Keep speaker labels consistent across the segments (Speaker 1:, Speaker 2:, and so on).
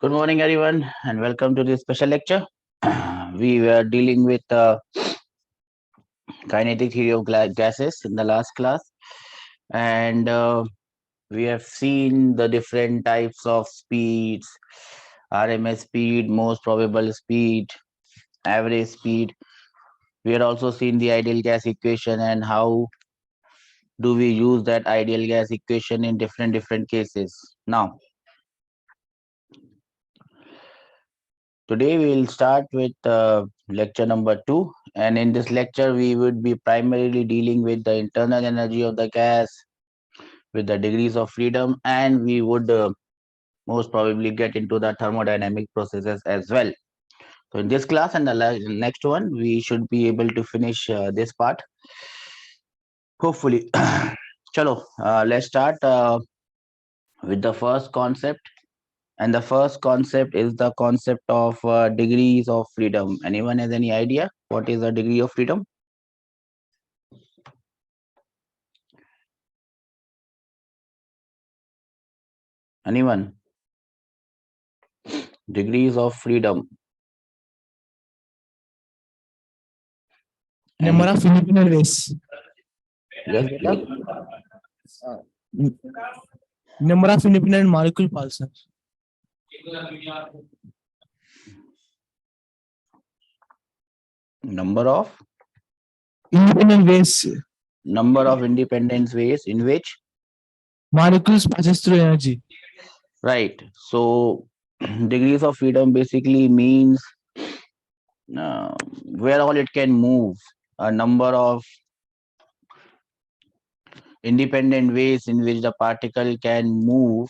Speaker 1: Good morning, everyone, and welcome to this special lecture. We were dealing with kinetic theory of gases in the last class, and we have seen the different types of speeds: RMS speed, most probable speed, average speed. We had also seen the ideal gas equation and how do we use that ideal gas equation in different cases. Now, today we will start with lecture number 2, and in this lecture we would be primarily dealing with the internal energy of the gas, with the degrees of freedom, and we would most probably get into the thermodynamic processes as well. So in this class and the next one, we should be able to finish this part, hopefully. Chalo, let's start with the first concept. And the first concept is the concept of degrees of freedom. Anyone has any idea what is the degree of freedom? Anyone? Degrees of freedom.
Speaker 2: Number of independent ways.
Speaker 1: Yes, beta?
Speaker 2: Number of independent molecule pulsar.
Speaker 1: Number of independent ways in which.
Speaker 2: Molecules passes through energy.
Speaker 1: Right. So degrees of freedom basically means where all it can move. A number of independent ways in which the particle can move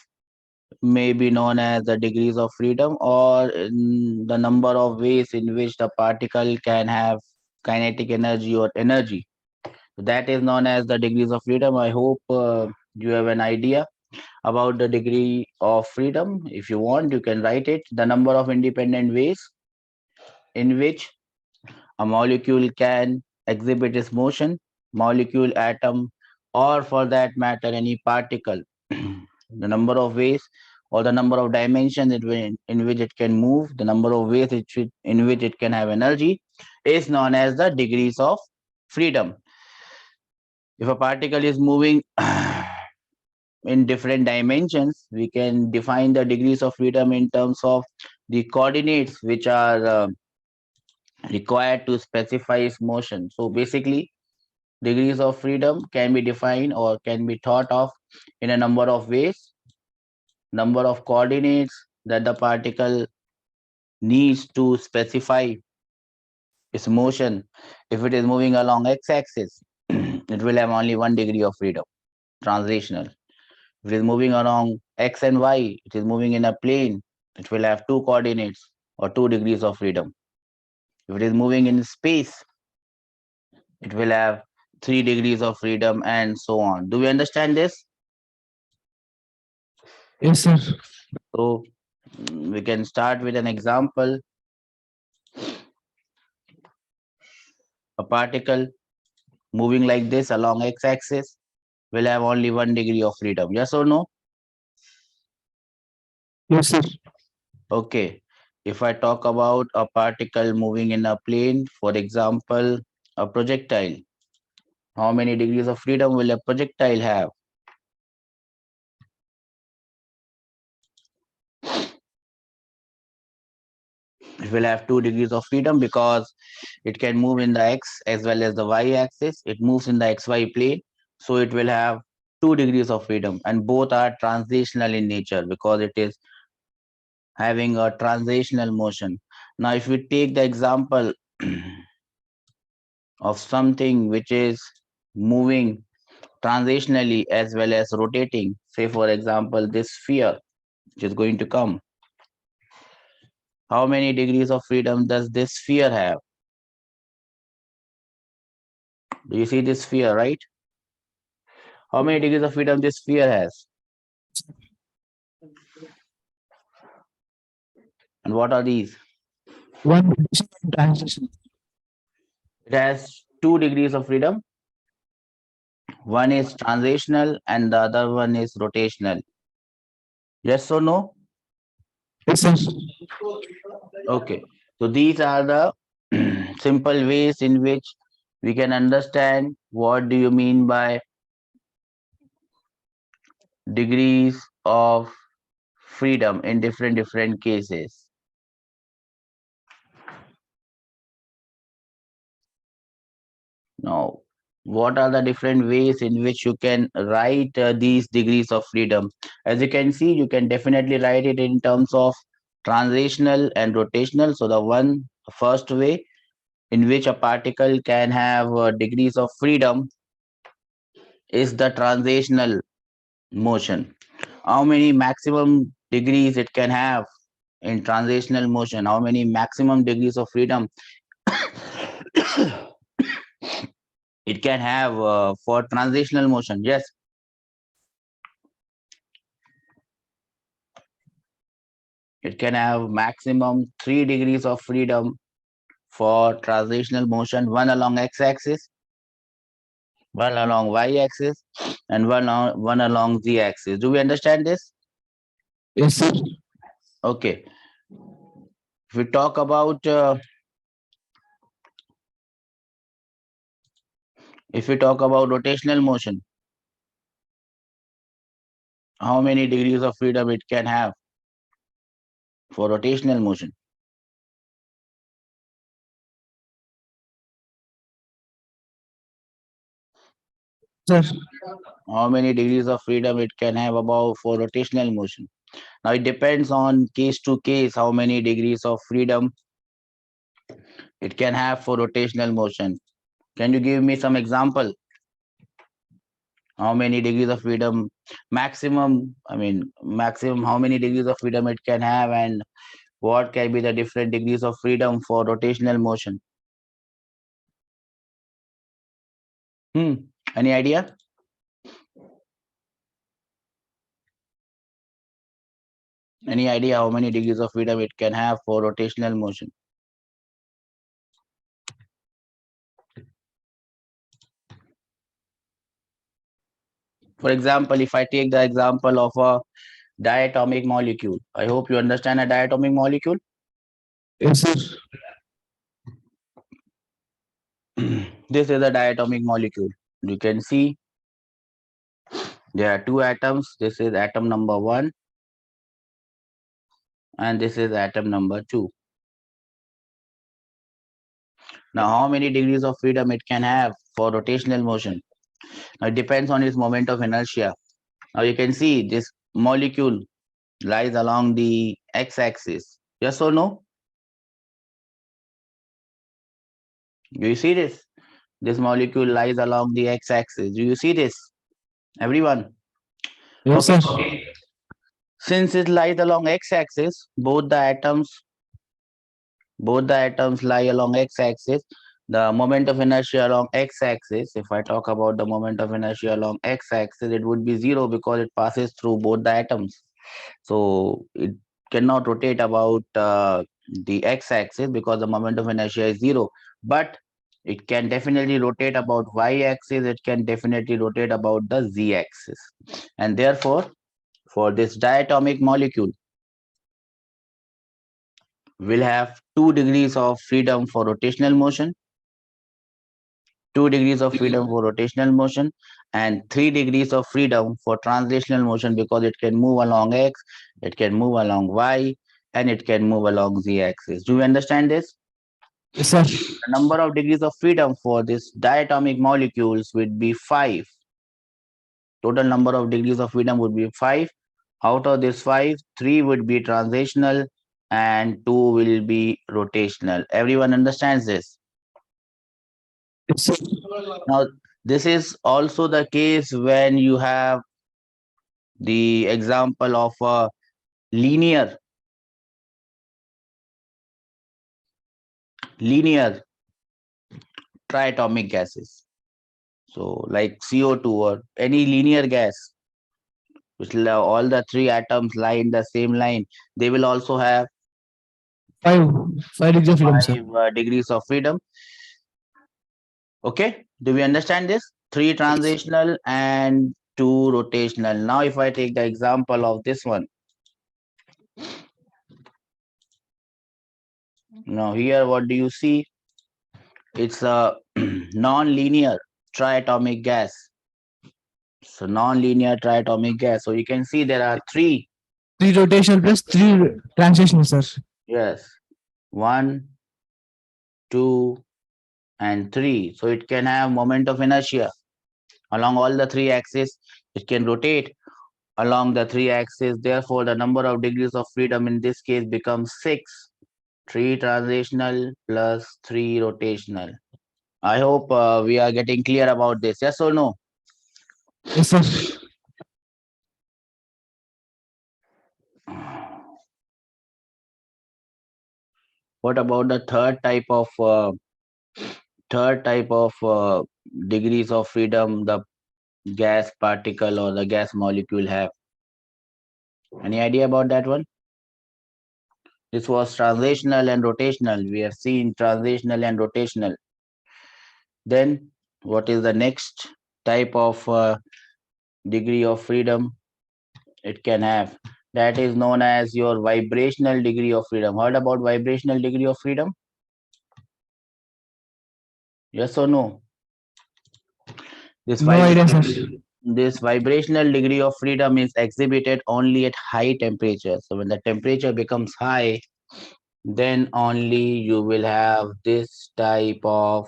Speaker 1: may be known as the degrees of freedom, or the number of ways in which the particle can have kinetic energy or energy. That is known as the degrees of freedom. I hope you have an idea about the degree of freedom. If you want, you can write it: the number of independent ways in which a molecule can exhibit its motion, molecule, atom, or for that matter, any particle. The number of ways or the number of dimensions in which it can move, the number of ways in which it can have energy, is known as the degrees of freedom. If a particle is moving in different dimensions, we can define the degrees of freedom in terms of the coordinates which are required to specify its motion. So basically, degrees of freedom can be defined or can be thought of in a number of ways. Number of coordinates that the particle needs to specify its motion. If it is moving along x-axis, it will have only 1 degree of freedom, translational. If it is moving along x and y, it is moving in a plane, it will have 2 coordinates or 2 degrees of freedom. If it is moving in space, it will have 3 degrees of freedom, and so on. Do we understand this?
Speaker 2: Yes, sir.
Speaker 1: So we can start with an example. A particle moving like this along x-axis will have only 1 degree of freedom. Yes or no?
Speaker 2: Yes, sir.
Speaker 1: Okay. If I talk about a particle moving in a plane, for example, a projectile, how many degrees of freedom will a projectile have? It will have 2 degrees of freedom because it can move in the x as well as the y axis. It moves in the xy plane, so it will have 2 degrees of freedom, and both are translational in nature because it is having a translational motion. Now, if we take the example of something which is moving translationally as well as rotating, say for example, this sphere which is going to come, how many degrees of freedom does this sphere have? Do you see this sphere, right? How many degrees of freedom this sphere has? And what are these?
Speaker 2: One translation.
Speaker 1: It has 2 degrees of freedom. One is translational and the other one is rotational. Yes or no?
Speaker 2: Yes, sir.
Speaker 1: Okay, so these are the simple ways in which we can understand what do you mean by degrees of freedom in different cases. Now, what are the different ways in which you can write these degrees of freedom? As you can see, you can definitely write it in terms of translational and rotational. So the first way in which a particle can have degrees of freedom is the translational motion. How many maximum degrees it can have in translational motion? How many maximum degrees of freedom it can have for translational motion? Yes, it can have maximum 3 degrees of freedom for translational motion, one along x-axis, one along y-axis, and one along z-axis. Do we understand this?
Speaker 2: Yes, sir.
Speaker 1: Okay. If we talk about rotational motion, how many degrees of freedom it can have for rotational motion?
Speaker 2: Sir.
Speaker 1: How many degrees of freedom it can have about for rotational motion? Now it depends on case to case how many degrees of freedom it can have for rotational motion. Can you give me some example? How many degrees of freedom maximum? I mean, maximum how many degrees of freedom it can have, and what can be the different degrees of freedom for rotational motion? Hmm. Any idea? Any idea how many degrees of freedom it can have for rotational motion? For example, if I take the example of a diatomic molecule, I hope you understand a diatomic molecule.
Speaker 2: Yes, sir.
Speaker 1: This is a diatomic molecule. You can see there are two atoms. This is atom number 1 and this is atom number 2. Now, how many degrees of freedom it can have for rotational motion? Now, it depends on its moment of inertia. Now, you can see this molecule lies along the x-axis. Yes or no? Do you see this? This molecule lies along the x-axis. Do you see this? Everyone?
Speaker 2: Yes,
Speaker 1: Okay.
Speaker 2: sir.
Speaker 1: Since it lies along x-axis, both the atoms lie along x-axis. The moment of inertia along x-axis, if I talk about the moment of inertia along x-axis, it would be 0 because it passes through both the atoms. So it cannot rotate about the x-axis because the moment of inertia is 0. But it can definitely rotate about y-axis. It can definitely rotate about the z-axis. And therefore, for this diatomic molecule, we'll have 2 degrees of freedom for rotational motion, 2 degrees of freedom for rotational motion, and 3 degrees of freedom for translational motion because it can move along x, it can move along y, and it can move along z axis. Do you understand this?
Speaker 2: Yes, sir.
Speaker 1: The number of degrees of freedom for this diatomic molecules would be 5. Total number of degrees of freedom would be 5. Out of this 5, 3 would be translational and 2 will be rotational. Everyone understands this?
Speaker 2: Yes, sir.
Speaker 1: Now, this is also the case when you have the example of a linear triatomic gases. So, like CO2 or any linear gas, which all the 3 atoms lie in the same line, they will also have
Speaker 2: Five. 5 degrees of freedom, sir.
Speaker 1: 5 degrees of freedom. Okay, do we understand this? 3
Speaker 2: Yes.
Speaker 1: translational and 2 rotational. Now, if I take the example of this one, Now here, what do you see? It's a non-linear triatomic gas. So non-linear triatomic gas. So you can see there are three.
Speaker 2: Three rotational plus three translational, sir.
Speaker 1: Yes, one, two, and three. So it can have moment of inertia along all the three axes. It can rotate along the three axes. Therefore, the number of degrees of freedom in this case becomes 6. 3 translational plus 3 rotational. I hope we are getting clear about this. Yes or no?
Speaker 2: Yes, sir.
Speaker 1: What about the third type of degrees of freedom the gas particle or the gas molecule have? Any idea about that one? This was translational and rotational. We have seen translational and rotational. Then, what is the next type of degree of freedom it can have? That is known as your vibrational degree of freedom. Heard about vibrational degree of freedom? Yes or no? This
Speaker 2: No idea, sir.
Speaker 1: this vibrational degree of freedom is exhibited only at high temperature. So when the temperature becomes high, then only you will have this type of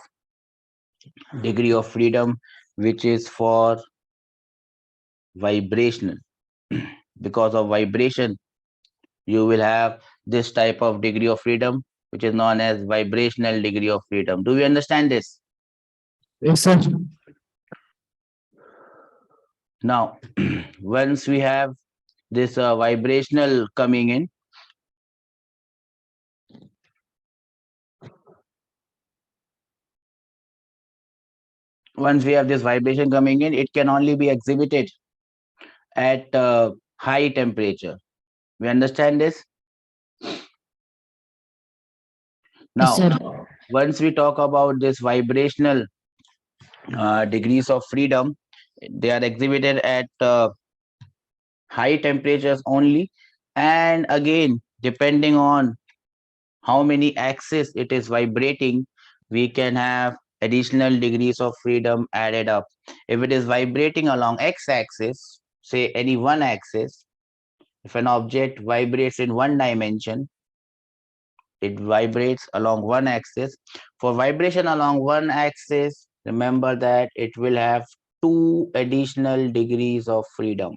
Speaker 1: degree of freedom, which is for vibrational. Because of vibration, you will have this type of degree of freedom, which is known as vibrational degree of freedom. Do we understand this?
Speaker 2: Yes, sir.
Speaker 1: Now, once we have this vibrational coming in, once we have this vibration coming in, it can only be exhibited at high temperature. We understand this?
Speaker 2: Yes,
Speaker 1: Now,
Speaker 2: sir.
Speaker 1: once we talk about this vibrational degrees of freedom, they are exhibited at high temperatures only. And again, depending on how many axes it is vibrating, we can have additional degrees of freedom added up. If it is vibrating along x-axis, say any one axis, if an object vibrates in one dimension, it vibrates along one axis. For vibration along one axis, remember that it will have 2 additional degrees of freedom.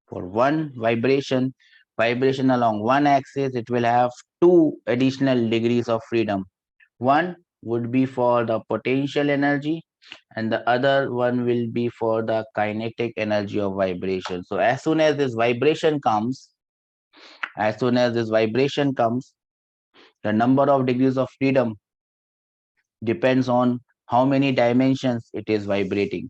Speaker 1: For one vibration along one axis, it will have 2 additional degrees of freedom. One would be for the potential energy, and the other one will be for the kinetic energy of vibration. So as soon as this vibration comes, the number of degrees of freedom depends on how many dimensions it is vibrating.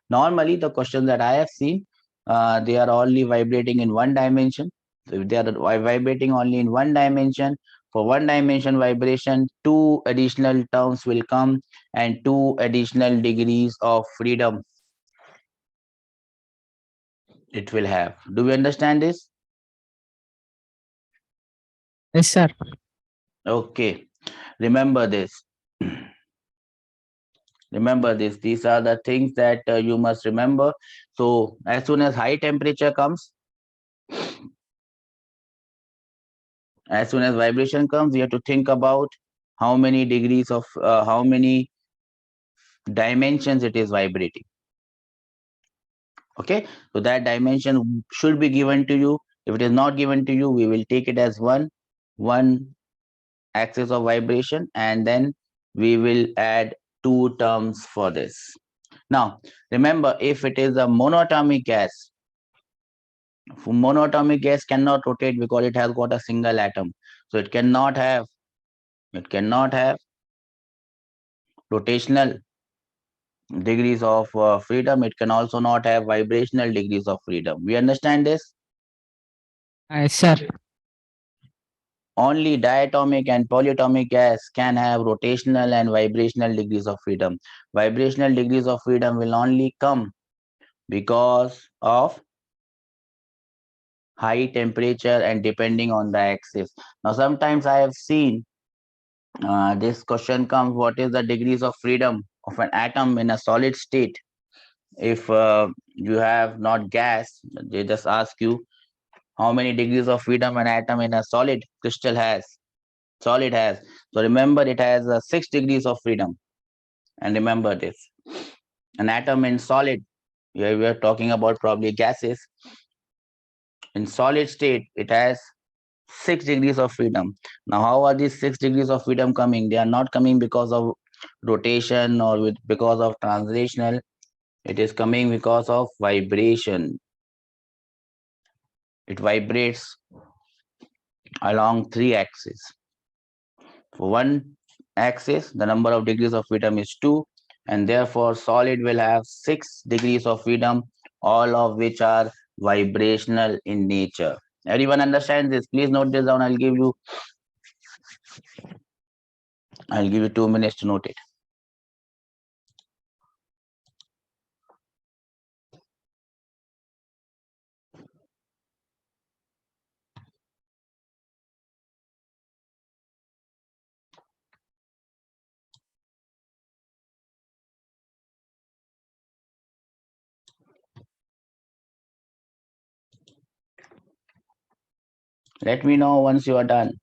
Speaker 1: Normally, the questions that I have seen, they are only vibrating in one dimension. So if they are vibrating only in one dimension, for one dimension vibration, 2 additional terms will come and 2 additional degrees of freedom it will have. Do we understand this?
Speaker 2: Yes, sir.
Speaker 1: Okay. Remember this. Remember this. These are the things that you must remember. So as soon as high temperature comes, as soon as vibration comes, you have to think about how many dimensions it is vibrating. Okay, so that dimension should be given to you. If it is not given to you, we will take it as one axis of vibration, and then we will add 2 terms for this. Now remember, if it is a monatomic gas, monatomic gas cannot rotate because it has got a single atom. So it cannot have rotational degrees of freedom. It can also not have vibrational degrees of freedom. We understand this?
Speaker 2: Yes, sir.
Speaker 1: Only diatomic and polyatomic gas can have rotational and vibrational degrees of freedom. Vibrational degrees of freedom will only come because of high temperature and depending on the axis. Now sometimes I have seen This question comes: what is the degrees of freedom of an atom in a solid state? If you have not gas, they just ask you how many degrees of freedom an atom in a solid crystal has. Solid has. So remember, it has 6 degrees of freedom. And remember this: an atom in solid, here we are talking about probably gases. In solid state, it has 6 degrees of freedom. Now, how are these 6 degrees of freedom coming? They are not coming because of rotation or because of translational. It is coming because of vibration. It vibrates along 3 axes. For one axis, the number of degrees of freedom is 2, and therefore solid will have 6 degrees of freedom, all of which are vibrational in nature. Everyone understands this? Please note this down. I'll give you 2 minutes to note it. Let me know once you are done.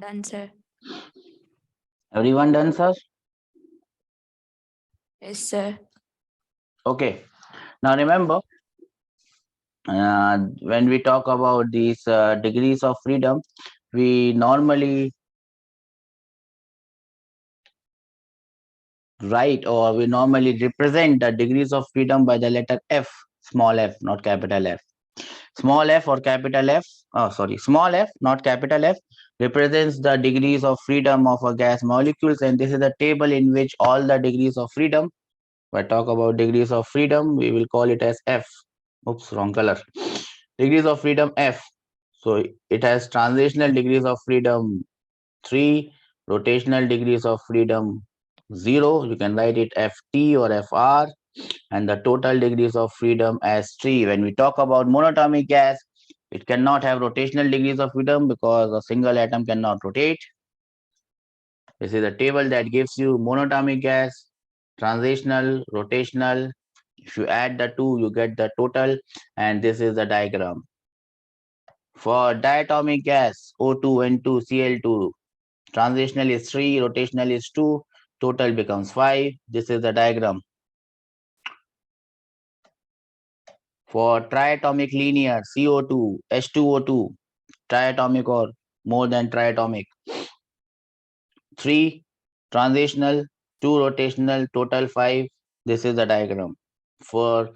Speaker 3: Done, sir.
Speaker 1: Everyone done, sir?
Speaker 3: Yes, sir.
Speaker 1: Okay. Now remember, when we talk about these degrees of freedom, we normally write or we normally represent the degrees of freedom by the letter F, small f, not capital F. Small f or capital F, small f, not capital F, represents the degrees of freedom of a gas molecules, and this is the table in which all the degrees of freedom. If I talk about degrees of freedom, we will call it as F. Oops, wrong color. Degrees of freedom F. So it has translational degrees of freedom 3, rotational degrees of freedom 0. You can write it Ft or Fr, and the total degrees of freedom as 3. When we talk about monatomic gas, it cannot have rotational degrees of freedom because a single atom cannot rotate. This is a table that gives you monatomic gas, transitional, rotational. If you add the two, you get the total, and this is the diagram. For diatomic gas, O2, N2, Cl2, transitional is 3, rotational is 2, total becomes 5. This is the diagram. For triatomic linear, CO2, H2O2, triatomic or more than triatomic, 3 transitional, 2 rotational, total 5. This is the diagram. For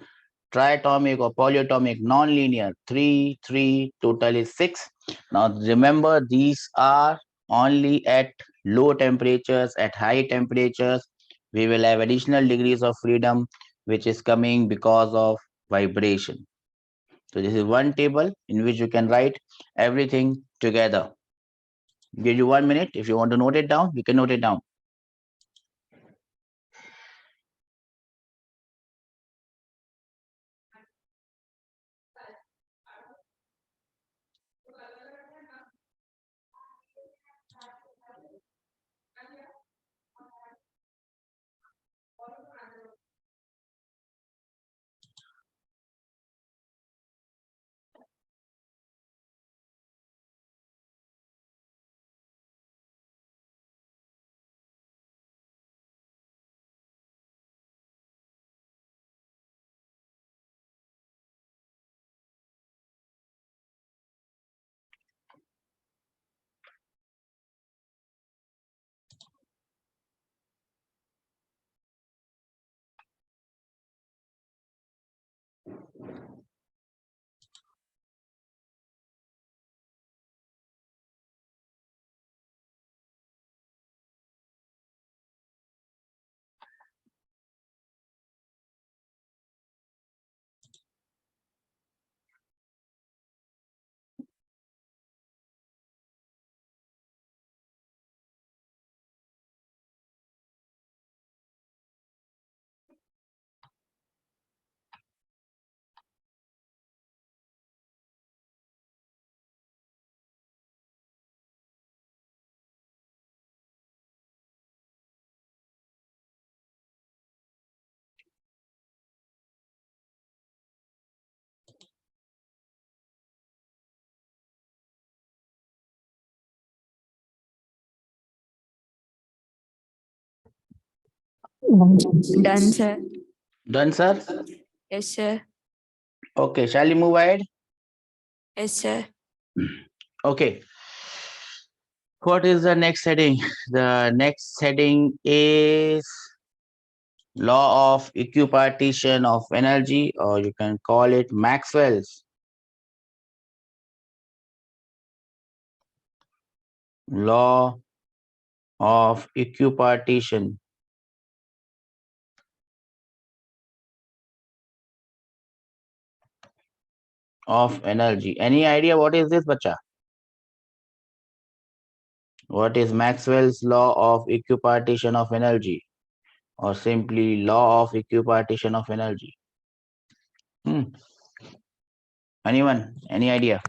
Speaker 1: triatomic or polyatomic non-linear, 3, 3, total is 6. Now remember, these are only at low temperatures. At high temperatures, we will have additional degrees of freedom, which is coming because of vibration. So this is one table in which you can write everything together. Give you 1 minute. If you want to note it down, you can note it down.
Speaker 3: Done, sir.
Speaker 1: Done, sir?
Speaker 3: Yes, sir.
Speaker 1: Okay, shall we move ahead?
Speaker 3: Yes, sir.
Speaker 1: Okay. What is the next heading? The next heading is law of equipartition of energy, or you can call it Maxwell's law of equipartition of energy. Any idea what is this, bacha? What is Maxwell's law of equipartition of energy, or simply law of equipartition of energy? Hmm. Anyone? Any idea?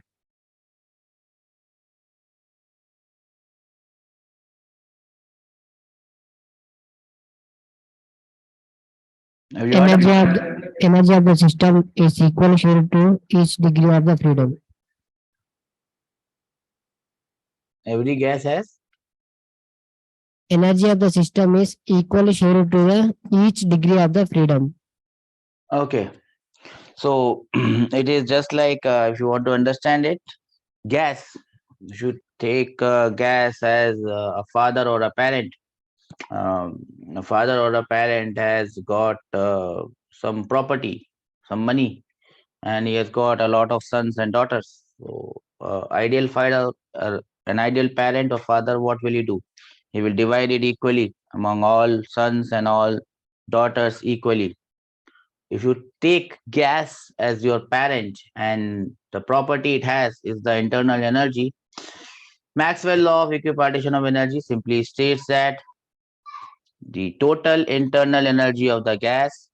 Speaker 1: Have you heard
Speaker 2: Energy of the system is equally shared to each degree of the freedom.
Speaker 1: every gas has?
Speaker 2: Energy of the system is equally shared to each degree of the freedom.
Speaker 1: Okay. So it is just like if you want to understand it, gas. You should take gas as a father or a parent. A father or a parent has got some property, some money, and he has got a lot of sons and daughters. So, ideal father, an ideal parent or father, what will he do? He will divide it equally among all sons and all daughters equally. If you take gas as your parent and the property it has is the internal energy, Maxwell law of equipartition of energy simply states that the total internal energy of the gas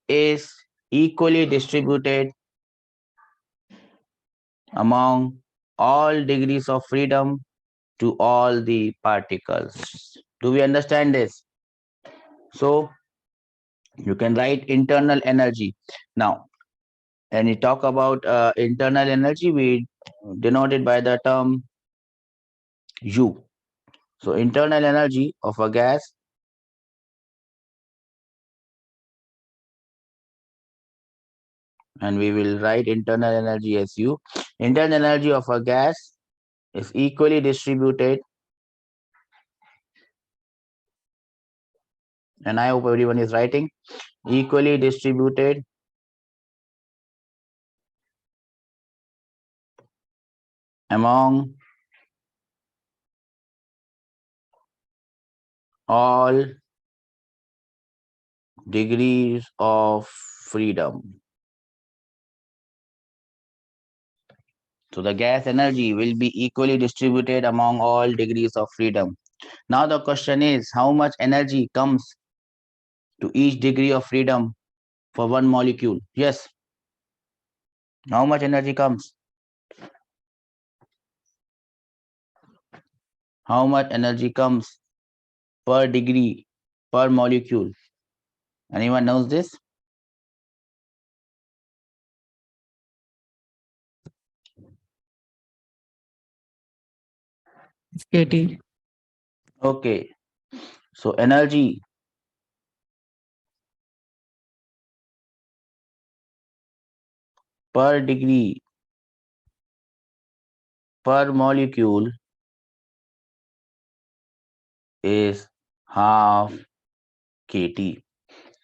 Speaker 1: is equally distributed among all degrees of freedom to all the particles. Do we understand this? So you can write internal energy. Now, when we talk about internal energy, we denote it by the term U. So internal energy of a gas and we will write internal energy as U. Internal energy of a gas is equally distributed, and I hope everyone is writing, equally distributed among all degrees of freedom. So the gas energy will be equally distributed among all degrees of freedom. Now the question is, how much energy comes to each degree of freedom for one molecule? Yes. How much energy comes? How much energy comes per degree, per molecule? Anyone knows this?
Speaker 2: KT.
Speaker 1: Okay. So energy per degree, per molecule is half kT.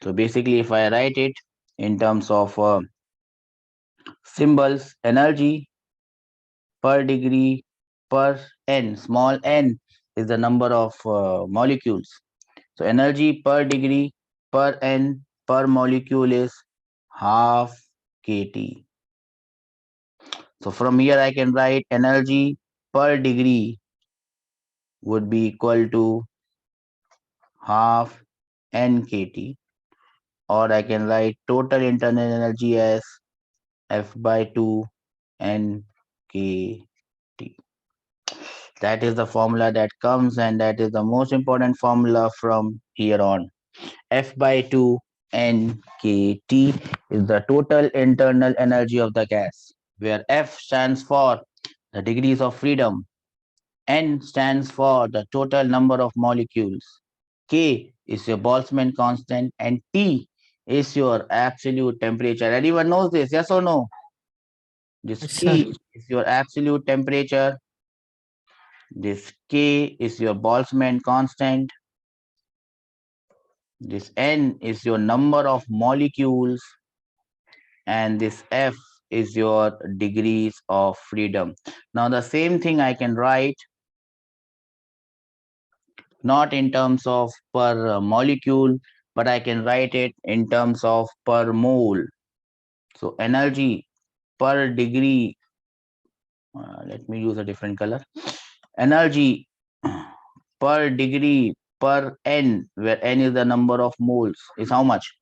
Speaker 1: So basically, if I write it in terms of symbols, energy per degree per n, small n is the number of molecules. So energy per degree per n per molecule is half kT. So from here I can write energy per degree would be equal to half n kT, or I can write total internal energy as F by 2 n kT. That is the formula that comes, and that is the most important formula from here on. F by 2 n kT is the total internal energy of the gas, where F stands for the degrees of freedom, n stands for the total number of molecules, K is your Boltzmann constant, and T is your absolute temperature. Anyone knows this? Yes or no? This
Speaker 2: Yes, sir.
Speaker 1: T is your absolute temperature. This K is your Boltzmann constant. This N is your number of molecules, and this F is your degrees of freedom. Now the same thing I can write not in terms of per molecule, but I can write it in terms of per mole. So energy per degree, let me use a different color. Energy per degree per N, where N is the number of moles, is how much?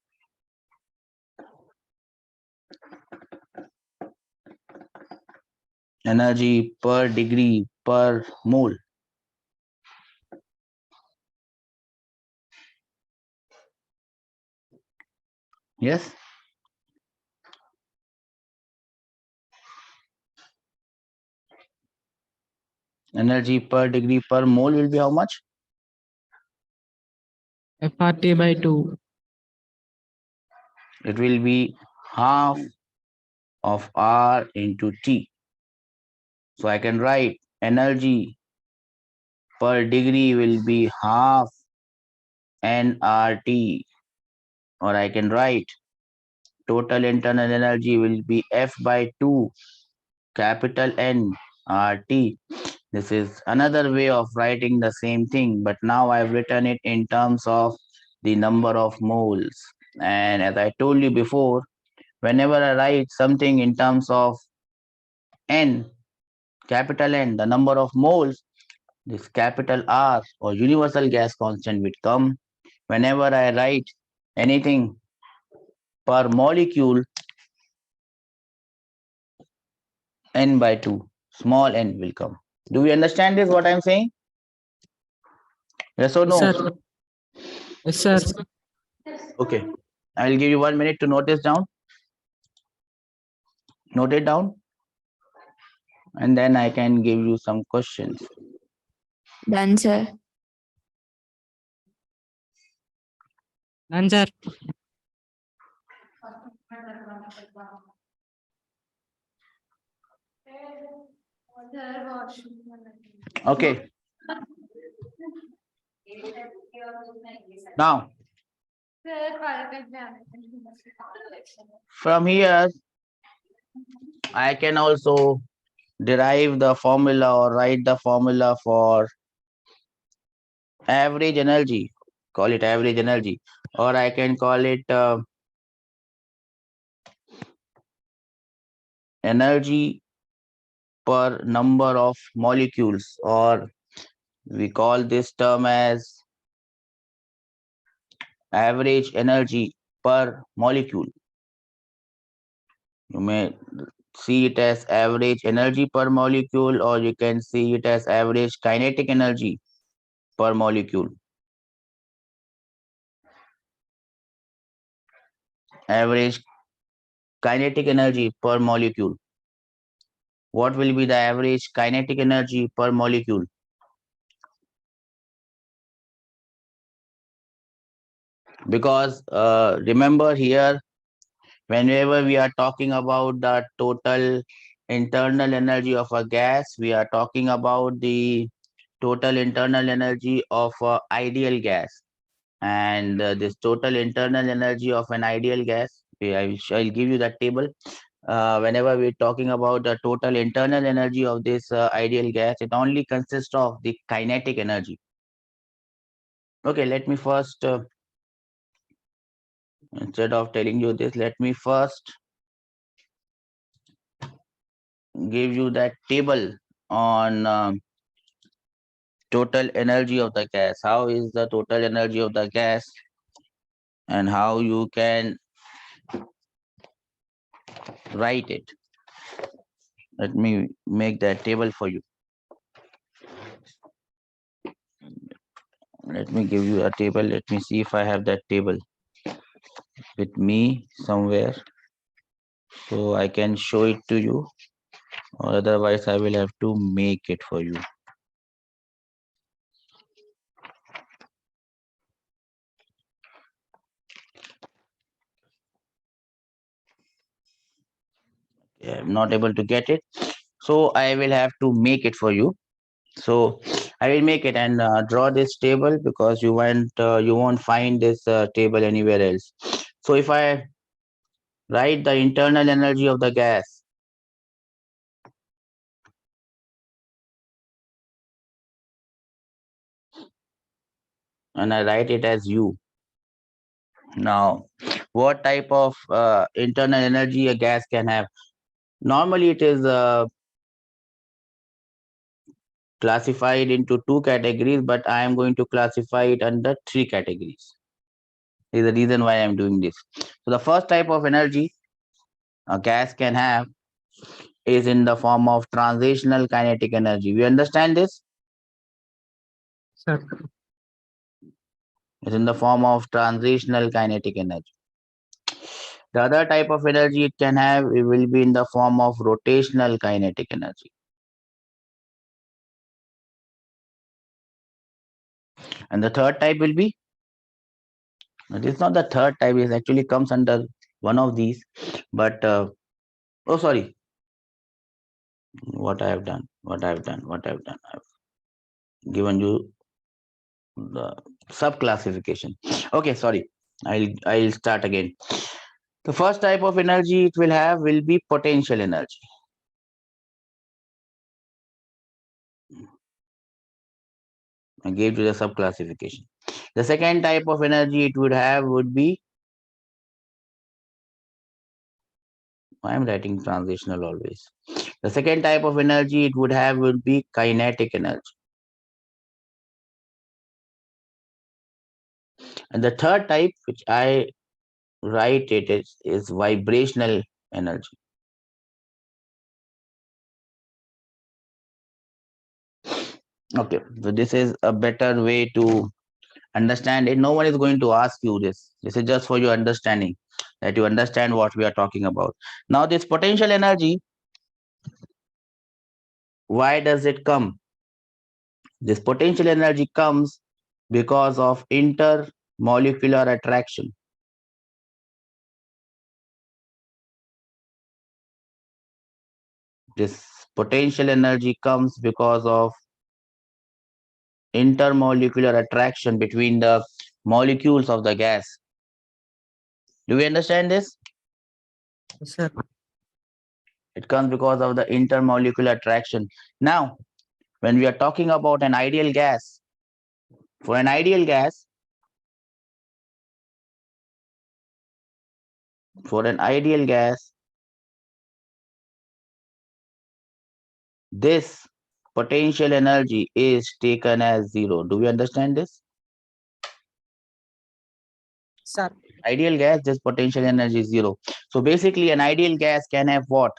Speaker 1: Energy per degree per mole. Yes? Energy per degree per mole will be how much?
Speaker 2: FRT by 2.
Speaker 1: It will be half of R into T. So I can write energy per degree will be half nRT, or I can write total internal energy will be F by 2 capital N RT. This is another way of writing the same thing, but now I've written it in terms of the number of moles. And as I told you before, whenever I write something in terms of N, capital N, the number of moles, this capital R or universal gas constant will come. Whenever I write anything per molecule, N by 2, small n will come. Do we understand this, what I'm saying? Yes or
Speaker 2: Yes,
Speaker 1: no?
Speaker 2: sir. Yes, sir.
Speaker 1: Okay. I'll give you 1 minute to note this down. Note it down. And then I can give you some questions.
Speaker 3: Done, sir.
Speaker 2: Done, sir.
Speaker 1: Okay. Now, from here, I can also derive the formula or write the formula for average energy. Call it average energy. Or I can call it energy per number of molecules, or we call this term as average energy per molecule. You may see it as average energy per molecule, or you can see it as average kinetic energy per molecule. Average kinetic energy per molecule. What will be the average kinetic energy per molecule? Because remember here, whenever we are talking about the total internal energy of a gas, we are talking about the total internal energy of ideal gas. And this total internal energy of an ideal gas, I'll give you that table. Whenever we're talking about the total internal energy of this ideal gas, it only consists of the kinetic energy. Okay, let me first, instead of telling you this, let me first give you that table on total energy of the gas. How is the total energy of the gas, and how you can write it. Let me make that table for you. Let me give you a table. Let me see if I have that table with me somewhere, so I can show it to you, or otherwise I will have to make it for you. not able to get it. So I will have to make it for you. So I will make it and draw this table, because you won't find this table anywhere else. So if I write the internal energy of the gas, and I write it as U. Now, what type of internal energy a gas can have? Normally, it is classified into two categories, but I am going to classify it under three categories. Is the reason why I am doing this. So the first type of energy a gas can have is in the form of transitional kinetic energy. We understand this?
Speaker 2: Sir.
Speaker 1: It's in the form of transitional kinetic energy. The other type of energy it can have, it will be in the form of rotational kinetic energy. And the third type will be, it is not the third type, it actually comes under one of these, but oh sorry, what I have done, I've given you the sub classification. Okay, sorry, I'll start again. The first type of energy it will have will be potential energy. I gave you the sub classification. The second type of energy it would have would be, I am writing transitional always. The second type of energy it would have would be kinetic energy. And the third type, which I write it is vibrational energy. Okay, so this is a better way to understand it. No one is going to ask you this. This is just for your understanding, that you understand what we are talking about. Now, this potential energy, why does it come? This potential energy comes because of intermolecular attraction. This potential energy comes because of intermolecular attraction between the molecules of the gas. Do we understand this?
Speaker 2: Sir.
Speaker 1: It comes because of the intermolecular attraction. Now, when we are talking about an ideal gas, for an ideal gas, this potential energy is taken as zero. Do we understand this?
Speaker 2: Sir.
Speaker 1: Ideal gas, this potential energy is zero. So basically, an ideal gas can have what?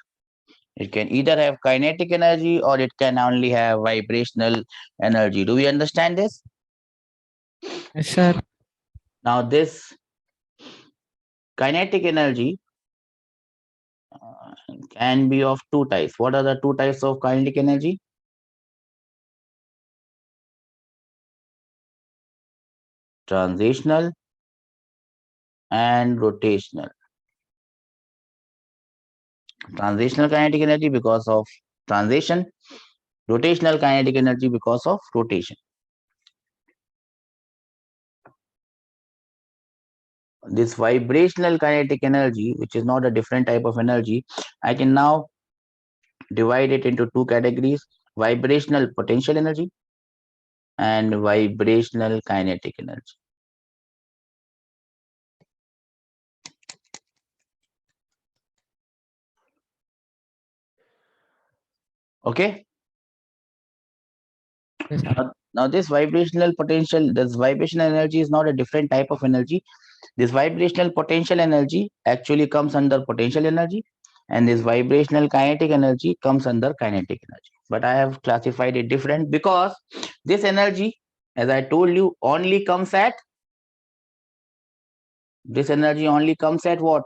Speaker 1: It can either have kinetic energy or it can only have vibrational energy. Do we understand this?
Speaker 2: Yes, sir.
Speaker 1: Now, this kinetic energy can be of two types. What are the two types of kinetic energy? Transitional and rotational. Transitional kinetic energy because of transition, rotational kinetic energy because of rotation. This vibrational kinetic energy, which is not a different type of energy, I can now divide it into two categories: vibrational potential energy and vibrational kinetic energy. Okay.
Speaker 2: Yes, sir.
Speaker 1: Now this vibrational potential, this vibrational energy is not a different type of energy. This vibrational potential energy actually comes under potential energy, and this vibrational kinetic energy comes under kinetic energy. But I have classified it different because this energy, as I told you, only comes at, this energy only comes at what?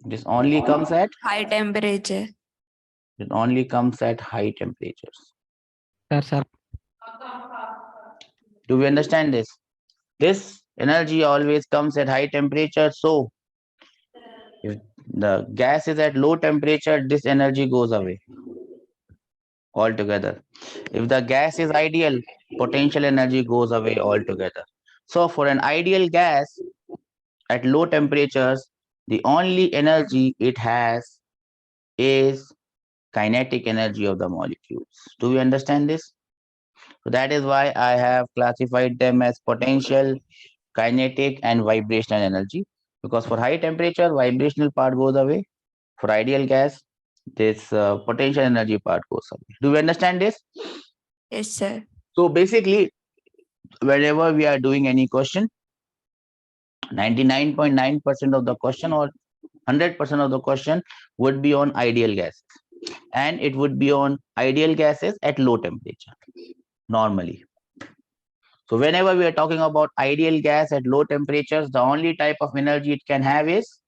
Speaker 1: This only comes at,
Speaker 3: High temperature.
Speaker 1: it only comes at high temperatures.
Speaker 2: Sir, sir.
Speaker 1: Do we understand this? This energy always comes at high temperature. So The gas is at low temperature, this energy goes away altogether. If the gas is ideal, potential energy goes away altogether. So for an ideal gas at low temperatures, the only energy it has is kinetic energy of the molecules. Do you understand this? So that is why I have classified them as potential, kinetic, and vibrational energy. Because for high temperature, vibrational part goes away. For ideal gas, this potential energy part goes away. Do you understand this?
Speaker 3: Yes, sir.
Speaker 1: So basically, whenever we are doing any question, 99.9% of the question or 100% of the question would be on ideal gases, and it would be on ideal gases at low temperature normally. So whenever we are talking about ideal gas at low temperatures, the only type of energy it can have is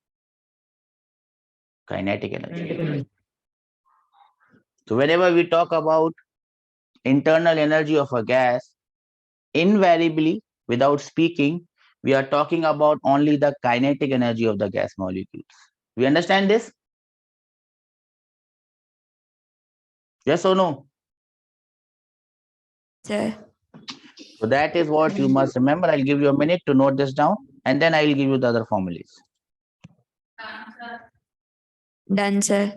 Speaker 1: kinetic energy. So whenever we talk about internal energy of a gas, invariably, without speaking, we are talking about only the kinetic energy of the gas molecules. We understand this? Yes or no?
Speaker 3: Sir.
Speaker 1: So that is what you must remember. I'll give you a minute to note this down, and then I will give you the other formulas.
Speaker 3: Done, sir.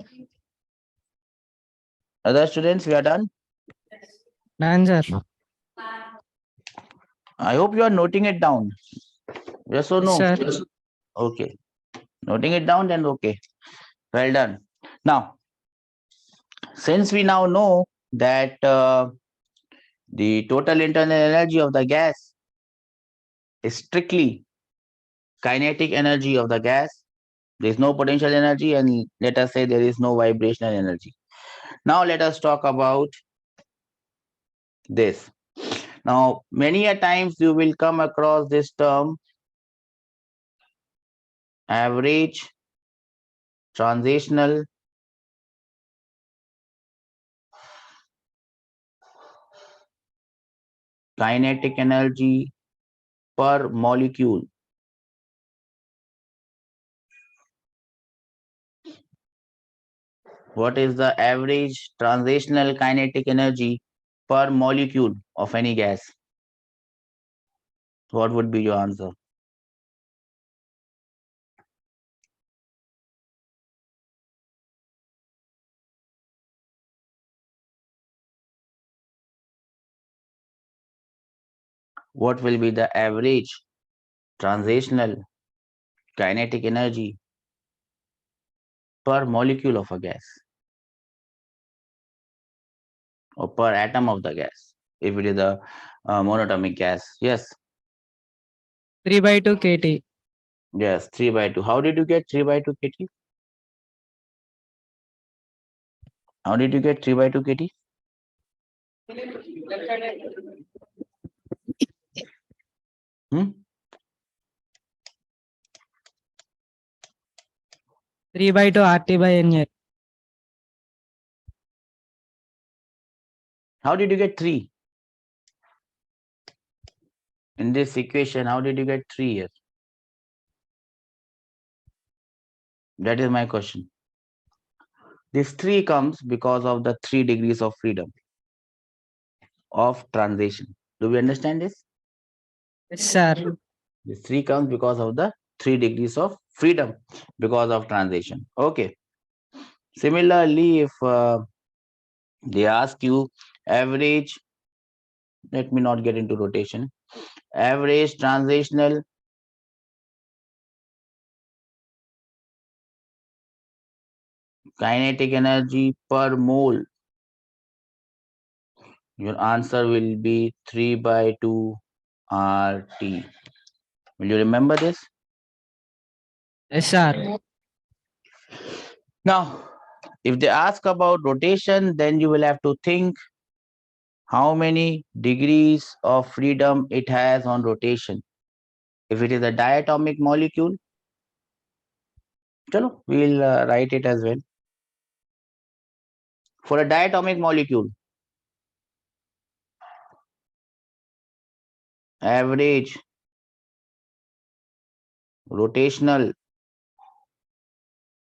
Speaker 1: Other students, we are done.
Speaker 2: Done, sir.
Speaker 1: I hope you are noting it down. Yes or no?
Speaker 2: Sir.
Speaker 1: Okay. Noting it down, then okay. Well done. Now, since we now know that the total internal energy of the gas is strictly kinetic energy of the gas, there is no potential energy, and let us say there is no vibrational energy. Now let us talk about this. Now, many a times you will come across this term average transitional kinetic energy per molecule. What is the average transitional kinetic energy per molecule of any gas? What would be your answer? What will be the average transitional kinetic energy per molecule of a gas or per atom of the gas if it is a monatomic gas? Yes,
Speaker 2: 3/2 KT.
Speaker 1: yes, 3 by 2. How did you get 3 by 2 kt? How did you get 3 by 2 kt? Hmm?
Speaker 2: 3/2 RT/NA.
Speaker 1: How did you get 3 in this equation? How did you get 3 here? That is my question. This 3 comes because of the 3 degrees of freedom of transition. Do we understand this?
Speaker 2: Yes, sir.
Speaker 1: This 3 comes because of the 3 degrees of freedom because of transition. Okay. Similarly, if they ask you average, let me not get into rotation, average transitional kinetic energy per mole, your answer will be 3 by 2 RT. Will you remember this?
Speaker 2: Yes, sir.
Speaker 1: Now, if they ask about rotation, then you will have to think how many degrees of freedom it has on rotation. If it is a diatomic molecule, chalo, we'll write it as well. For a diatomic molecule, average rotational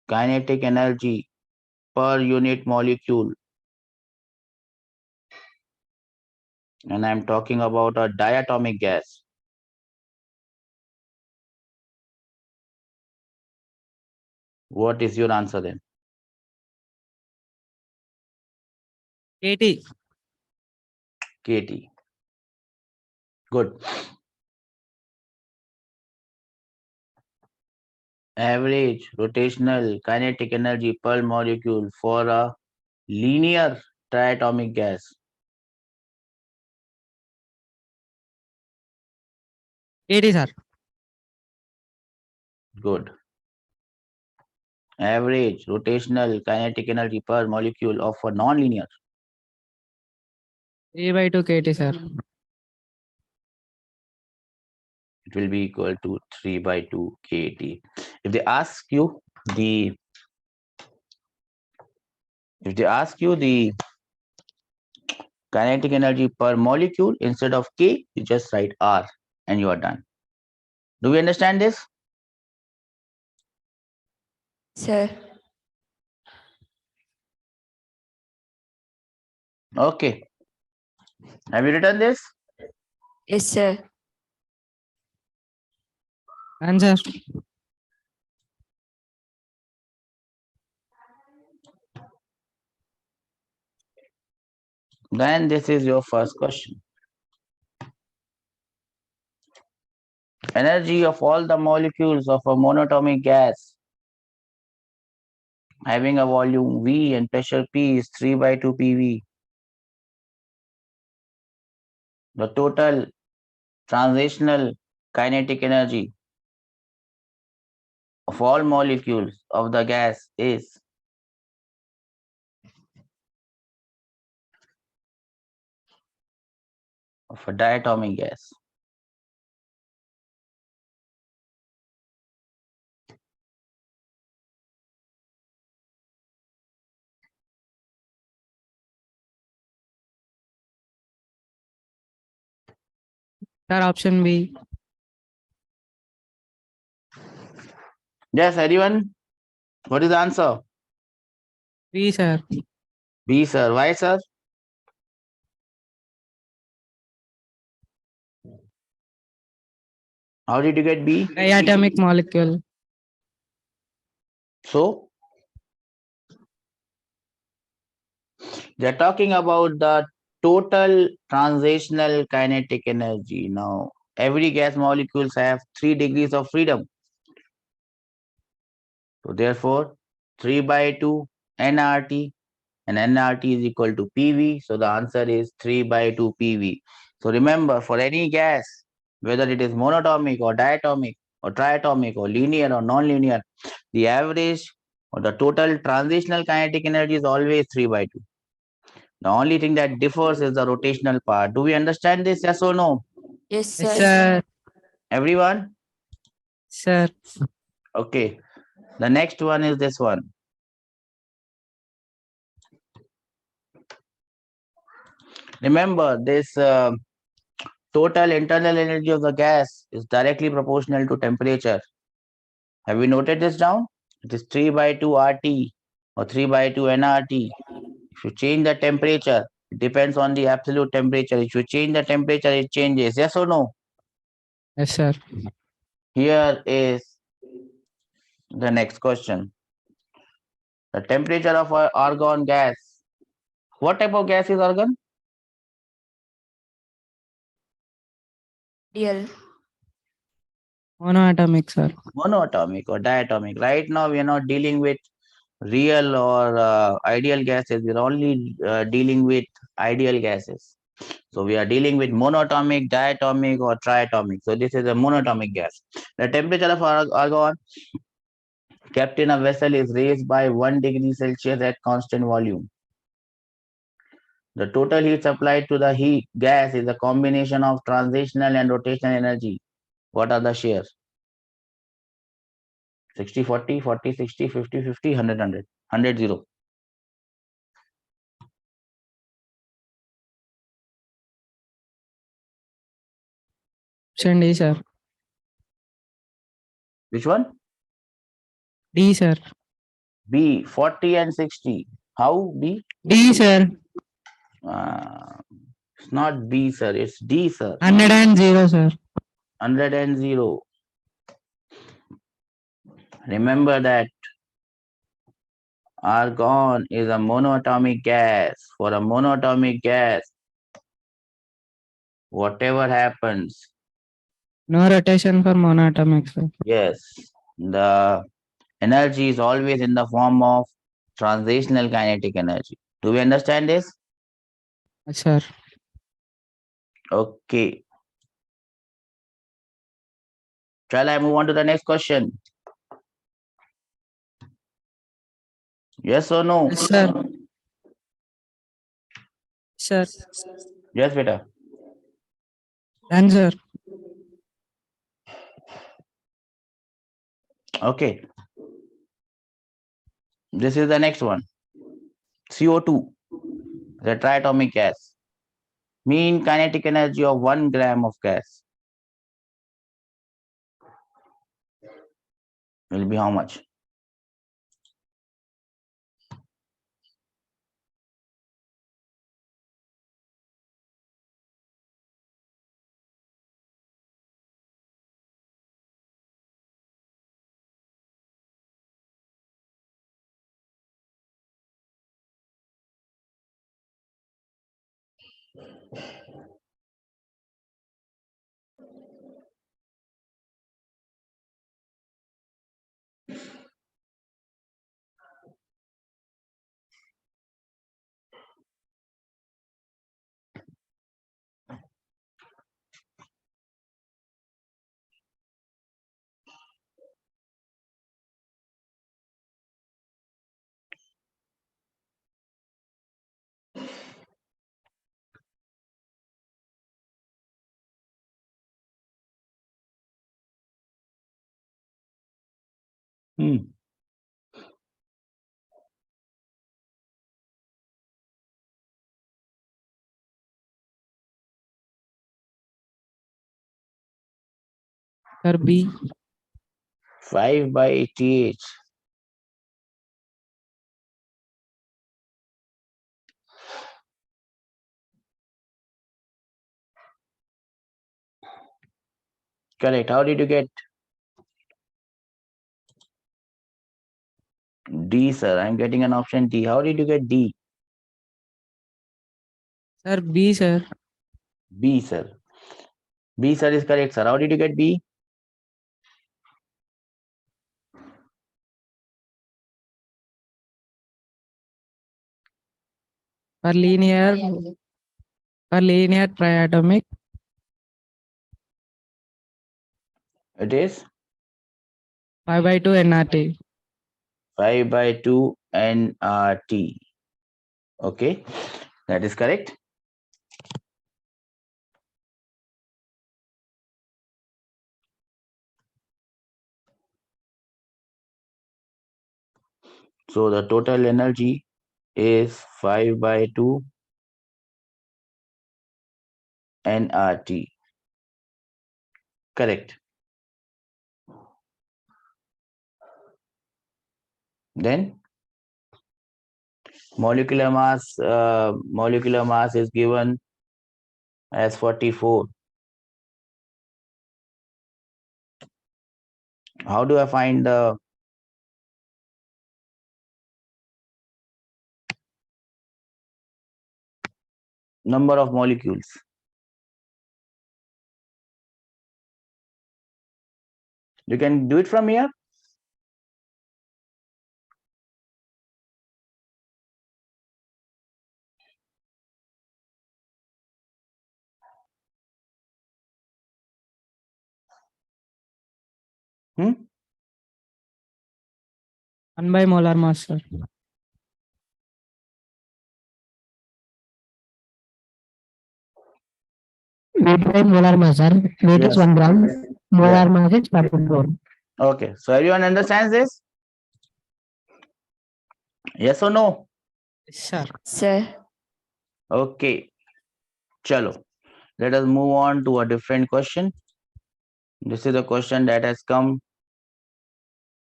Speaker 1: kinetic energy per unit molecule. And I'm talking about a diatomic gas. What is your answer then?
Speaker 2: KT.
Speaker 1: KT. Good. Average rotational kinetic energy per molecule for a linear triatomic gas.
Speaker 2: KT, sir.
Speaker 1: Good. Average rotational kinetic energy per molecule of a non-linear.
Speaker 2: 3/2 KT, sir.
Speaker 1: It will be equal to 3/2 kT. If they ask you the kinetic energy per molecule, instead of K, you just write R and you are done. Do we understand this?
Speaker 3: Sir.
Speaker 1: Okay. Have you written this?
Speaker 3: Yes, sir.
Speaker 2: Answer.
Speaker 1: Then this is your first question. Energy of all the molecules of a monatomic gas having a volume V and pressure P is 3/2 PV. The total translational kinetic energy of all molecules of the gas is of a diatomic gas.
Speaker 2: Sir, option B.
Speaker 1: Yes, anyone? What is the answer?
Speaker 2: B, sir.
Speaker 1: B, sir. Why, sir? How did you get B?
Speaker 2: Diatomic molecule.
Speaker 1: So, they're talking about the total translational kinetic energy. Now, every gas molecules have 3 degrees of freedom. So, therefore, 3/2 nRT and nRT is equal to PV. So, the answer is 3/2 PV. So, remember, for any gas, whether it is monatomic or diatomic or triatomic or linear or non-linear, the average or the total translational kinetic energy is always 3/2. The only thing that differs is the rotational part. Do we understand this? Yes or no?
Speaker 3: Yes, sir.
Speaker 2: Yes, sir.
Speaker 1: Everyone?
Speaker 2: Sir.
Speaker 1: Okay. The next one is this one. Remember, this total internal energy of the gas is directly proportional to temperature. Have we noted this down? It is 3/2 RT or 3/2 nRT. If you change the temperature, it depends on the absolute temperature. If you change the temperature, it changes. Yes or no?
Speaker 2: Yes, sir.
Speaker 1: Here is the next question. The temperature of argon gas. What type of gas is argon?
Speaker 3: Real.
Speaker 2: Monoatomic, sir.
Speaker 1: Monoatomic or diatomic. Right now, we are not dealing with real or ideal gases. We are only dealing with ideal gases. So we are dealing with monatomic, diatomic, or triatomic. So this is a monatomic gas. The temperature of argon kept in a vessel is raised by 1 degree Celsius at constant volume. The total heat supplied to the heat gas is a combination of translational and rotational energy. What are the shares? 60, 40, 40, 60, 50, 50, 100, 100, 100, 0.
Speaker 2: Option D, sir.
Speaker 1: Which one?
Speaker 2: D, sir.
Speaker 1: B. 40 and 60. How B?
Speaker 2: D, sir.
Speaker 1: It's not B, sir. It's D, sir.
Speaker 2: 100 and 0, sir.
Speaker 1: 100 and 0. Remember that argon is a monoatomic gas. For a monoatomic gas, whatever happens,
Speaker 2: No rotation for monatomic, sir.
Speaker 1: yes, the energy is always in the form of translational kinetic energy. Do we understand this?
Speaker 2: Yes, sir.
Speaker 1: Okay. Shall I move on to the next question? Yes or no?
Speaker 2: Yes, sir. Sir.
Speaker 1: Yes, beta.
Speaker 2: Done, sir.
Speaker 1: Okay. This is the next one. CO2, the triatomic gas. Mean kinetic energy of 1 gram of gas will be how much? Hmm.
Speaker 2: Sir, B.
Speaker 1: 5 by 88. Correct. How did you get D, sir? I'm getting an option D. How did you get D?
Speaker 2: Sir, B, sir.
Speaker 1: B, sir. B, sir, is correct, sir. How did you get B?
Speaker 2: For linear triatomic.
Speaker 1: It is
Speaker 2: 5 by 2 NRT.
Speaker 1: 5 by 2 nRT. Okay, that is correct. So the total energy is 5 by 2 nRT. Correct. Then molecular mass is given as 44. How do I find the number of molecules? You can do it from here. Hmm?
Speaker 2: 1 by molar mass, sir. Weight by molar mass, sir. Weight is
Speaker 1: Yes.
Speaker 2: 1 gram. Molar
Speaker 1: Yeah.
Speaker 2: mass is 44.
Speaker 1: Okay. So everyone understands this? Yes or no?
Speaker 2: Sir.
Speaker 3: Sir.
Speaker 1: Okay. Chalo. Let us move on to a different question. This is a question that has come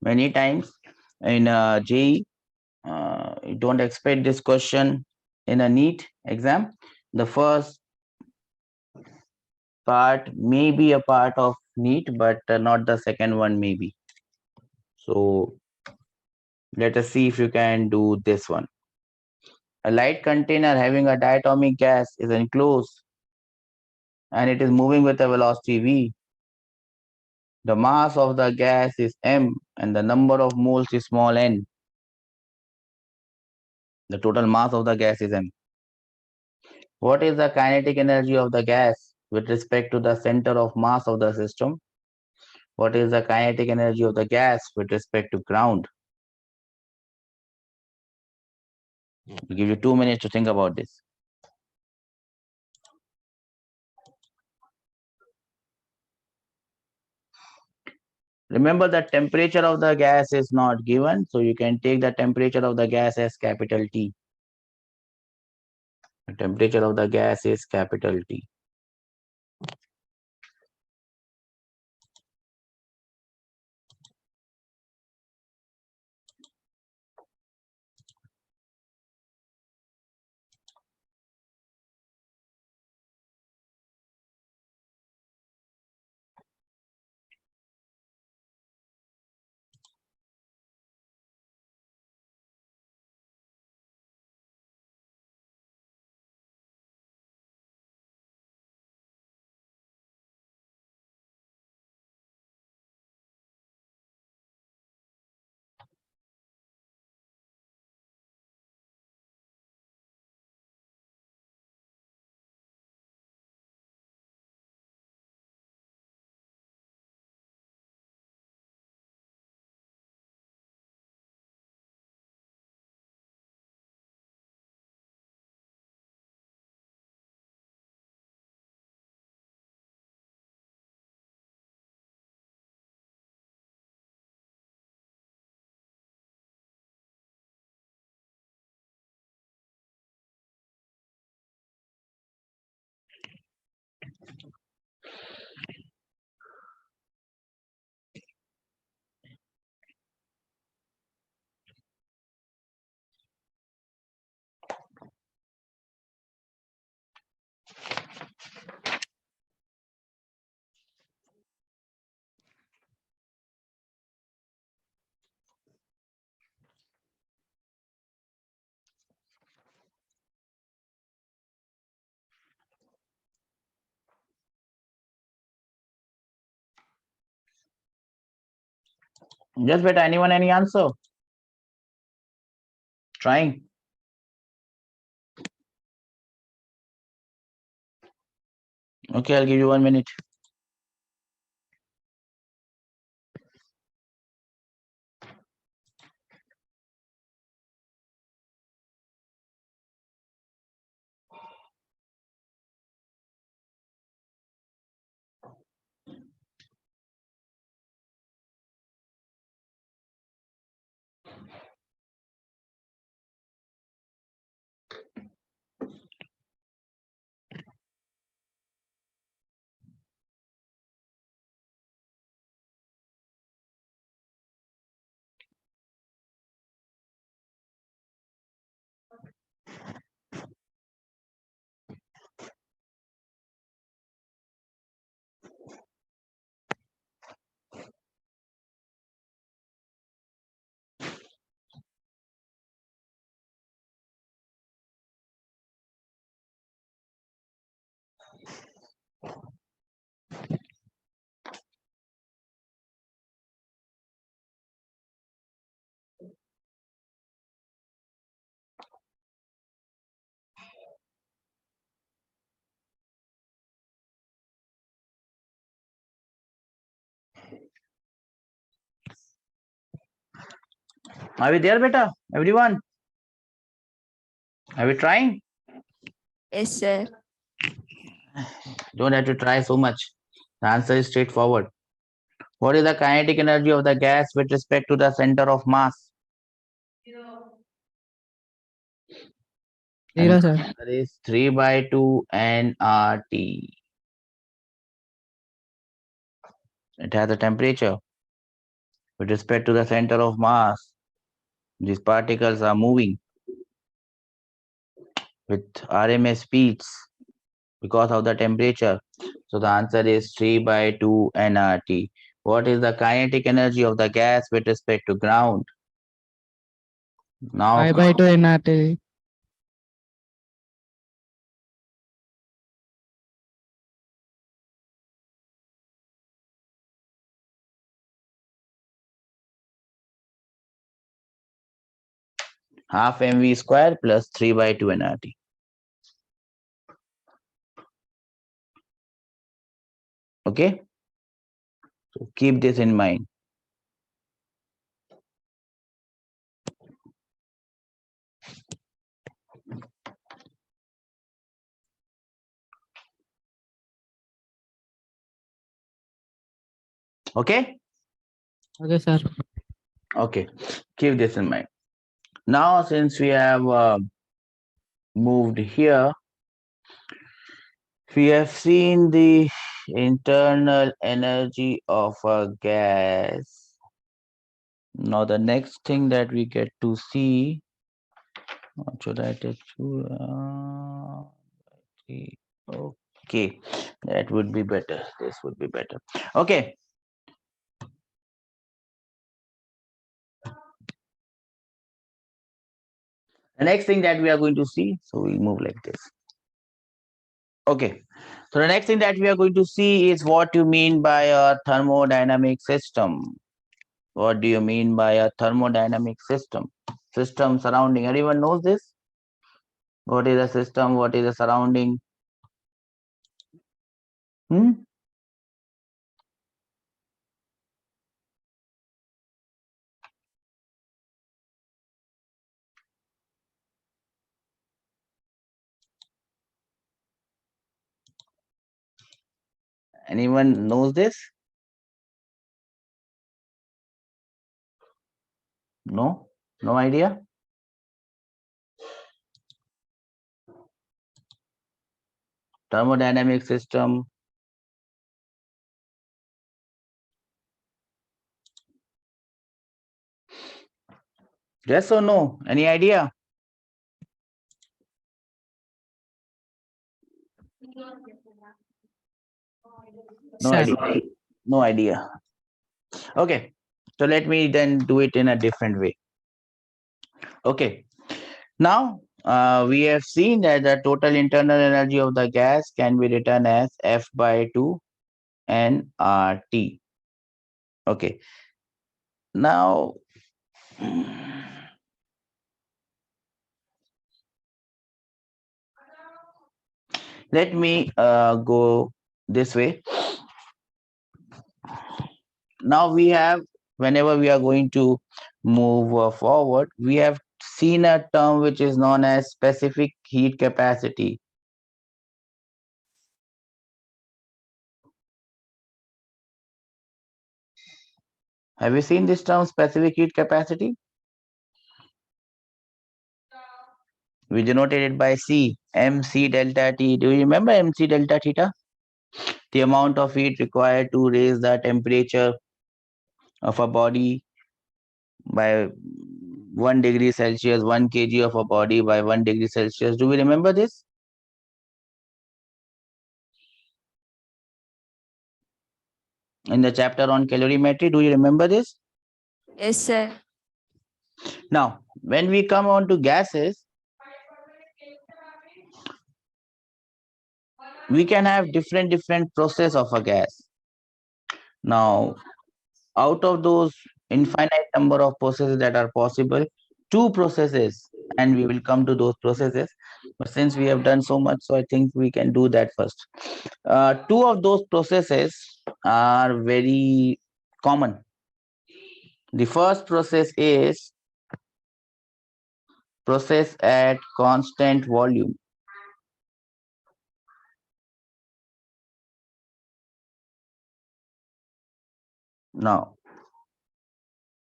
Speaker 1: many times. in JEE. You don't expect this question in a NEET exam. The first part may be a part of NEET, but not the second one, maybe. So let us see if you can do this one. A light container having a diatomic gas is enclosed and it is moving with a velocity v. The mass of the gas is m and the number of moles is small n. The total mass of the gas is m. What is the kinetic energy of the gas with respect to the center of mass of the system? What is the kinetic energy of the gas with respect to ground? I'll give you 2 minutes to think about this. Remember the temperature of the gas is not given, so you can take the temperature of the gas as capital T. The temperature of the gas is capital T. Just wait, anyone, any answer? Trying. Okay, I'll give you 1 minute. Are we there, beta? Everyone? Are we trying?
Speaker 3: Yes, sir.
Speaker 1: Don't have to try so much. The answer is straightforward. What is the kinetic energy of the gas with respect to the center of mass? And
Speaker 2: Zero,
Speaker 1: the
Speaker 2: sir.
Speaker 1: answer is 3/2 nRT. It has a temperature with respect to the center of mass. These particles are moving with RMS speeds because of the temperature. So the answer is 3 by 2 nRT. What is the kinetic energy of the gas with respect to ground? Now,
Speaker 2: 5/2 NRT.
Speaker 1: half mv square plus 3 by 2 nRT. Okay, so keep this in mind. Okay,
Speaker 2: Okay, sir.
Speaker 1: okay, keep this in mind. Now, since we have moved here, we have seen the internal energy of a gas. Now, the next thing that we get to see, what should I take to? Okay, that would be better. This would be better. Okay. The next thing that we are going to see, so we move like this. Okay, so the next thing that we are going to see is what you mean by a thermodynamic system. What do you mean by a thermodynamic system? System surrounding. Anyone knows this? What is a system? What is a surrounding? Hmm? Anyone knows this? No? No idea? Thermodynamic system. Yes or no? Any idea? No
Speaker 2: Sir.
Speaker 1: idea. No idea. Okay, so let me then do it in a different way. Okay, now we have seen that the total internal energy of the gas can be written as F by 2 nRT. Okay, now let me go this way. Now we have, whenever we are going to move forward, we have seen a term which is known as specific heat capacity. Have you seen this term, specific heat capacity? We denoted it by C, mc delta T. Do you remember mc delta theta? The amount of heat required to raise the temperature of a body by 1 degree Celsius, 1 kg of a body by 1 degree Celsius. Do we remember this? In the chapter on calorimetry, do you remember this?
Speaker 3: Yes, sir.
Speaker 1: Now, when we come on to gases, we can have different process of a gas. Now, out of those infinite number of processes that are possible, two processes, and we will come to those processes. But since we have done so much, so I think we can do that first. Two of those processes are very common. The first process is process at constant volume. Now,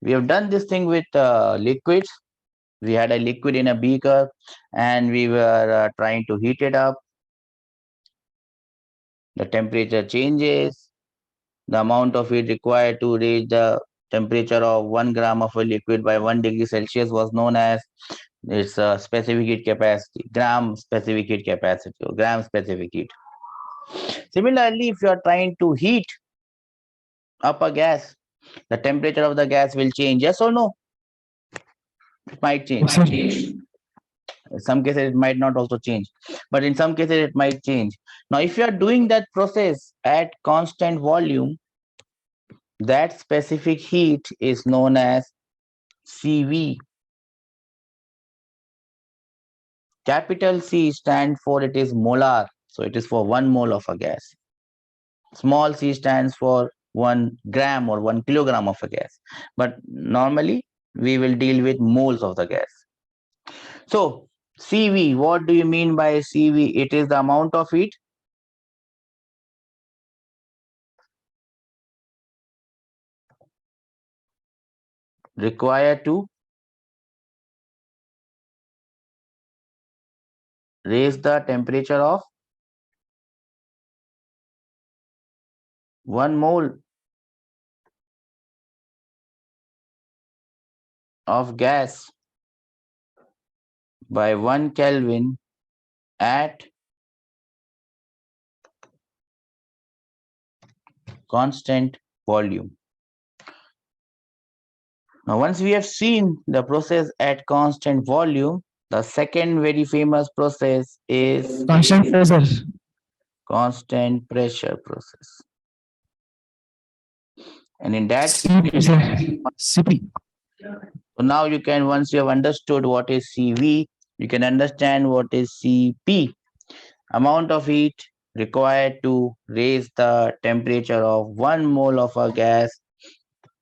Speaker 1: we have done this thing with liquids. We had a liquid in a beaker and we were trying to heat it up. The temperature changes, the amount of heat required to raise the temperature of 1 gram of a liquid by 1 degree Celsius was known as its specific heat capacity, gram specific heat capacity, or gram specific heat. Similarly, if you are trying to heat up a gas, the temperature of the gas will change. Yes or no? It might change.
Speaker 2: Yes, sir.
Speaker 1: In some cases, it might not also change, but in some cases, it might change. Now, if you are doing that process at constant volume, that specific heat is known as CV. Capital C stands for it is molar, so it is for 1 mole of a gas. Small c stands for 1 gram or 1 kilogram of a gas. But normally, we will deal with moles of the gas. So, CV, what do you mean by CV? It is the amount of heat required to raise the temperature of 1 mole of gas by 1 Kelvin at constant volume. Now, once we have seen the process at constant volume, the second very famous process is
Speaker 2: Constant pressure.
Speaker 1: constant pressure process. And in that,
Speaker 2: CP, sir. CP.
Speaker 1: so now you can, once you have understood what is CV, you can understand what is CP. Amount of heat required to raise the temperature of 1 mole of a gas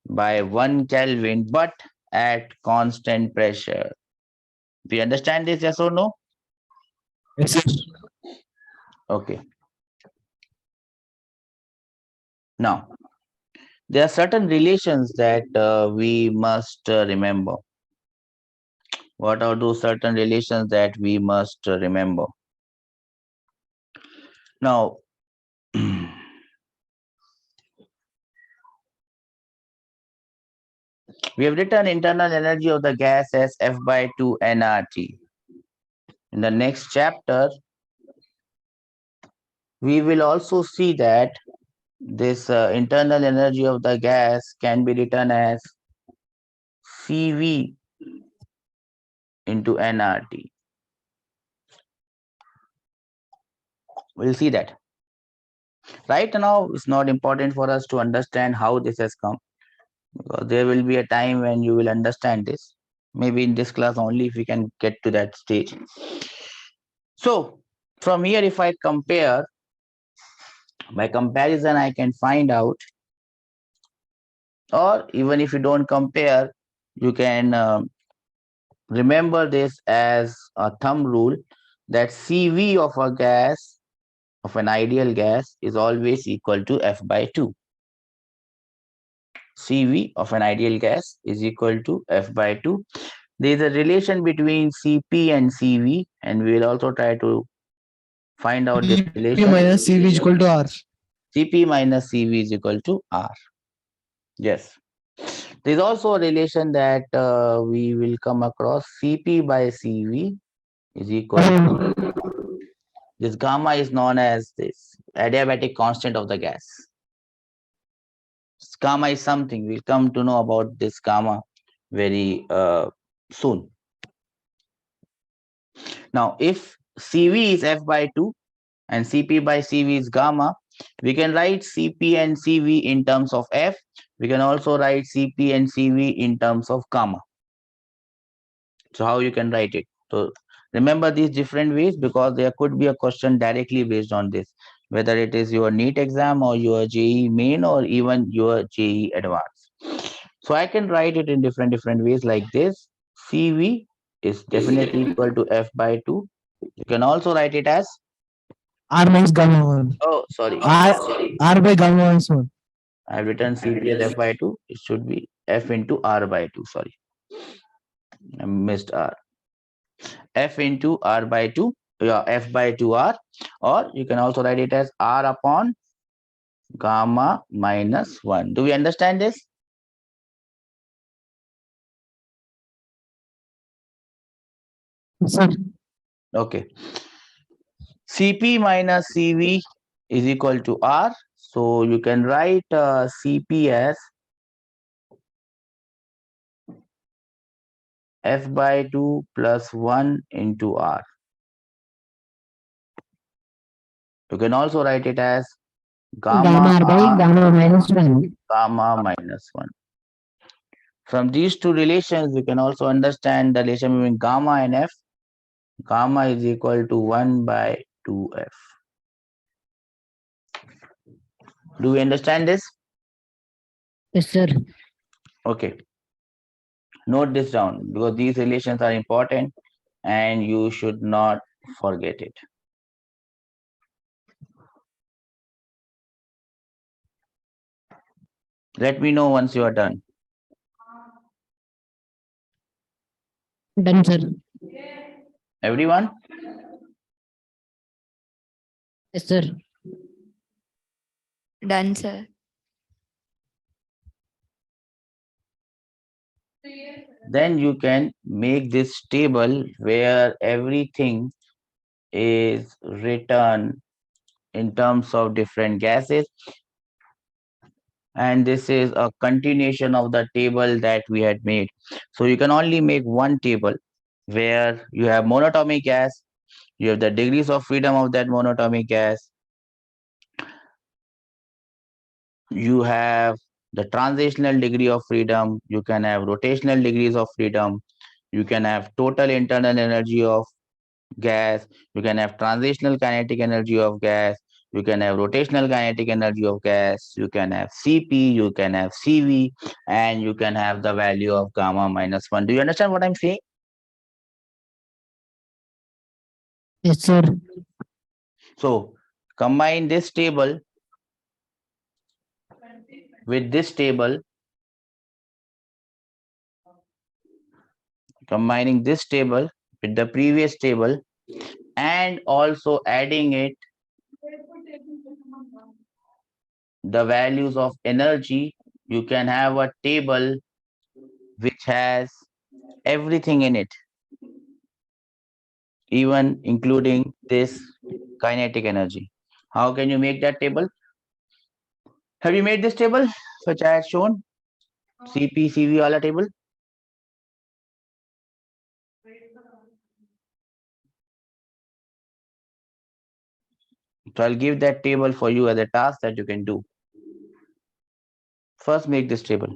Speaker 1: by 1 Kelvin, but at constant pressure. Do you understand this, yes or no?
Speaker 2: Yes, sir.
Speaker 1: Okay. Now, there are certain relations that we must remember. What are those certain relations that we must remember? Now, we have written internal energy of the gas as F by 2 nRT. In the next chapter, we will also see that this internal energy of the gas can be written as CV into nRT. We'll see that. Right now, it's not important for us to understand how this has come, because there will be a time when you will understand this. Maybe in this class only, if we can get to that stage. So, from here, if I compare, by comparison, I can find out, or even if you don't compare, you can remember this as a thumb rule, that CV of a gas, of an ideal gas, is always equal to F by 2. CV of an ideal gas is equal to F by 2. There is a relation between CP and CV, and we will also try to find out this
Speaker 2: CP
Speaker 1: relation.
Speaker 2: minus CV is equal to R.
Speaker 1: CP minus CV is equal to R. Yes. There is also a relation that we will come across. CP by CV is equal to, this gamma is known as this adiabatic constant of the gas. Gamma is something, we'll come to know about this gamma very soon. Now, if CV is F by 2 and CP by CV is gamma, we can write CP and CV in terms of F. We can also write CP and CV in terms of gamma. So how you can write it? So remember these different ways, because there could be a question directly based on this, whether it is your NEET exam or your JEE Main or even your JEE Advanced. So I can write it in different ways like this. CV is definitely equal to F by 2. You can also write it as,
Speaker 2: R minus gamma 1.
Speaker 1: oh, sorry,
Speaker 2: R by gamma minus 1.
Speaker 1: I've written CP as F by 2. It should be F into R by 2. Sorry, I missed R. F into R by 2, yeah, F by 2R, or you can also write it as R upon gamma minus 1. Do we understand this?
Speaker 2: Sir,
Speaker 1: Okay. Cp minus Cv is equal to R. So you can write Cp as F by 2 plus 1 into R. You can also write it as gamma
Speaker 2: gamma R by
Speaker 1: R
Speaker 2: gamma minus 1.
Speaker 1: gamma minus 1. From these two relations, we can also understand the relation between gamma and F. Gamma is equal to 1 by 2F. Do we understand this?
Speaker 2: Yes, sir.
Speaker 1: Okay. Note this down because these relations are important and you should not forget it. Let me know once you are done.
Speaker 2: Done, sir.
Speaker 1: Everyone?
Speaker 2: Yes, sir.
Speaker 3: Done, sir.
Speaker 1: Then you can make this table where everything is written in terms of different gases, and this is a continuation of the table that we had made. So you can only make one table where you have monatomic gas, you have the degrees of freedom of that monatomic gas, you have the transitional degree of freedom, you can have rotational degrees of freedom, you can have total internal energy of gas, you can have transitional kinetic energy of gas, you can have rotational kinetic energy of gas, you can have Cp, you can have Cv, and you can have the value of gamma minus 1. Do you understand what I'm saying?
Speaker 2: Yes, sir.
Speaker 1: So combine this table with this table, combining this table with the previous table, and also adding it the values of energy, you can have a table which has everything in it, even including this kinetic energy. How can you make that table? Have you made this table which I had shown? CP, CV wala table? So I'll give that table for you as a task that you can do. First make this table.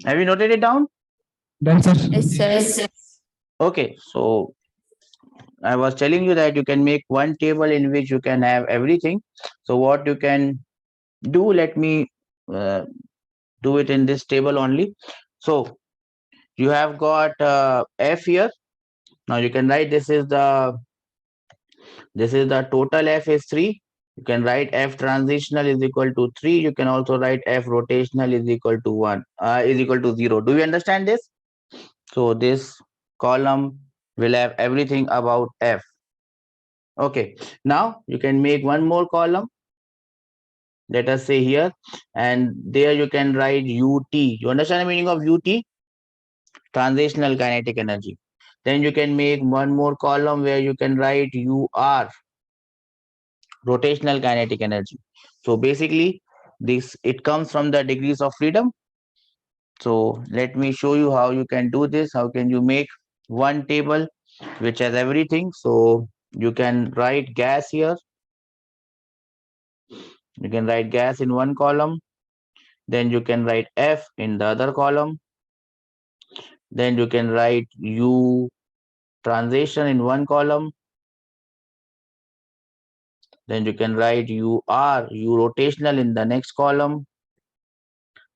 Speaker 1: Have you noted it down?
Speaker 2: Done, sir.
Speaker 3: Yes, sir.
Speaker 1: Okay, so I was telling you that you can make one table in which you can have everything. So what you can do, let me do it in this table only. So you have got F here. Now you can write this is the total F is 3. You can write F transitional is equal to 3. You can also write F rotational is equal to 1, is equal to 0. Do you understand this? So this column will have everything about F. Okay, now you can make one more column. Let us say here, and there you can write UT. You understand the meaning of UT? Transitional kinetic energy. Then you can make one more column where you can write UR, rotational kinetic energy. So basically, this it comes from the degrees of freedom. So let me show you how you can do this. How can you make one table which has everything? So you can write gas here. You can write gas in one column. Then you can write F in the other column. Then you can write U transition in one column. Then you can write U rotational in the next column.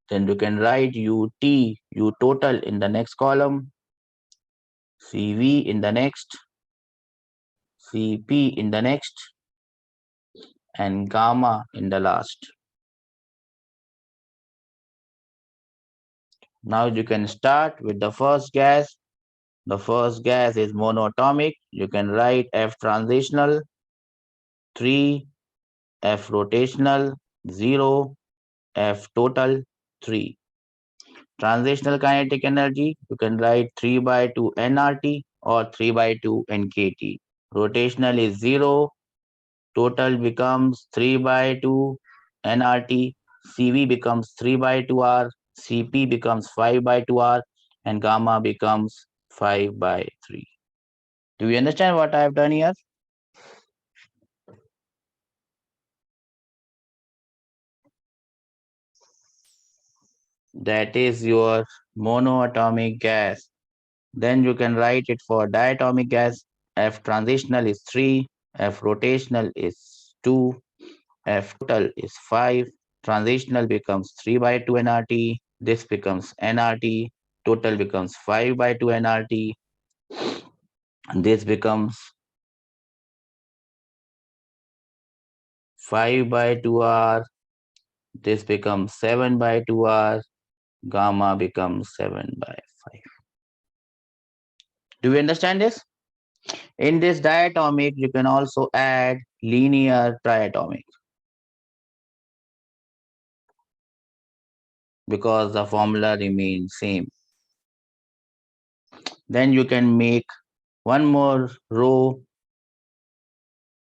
Speaker 1: Then you can write U total in the next column. CV in the next. CP in the next. And gamma in the last. Now you can start with the first gas. The first gas is monoatomic. You can write F transitional 3, F rotational 0, F total 3. Transitional kinetic energy, you can write 3 by 2 nRT or 3 by 2 nKT. Rotational is 0, total becomes 3 by 2 nRT, CV becomes 3 by 2R, CP becomes 5 by 2R, and gamma becomes 5 by 3. Do you understand what I have done here? That is your monoatomic gas. Then you can write it for diatomic gas. F transitional is 3, F rotational is 2, F total is 5. Transitional becomes 3 by 2 nRT. This becomes nRT. Total becomes 5 by 2 nRT. And this becomes 5 by 2R. This becomes 7 by 2R. Gamma becomes 7 by 5. Do you understand this? In this diatomic, you can also add linear triatomic because the formula remains same. Then you can make one more row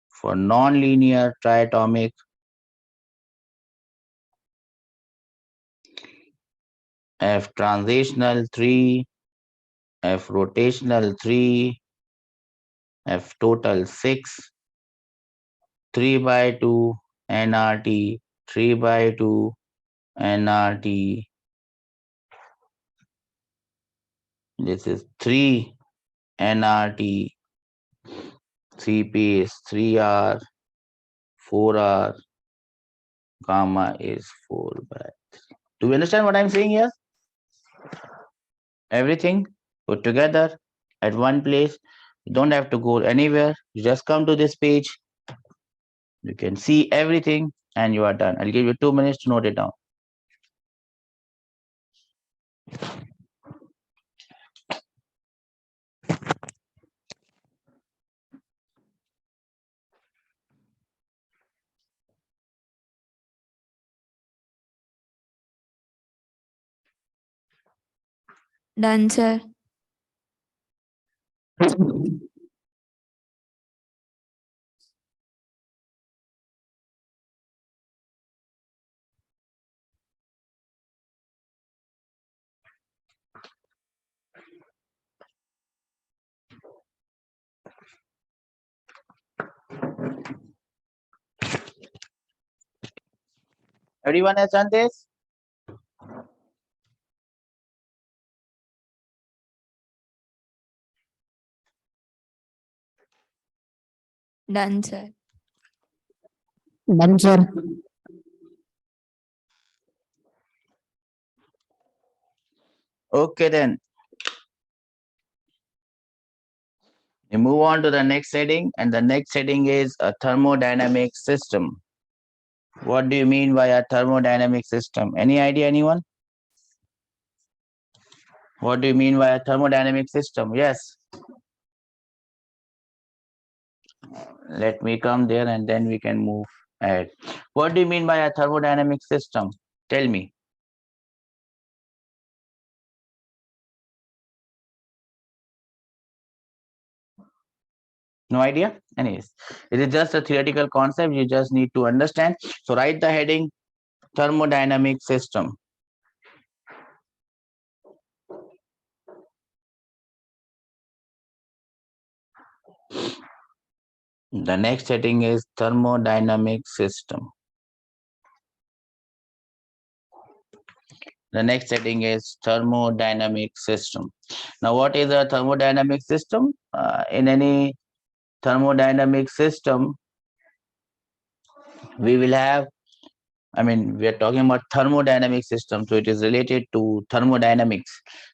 Speaker 1: for non-linear triatomic. F transitional 3, F rotational 3, F total 6, 3 by 2 nRT, 3 by 2 nRT. This is 3 nRT. CP is 3R, 4R, gamma is 4 by 3. Do you understand what I'm saying here? Everything put together at one place. You don't have to go anywhere. You just come to this page. You can see everything and you are done. I'll give you 2 minutes to note it down.
Speaker 3: Done, sir.
Speaker 1: Everyone has done this?
Speaker 3: Done, sir.
Speaker 2: Done, sir.
Speaker 1: Okay then. We move on to the next heading, and the next heading is a thermodynamic system. What do you mean by a thermodynamic system? Any idea, anyone? What do you mean by a thermodynamic system? Yes. Let me come there and then we can move ahead. What do you mean by a thermodynamic system? Tell me. No idea? Anyways, it is just a theoretical concept you just need to understand. So write the heading thermodynamic system. The next heading is thermodynamic system. The next heading is thermodynamic system. Now, what is a thermodynamic system? In any thermodynamic system, we will have, we are talking about thermodynamic system, so it is related to thermodynamics.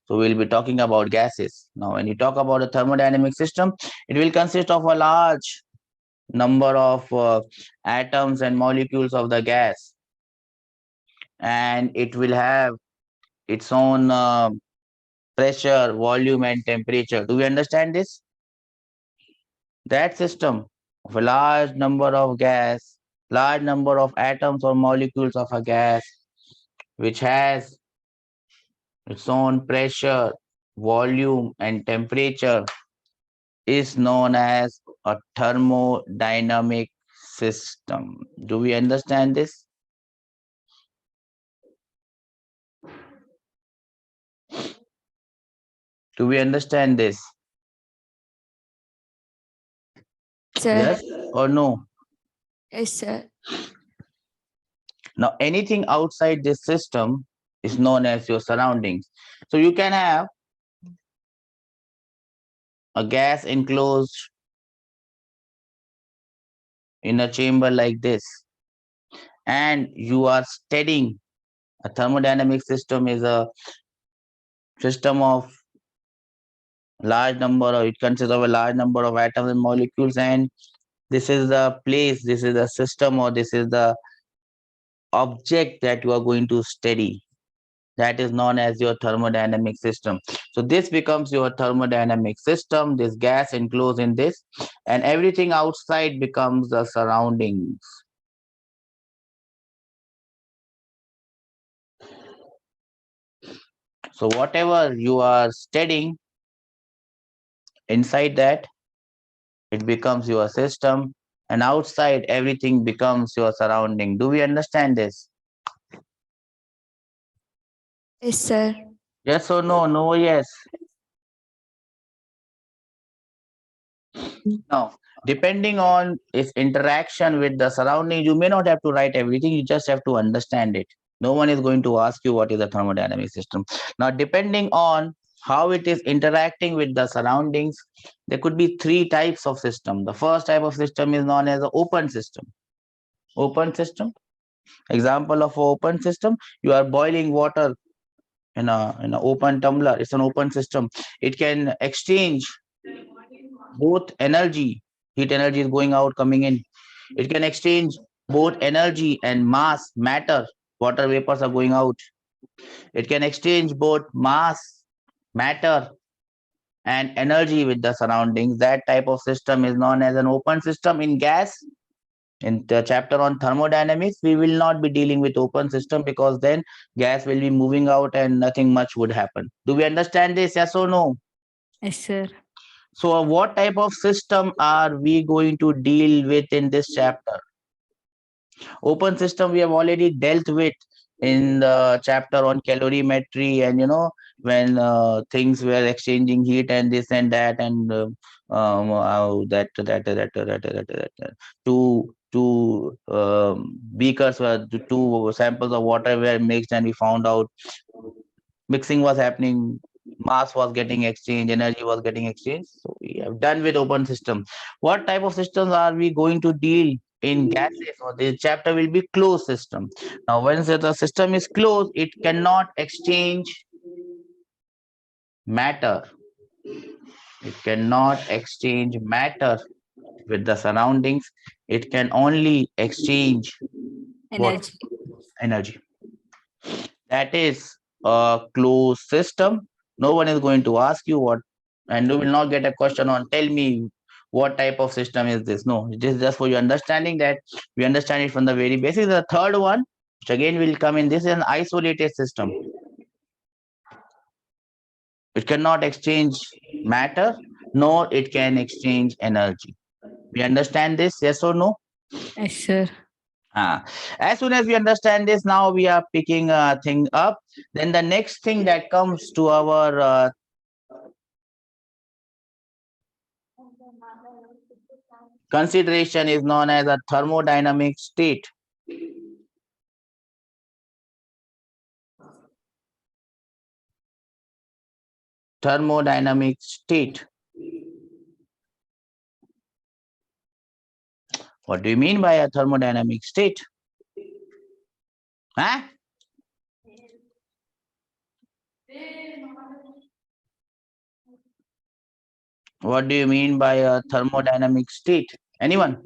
Speaker 1: So we'll be talking about gases. Now, when you talk about a thermodynamic system, it will consist of a large number of atoms and molecules of the gas, and it will have its own pressure, volume, and temperature. Do we understand this? That system of a large number of gas, large number of atoms or molecules of a gas, which has its own pressure, volume, and temperature, is known as a thermodynamic system. Do we understand this? Do we understand this?
Speaker 3: Sir.
Speaker 1: Yes or no?
Speaker 3: Yes, sir.
Speaker 1: Now, anything outside this system is known as your surroundings. So you can have a gas enclosed in a chamber like this, and you are studying. A thermodynamic system is a system of large number, or it consists of a large number of atoms and molecules, and this is the place, this is the system, or this is the object that you are going to study. That is known as your thermodynamic system. So this becomes your thermodynamic system, this gas enclosed in this, and everything outside becomes the surroundings. So whatever you are studying, inside that, it becomes your system, and outside everything becomes your surrounding. Do we understand this?
Speaker 3: Yes, sir.
Speaker 1: Yes or no? No, yes. Now, depending on its interaction with the surrounding, you may not have to write everything, you just have to understand it. No one is going to ask you what is a thermodynamic system. Now, depending on how it is interacting with the surroundings, there could be three types of system. The first type of system is known as an open system. Open system. Example of open system: you are boiling water in an open tumbler. It's an open system. It can exchange both energy. Heat energy is going out, coming in. It can exchange both energy and mass, matter. Water vapors are going out. It can exchange both mass, matter, and energy with the surroundings. That type of system is known as an open system. In gas, in the chapter on thermodynamics, we will not be dealing with open system, because then gas will be moving out and nothing much would happen. Do we understand this? Yes or no?
Speaker 3: Yes, sir.
Speaker 1: So what type of system are we going to deal with in this chapter? Open system we have already dealt with in the chapter on calorimetry, and when things were exchanging heat and this and that, and how that two beakers were, two samples of water were mixed, and we found out mixing was happening, mass was getting exchanged, energy was getting exchanged. So we have done with open system. What type of systems are we going to deal in gases? Or this chapter will be closed system. Now when the system is closed, it cannot exchange matter. It cannot exchange matter with the surroundings. It can only exchange what?
Speaker 3: Energy.
Speaker 1: Energy. That is a closed system. No one is going to ask you what, and you will not get a question on tell me what type of system is this. No, it is just for your understanding that we understand it from the very basic. The third one, which again will come in, this is an isolated system. It cannot exchange matter, nor it can exchange energy. We understand this, yes or no?
Speaker 3: Yes, sir.
Speaker 1: As soon as we understand this, now we are picking a thing up. Then the next thing that comes to our consideration is known as a thermodynamic state. Thermodynamic state. What do you mean by a thermodynamic state? Huh? What do you mean by a thermodynamic state? Anyone?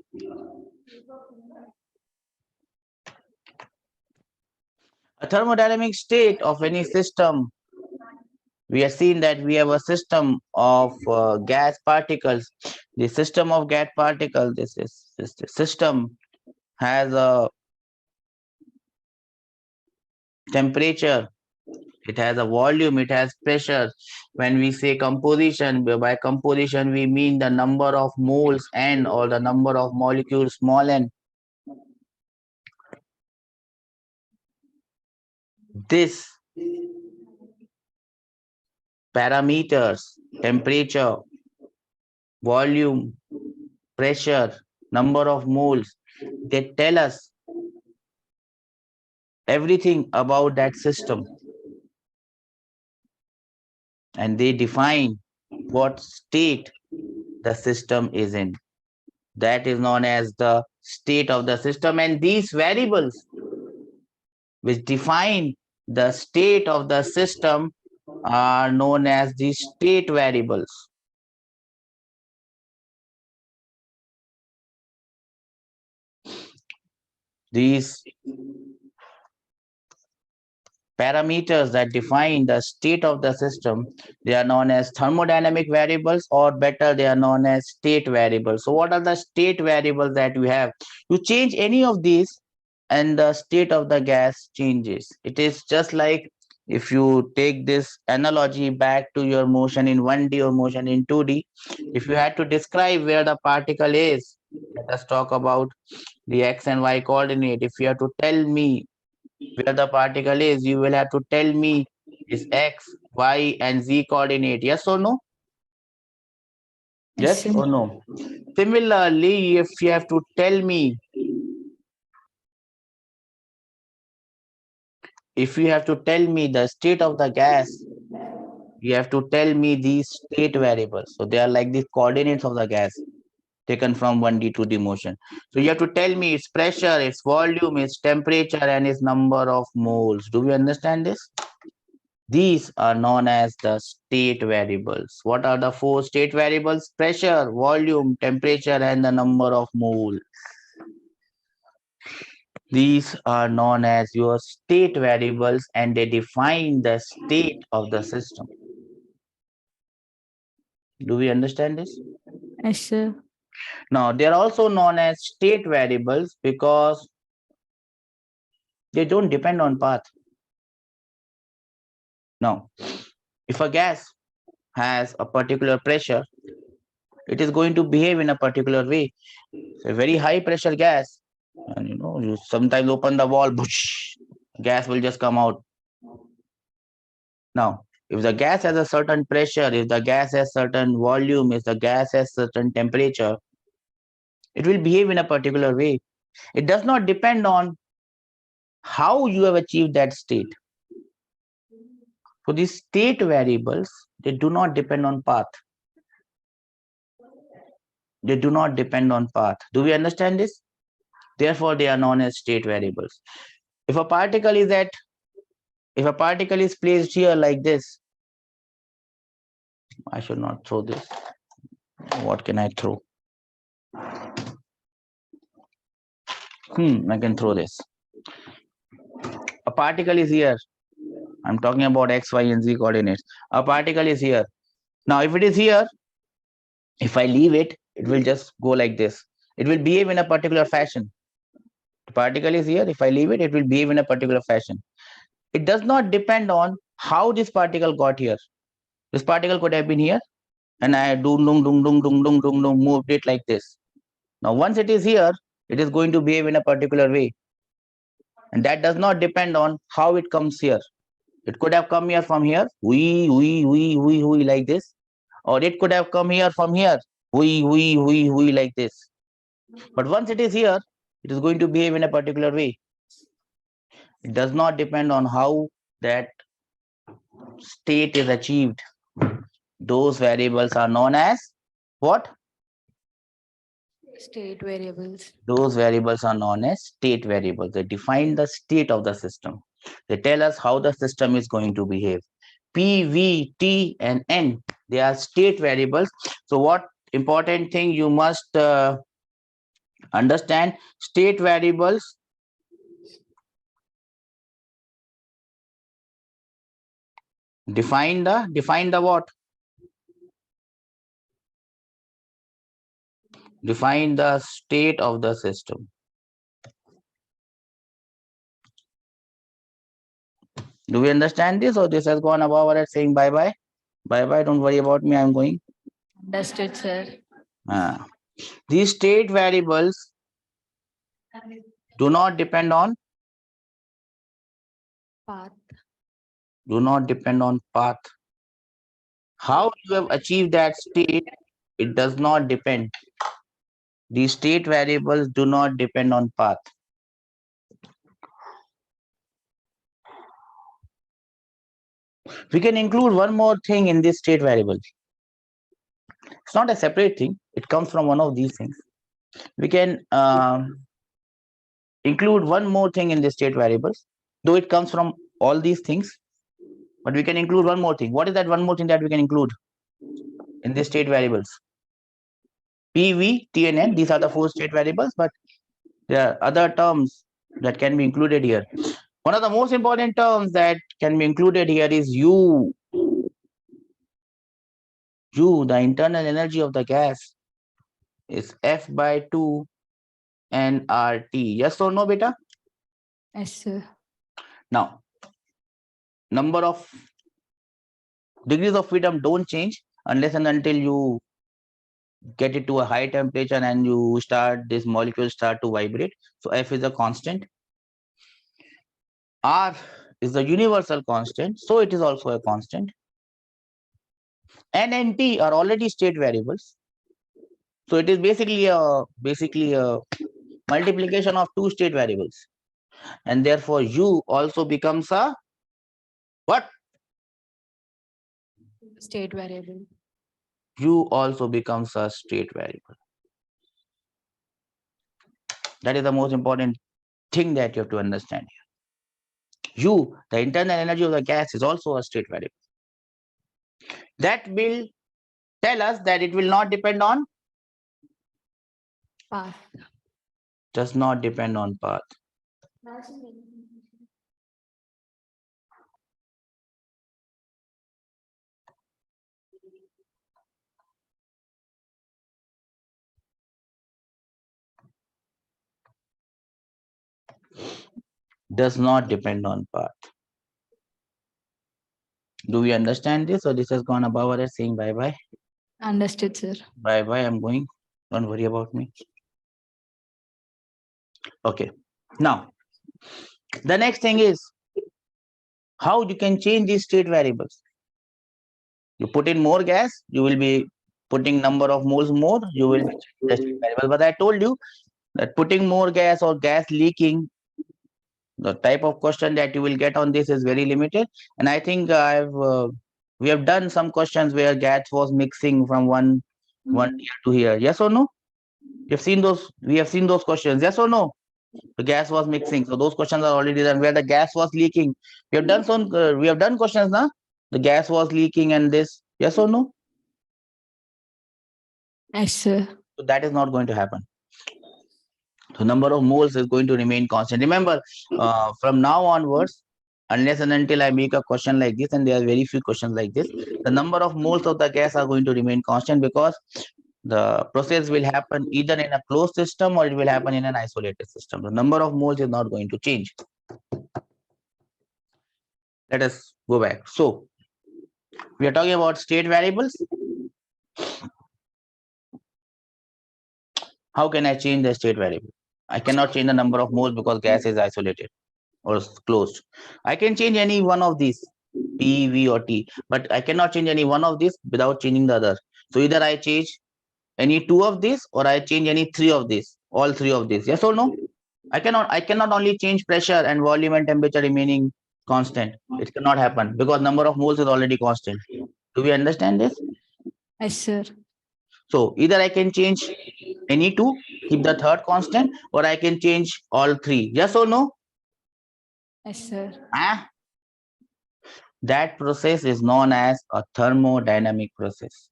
Speaker 1: A thermodynamic state of any system, we have seen that we have a system of gas particles. The system of gas particles, this system has a temperature, it has a volume, it has pressure. When we say composition, by composition we mean the number of moles n or the number of molecules small n. This parameters, temperature, volume, pressure, number of moles, they tell us everything about that system, and they define what state the system is in. That is known as the state of the system, and these variables which define the state of the system are known as the state variables. These parameters that define the state of the system, they are known as thermodynamic variables, or better, they are known as state variables. So what are the state variables that we have? You change any of these and the state of the gas changes. It is just like if you take this analogy back to your motion in 1D or motion in 2D, if you had to describe where the particle is, let us talk about the x and y coordinate. If you have to tell me where the particle is, you will have to tell me is x, y, and z coordinate. Yes or no?
Speaker 3: Yes,
Speaker 1: Yes
Speaker 3: sir.
Speaker 1: or no? Similarly, if you have to tell me, the state of the gas, you have to tell me these state variables. So they are like the coordinates of the gas taken from 1D to the motion. So you have to tell me its pressure, its volume, its temperature, and its number of moles. Do we understand this? These are known as the state variables. What are the four state variables? Pressure, volume, temperature, and the number of moles. These are known as your state variables, and they define the state of the system. Do we understand this?
Speaker 3: Yes, sir.
Speaker 1: Now, they are also known as state variables because they don't depend on path. Now, if a gas has a particular pressure, it is going to behave in a particular way. It's a very high pressure gas, and you sometimes open the wall, whoosh, gas will just come out. Now, if the gas has a certain pressure, if the gas has certain volume, if the gas has certain temperature, it will behave in a particular way. It does not depend on how you have achieved that state. So these state variables, they do not depend on path. They do not depend on path. Do we understand this? Therefore, they are known as state variables. If a particle is placed here like this, I should not throw this. What can I throw? I can throw this. A particle is here. I'm talking about x, y, and z coordinates. A particle is here. Now, if it is here, if I leave it, it will just go like this. It will behave in a particular fashion. The particle is here. If I leave it, it will behave in a particular fashion. It does not depend on how this particle got here. This particle could have been here, and I moved it like this. Now, once it is here, it is going to behave in a particular way. And that does not depend on how it comes here. It could have come here from here, we like this, or it could have come here from here, we like this. But once it is here, it is going to behave in a particular way. It does not depend on how that state is achieved. Those variables are known as what?
Speaker 3: State variables.
Speaker 1: Those variables are known as state variables. They define the state of the system. They tell us how the system is going to behave. P, V, T, and N, they are state variables. So what important thing you must understand, state variables define the what? Define the state of the system. Do we understand this, or this has gone above our head saying bye bye? Bye bye, don't worry about me, I'm going.
Speaker 3: Understood, sir.
Speaker 1: These state variables do not depend on
Speaker 3: Path.
Speaker 1: Do not depend on path. How you have achieved that state, it does not depend. These state variables do not depend on path. We can include one more thing in this state variable. It's not a separate thing. It comes from one of these things. We can include one more thing in the state variables, though it comes from all these things. But we can include one more thing. What is that one more thing that we can include in the state variables? P, V, T, and N. These are the 4 state variables, but there are other terms that can be included here. One of the most important terms that can be included here is U. U, the internal energy of the gas, is F by 2 nRT. Yes or no, beta?
Speaker 3: Yes, sir.
Speaker 1: Now, number of degrees of freedom don't change unless and until you get it to a high temperature and you start, this molecule start to vibrate. So F is a constant. R is the universal constant, so it is also a constant. N and T are already state variables. So it is basically a multiplication of 2 state variables. And therefore U also becomes a what?
Speaker 3: State variable.
Speaker 1: U also becomes a state variable. That is the most important thing that you have to understand here. U, the internal energy of the gas, is also a state variable. That will tell us that it will not depend on
Speaker 3: Path.
Speaker 1: does not depend on path. Does not depend on path. Do we understand this, or this has gone above our head saying bye bye?
Speaker 3: Understood, sir.
Speaker 1: Bye bye, I'm going. Don't worry about me. Okay. Now, the next thing is how you can change these state variables. You put in more gas, you will be putting number of moles more, you will be changing the state variable. But I told you that putting more gas or gas leaking, the type of question that you will get on this is very limited. And I think we have done some questions where gas was mixing from one here to here. Yes or no? You've seen those. We have seen those questions. Yes or no? The gas was mixing. So those questions are already done. Where the gas was leaking. We have done some. We have done questions now. The gas was leaking and this. Yes or no?
Speaker 3: Yes, sir.
Speaker 1: So that is not going to happen. So number of moles is going to remain constant. Remember, from now onwards, unless and until I make a question like this, and there are very few questions like this, the number of moles of the gas are going to remain constant, because the process will happen either in a closed system or it will happen in an isolated system. The number of moles is not going to change. Let us go back. So we are talking about state variables. How can I change the state variable? I cannot change the number of moles because gas is isolated or closed. I can change any one of these, P, V, or T, but I cannot change any one of these without changing the other. So either I change any two of these or I change any three of these, all three of these. Yes or no? I cannot only change pressure and volume and temperature remaining constant. It cannot happen because number of moles is already constant. Do we understand this?
Speaker 3: Yes, sir.
Speaker 1: So either I can change any two, keep the third constant, or I can change all three. Yes or no?
Speaker 3: Yes, sir.
Speaker 1: Ah, that process is known as a thermodynamic process.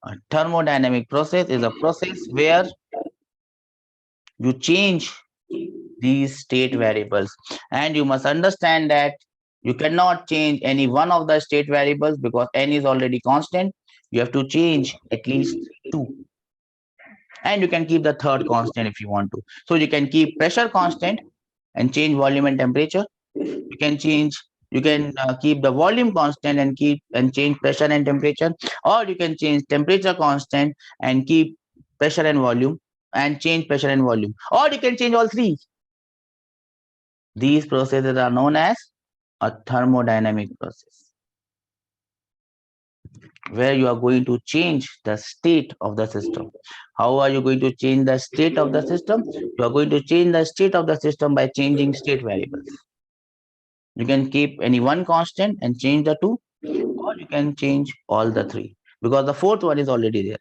Speaker 1: A thermodynamic process is a process where you change these state variables, and you must understand that you cannot change any one of the state variables because n is already constant. You have to change at least two, and you can keep the third constant if you want to. So you can keep pressure constant and change volume and temperature. You can keep the volume constant and change pressure and temperature, or you can change temperature constant and keep pressure and volume, and change pressure and volume, or you can change all three. These processes are known as a thermodynamic process, where you are going to change the state of the system. How are you going to change the state of the system? You are going to change the state of the system by changing state variables. You can keep any one constant and change the two, or you can change all the three because the fourth one is already there.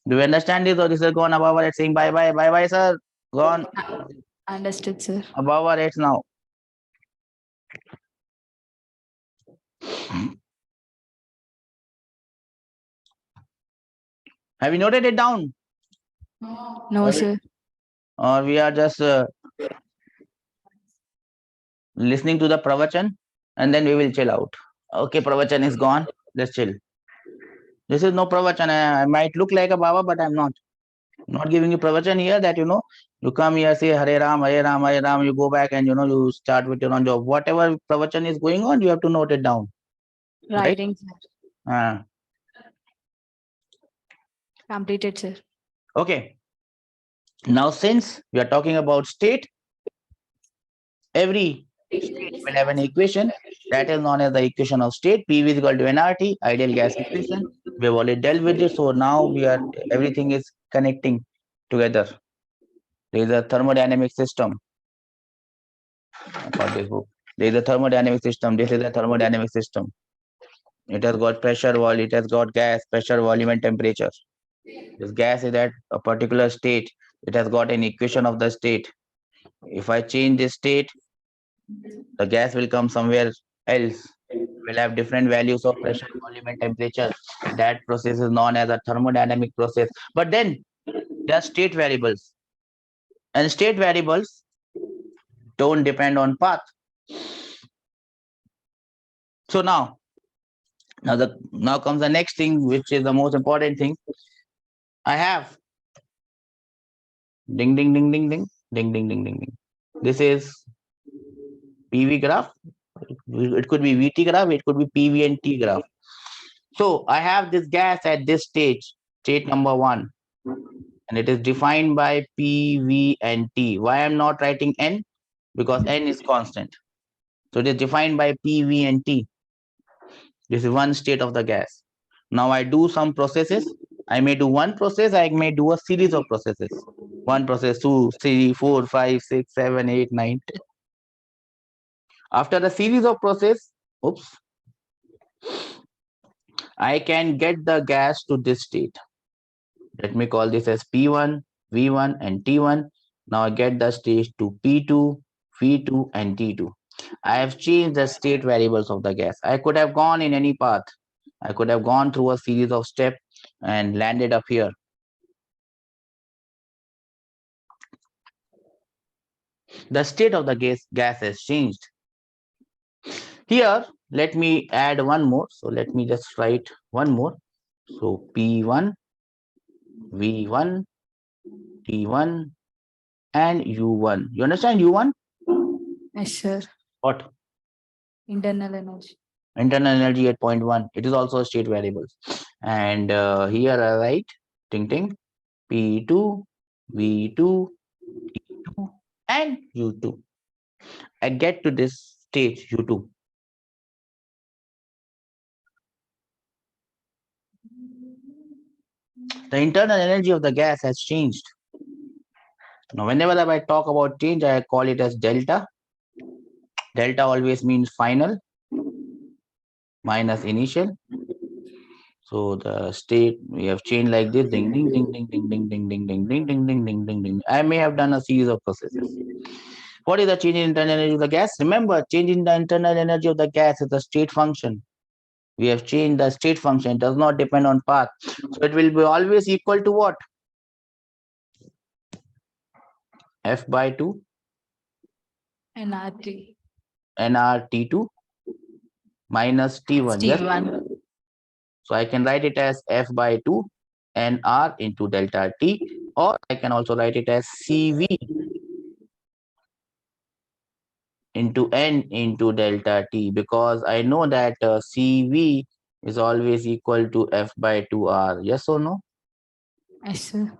Speaker 1: Do you understand this, or this is gone above our head saying bye bye, bye bye, sir? Gone
Speaker 3: Understood, sir.
Speaker 1: above our heads now. Have you noted it down?
Speaker 3: No,
Speaker 1: Or,
Speaker 3: sir.
Speaker 1: or we are just listening to the pravachan and then we will chill out. Okay, pravachan is gone. Let's chill. This is no pravachan. I might look like a Baba, but I'm not. Not giving you pravachan here that you come here, say Hare Ram, Hare Ram, Hare Ram, you go back and you start with your own job. Whatever pravachan is going on, you have to note it down. Right?
Speaker 3: Writing, sir. Completed, sir.
Speaker 1: Okay. Now, since we are talking about state, every state will have an equation that is known as the equation of state. PV is equal to nRT, ideal gas equation. We have already dealt with it, so now everything is connecting together. There is a thermodynamic system. I got this book. There is a thermodynamic system. This is a thermodynamic system. It has got pressure, volume. It has got gas, pressure, volume, and temperature. This gas is at a particular state. It has got an equation of the state. If I change this state, the gas will come somewhere else. Will have different values of pressure, volume, and temperature. That process is known as a thermodynamic process. But then there are state variables, and state variables don't depend on path. So now comes the next thing, which is the most important thing. I have ding ding ding ding ding ding ding ding ding ding. This is PV graph. It could be VT graph. It could be PV and T graph. So I have this gas at this stage, state number 1, and it is defined by P, V, and T. Why I'm not writing N? Because N is constant. So it is defined by P, V, and T. This is one state of the gas. Now I do some processes. I may do one process. I may do a series of processes. One process, 2, 3, 4, 5, 6, 7, 8, 9, 10. After the series of process, I can get the gas to this state. Let me call this as P1, V1, and T1. Now I get the stage to P2, V2, and T2. I have changed the state variables of the gas. I could have gone in any path. I could have gone through a series of steps. and landed up here. The state of the gas has changed. Here, let me add one more. So let me just write one more. So P1, V1, T1, and U1. You understand U1?
Speaker 3: Yes, sir.
Speaker 1: What?
Speaker 3: Internal energy.
Speaker 1: Internal energy at point 1. It is also a state variable. And here I write ting ting P2, V2, T2, and U2. I get to this stage U2. The internal energy of the gas has changed. Now, whenever I talk about change, I call it as delta. Delta always means final minus initial. So the state we have changed like this: ding ding ding ding ding ding ding ding ding ding ding ding ding ding ding. I may have done a series of processes. What is the change in internal energy of the gas? Remember, change in the internal energy of the gas is a state function. We have changed the state function. It does not depend on path. So it will be always equal to what? F by 2
Speaker 3: NRT.
Speaker 1: nRT2 minus T1. Yes.
Speaker 3: T1.
Speaker 1: So I can write it as F by 2 nR into delta T, or I can also write it as CV into N into delta T, because I know that CV is always equal to F by 2R. Yes or no?
Speaker 3: Yes, sir.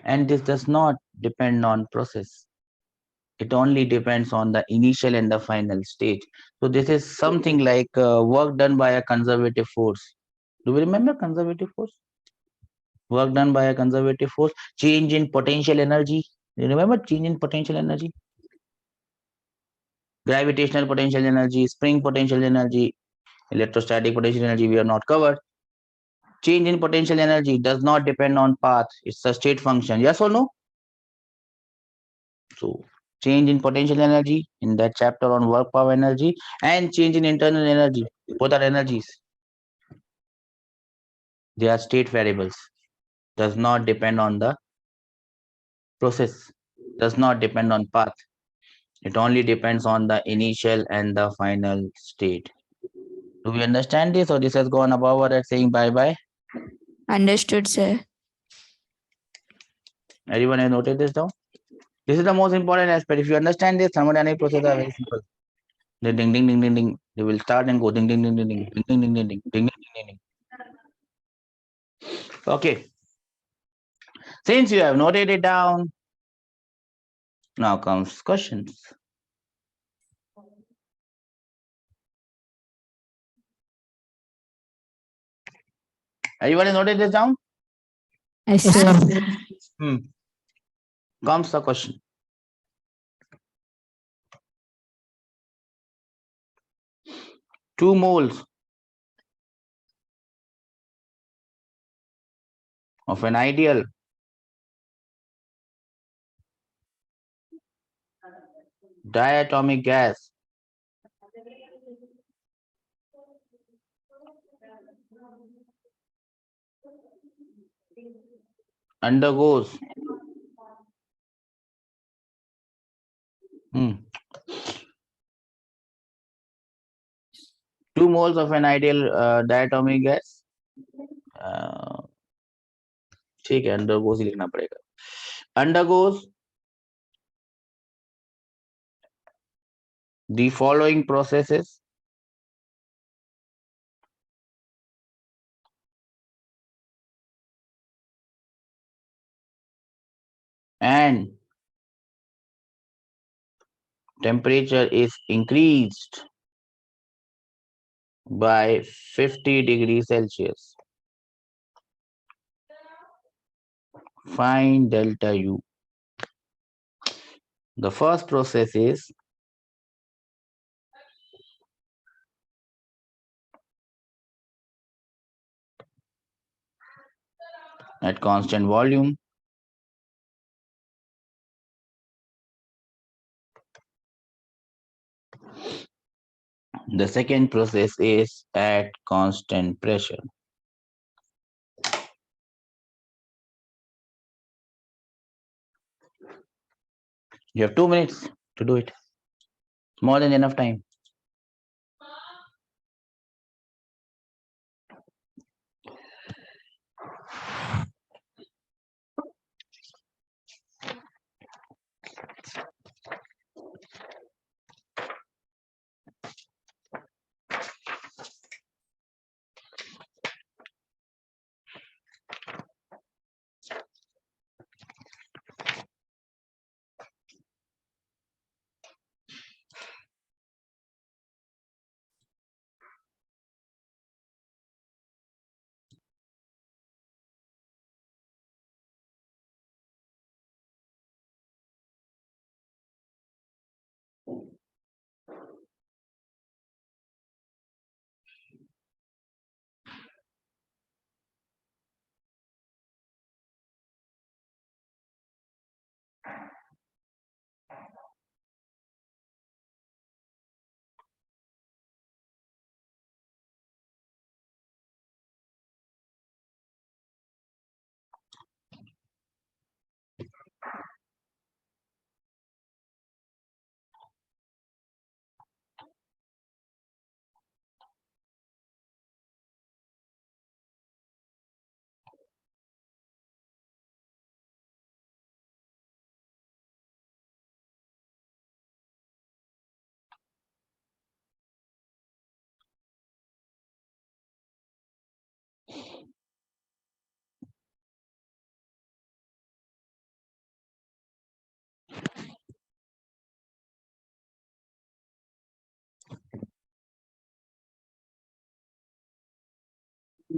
Speaker 1: And this does not depend on process. It only depends on the initial and the final stage. So this is something like work done by a conservative force. Do we remember conservative force? Work done by a conservative force. Change in potential energy. You remember change in potential energy? Gravitational potential energy, spring potential energy, electrostatic potential energy we have not covered. Change in potential energy does not depend on path. It's a state function. Yes or no? So change in potential energy in that chapter on work power energy, and change in internal energy. Both are energies. They are state variables. Does not depend on the process. Does not depend on path. It only depends on the initial and the final state. Do we understand this, or this has gone above our head saying bye-bye?
Speaker 3: Understood, sir.
Speaker 1: Everyone has noted this down? This is the most important aspect. If you understand this, thermodynamic processes are very simple. They ding ding ding ding ding. They will start and go ding ding ding ding ding ding ding ding ding ding ding ding ding. Okay. Since you have noted it down, now comes questions. Everyone has noted this down?
Speaker 3: Yes,
Speaker 2: Yes,
Speaker 3: sir.
Speaker 2: sir.
Speaker 1: Comes the question. Two moles of an ideal diatomic gas undergoes 2 moles of an ideal diatomic gas. ठीक है, undergoes ही लिखना पड़ेगा. Undergoes the following processes and temperature is increased by 50 degrees Celsius. Find delta U. The first process is at constant volume. The second process is at constant pressure. You have 2 minutes to do it. More than enough time.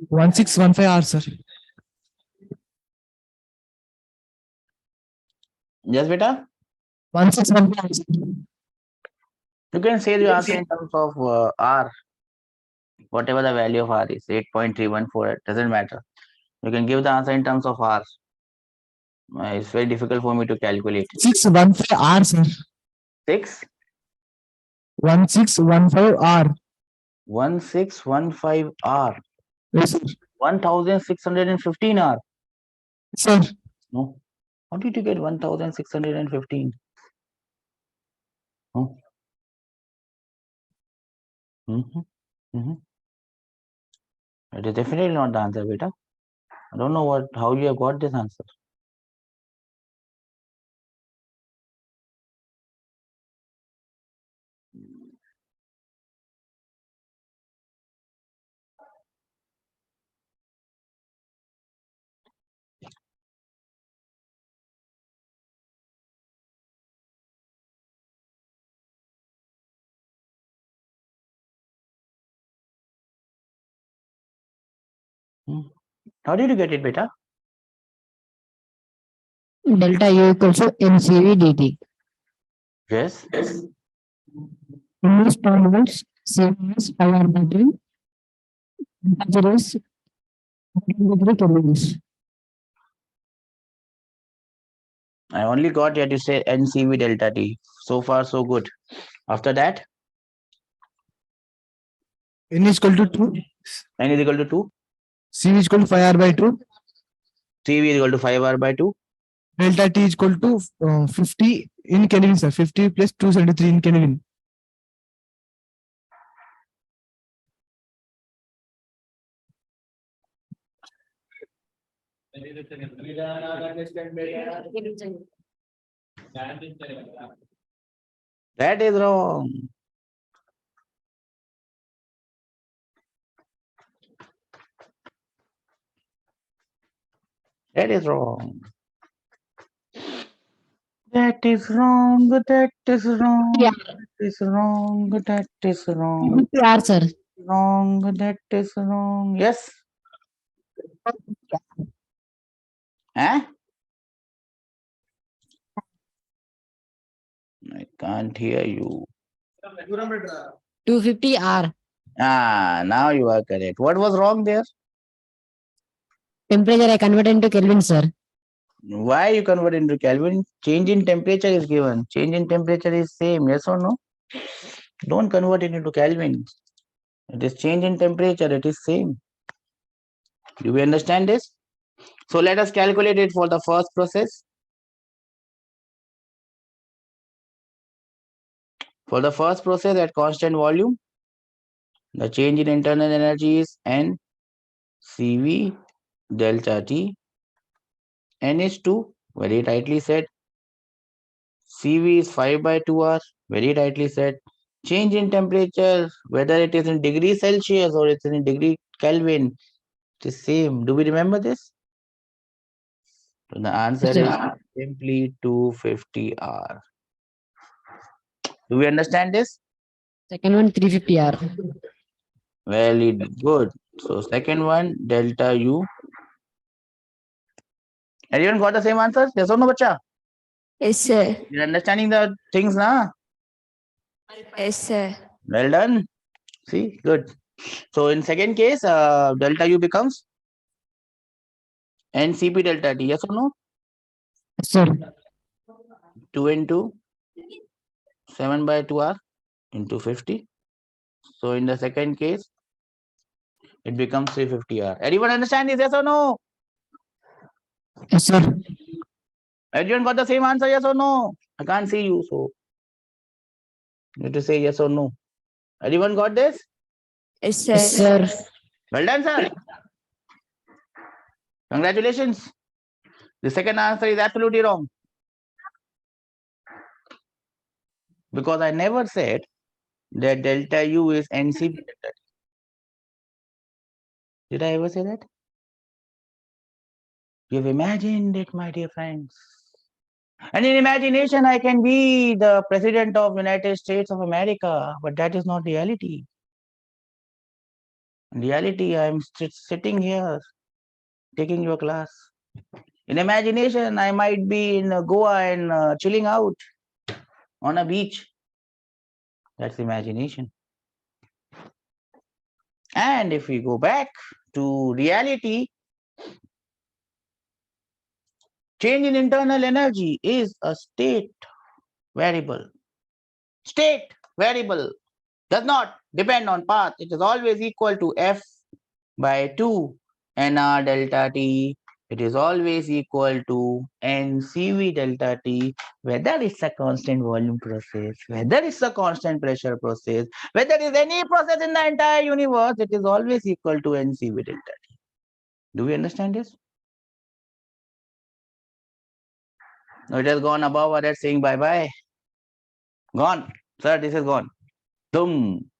Speaker 4: One 1615 hours, sir.
Speaker 1: Yes, beta?
Speaker 2: 1615 hours.
Speaker 1: You can say the answer in terms of R, whatever the value of R is, 8.314, it doesn't matter. You can give the answer in terms of R. It's very difficult for me to calculate.
Speaker 4: 1615 hours, sir.
Speaker 1: 6,
Speaker 4: 1615 hour.
Speaker 1: 1615 R,
Speaker 4: Yes, sir.
Speaker 1: 1615 R.
Speaker 4: Sir,
Speaker 1: No. How did you get 1615? Oh. It is definitely not the answer, beta. I don't know how you have got this answer. How did you get it, beta?
Speaker 2: Delta U equals to NCV dt.
Speaker 1: Yes.
Speaker 2: In this terminals, CV is power by 2. Temperature is 100 kelvins.
Speaker 1: I only got yet you say NCV delta T. So far, so good. After that,
Speaker 4: N is equal to 2.
Speaker 1: N is equal to 2.
Speaker 4: C is equal to 5 R by 2.
Speaker 1: CV is equal to 5 R by 2.
Speaker 4: Delta T is equal to 50 in Kelvin, sir. 50 plus 273 in Kelvin.
Speaker 1: That is wrong. That is wrong. That is wrong. That is wrong.
Speaker 2: Yeah.
Speaker 1: That is wrong. That is wrong.
Speaker 2: 50 hours, sir.
Speaker 1: Wrong. That is wrong. Yes. Huh? I can't hear you.
Speaker 2: 250 R.
Speaker 1: Now you are correct. What was wrong there?
Speaker 2: Temperature I converted into Kelvin, sir.
Speaker 1: Why you convert into Kelvin? Change in temperature is given. Change in temperature is same. Yes or no? Don't convert it into Kelvin. It is change in temperature. It is same. Do we understand this? So let us calculate it for the first process. For the first process at constant volume, the change in internal energy is N CV delta T. N is 2, very rightly said. CV is 5 by 2R, very rightly said. Change in temperature, whether it is in degree Celsius or it's in degree Kelvin, it is same. Do we remember this? So the answer is simply 250 R. Do we understand this?
Speaker 2: Second one 350 R.
Speaker 1: Very good. So second one, delta U. Everyone got the same answer? Yes or no, bacha?
Speaker 3: Yes, sir.
Speaker 1: You're understanding the things, na?
Speaker 3: Yes, sir.
Speaker 1: Well done. See, good. So in second case, delta U becomes NCP delta T. Yes or no?
Speaker 2: Yes, sir.
Speaker 1: 2 into 7 by 2R into 50. So in the second case, it becomes 350R. Everyone understand this? Yes or no?
Speaker 2: Yes, sir.
Speaker 1: Everyone got the same answer? Yes or no? I can't see you, so you need to say yes or no. Everyone got this?
Speaker 3: Yes, sir.
Speaker 2: Yes, sir.
Speaker 1: Well done, sir. Congratulations. The second answer is absolutely wrong. Because I never said that delta U is NCP delta T. Did I ever say that? You've imagined it, my dear friends. And in imagination, I can be the president of United States of America, but that is not reality. In reality, I'm sitting here taking your class. In imagination, I might be in Goa and chilling out on a beach. That's imagination. And if we go back to reality, change in internal energy is a state variable. State variable does not depend on path. It is always equal to F by 2 nr delta T. It is always equal to NCV delta T, whether it's a constant volume process, whether it's a constant pressure process, whether it's any process in the entire universe, it is always equal to NCV delta T. Do we understand this? No, it has gone above or that's saying bye-bye. Gone. Sir, this is gone. Boom.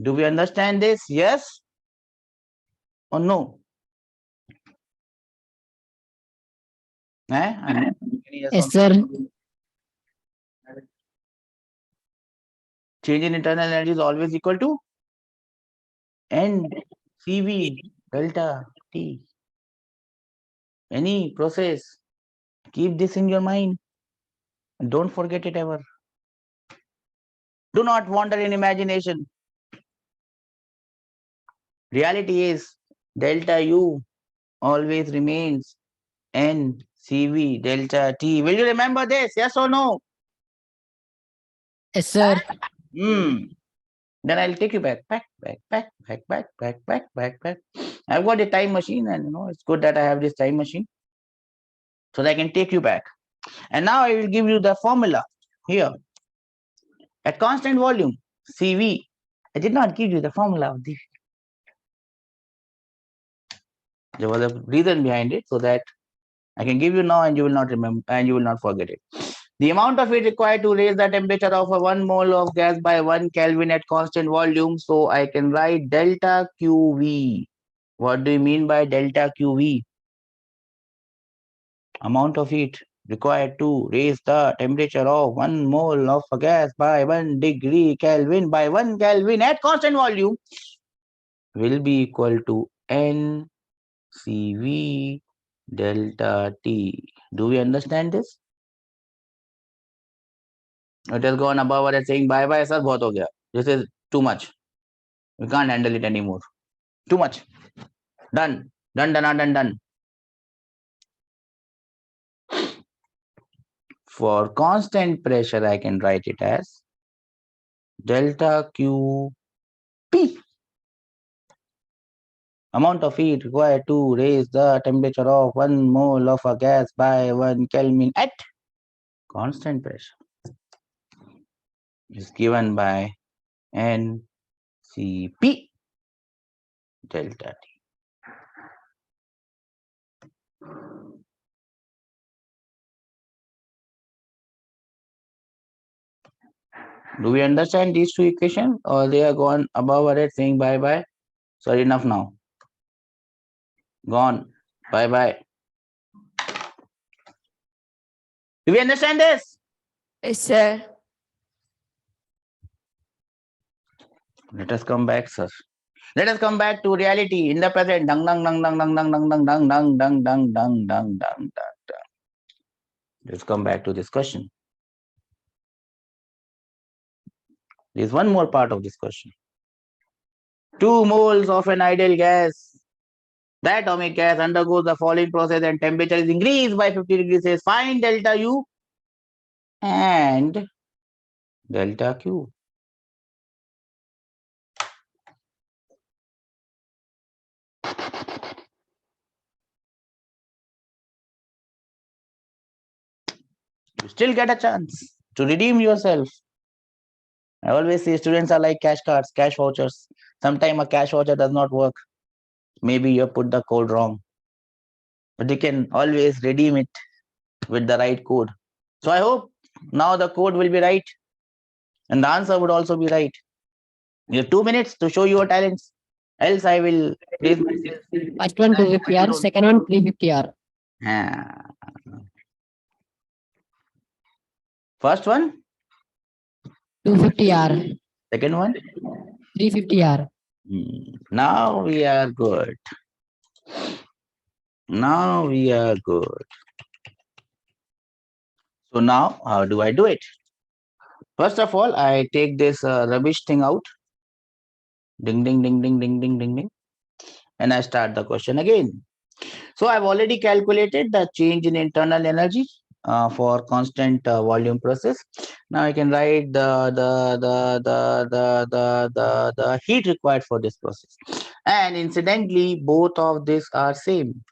Speaker 1: Do we understand this? Yes or no? Yes
Speaker 2: Yes, sir.
Speaker 1: Change in internal energy is always equal to NCV delta T. Any process, keep this in your mind. Don't forget it ever. Do not wander in imagination. Reality is delta U always remains NCV delta T. Will you remember this? Yes or no?
Speaker 2: Yes, sir.
Speaker 1: Then I'll take you back. I've got a time machine, and it's good that I have this time machine. So that I can take you back. And now I will give you the formula here. At constant volume, CV. I did not give you the formula of this. There was a reason behind it, so that I can give you now and you will not remember and you will not forget it. The amount of heat required to raise the temperature of a 1 mole of gas by 1 Kelvin at constant volume. So I can write delta QV. What do you mean by delta QV? Amount of heat required to raise the temperature of 1 mole of a gas by 1 degree Kelvin by 1 Kelvin at constant volume will be equal to NCV delta T. Do we understand this? It has gone above और saying bye bye sir, बहुत हो गया. This is too much. We can't handle it anymore. Too much. Done. Done. For constant pressure, I can write it as delta QP. Amount of heat required to raise the temperature of 1 mole of a gas by 1 Kelvin at constant pressure is given by NCP delta T. Do we understand these two equations, or they are gone above our head saying bye bye? Sorry, enough now. Gone. Bye bye. Do we understand this?
Speaker 3: Yes, sir.
Speaker 1: Let us come back, sir. Let us come back to reality in the present. Dung dung dung dung dung dung dung dung dung dung dung dung dung dung dung dung. Let's come back to this question. There's one more part of this question. 2 moles of an ideal gas. The atomic gas undergoes the following process and temperature is increased by 50 degrees Celsius. Find delta U and delta Q. You still get a chance to redeem yourself. I always say students are like cash cards, cash vouchers. Sometimes a cash voucher does not work. Maybe you put the code wrong. But you can always redeem it with the right code. So I hope now the code will be right and the answer would also be right. You have 2 minutes to show your talents. Else I will place myself.
Speaker 2: First one 250 R, second one 350 R.
Speaker 1: Ah. First one,
Speaker 2: 250 R,
Speaker 1: second one.
Speaker 2: 350 R.
Speaker 1: Now we are good. Now we are good. So now how do I do it? First of all, I take this rubbish thing out. Ding, ding, ding, ding, ding, ding, ding, ding. And I start the question again. So I've already calculated the change in internal energy for constant volume process. Now I can write the heat required for this process. And incidentally, both of these are same.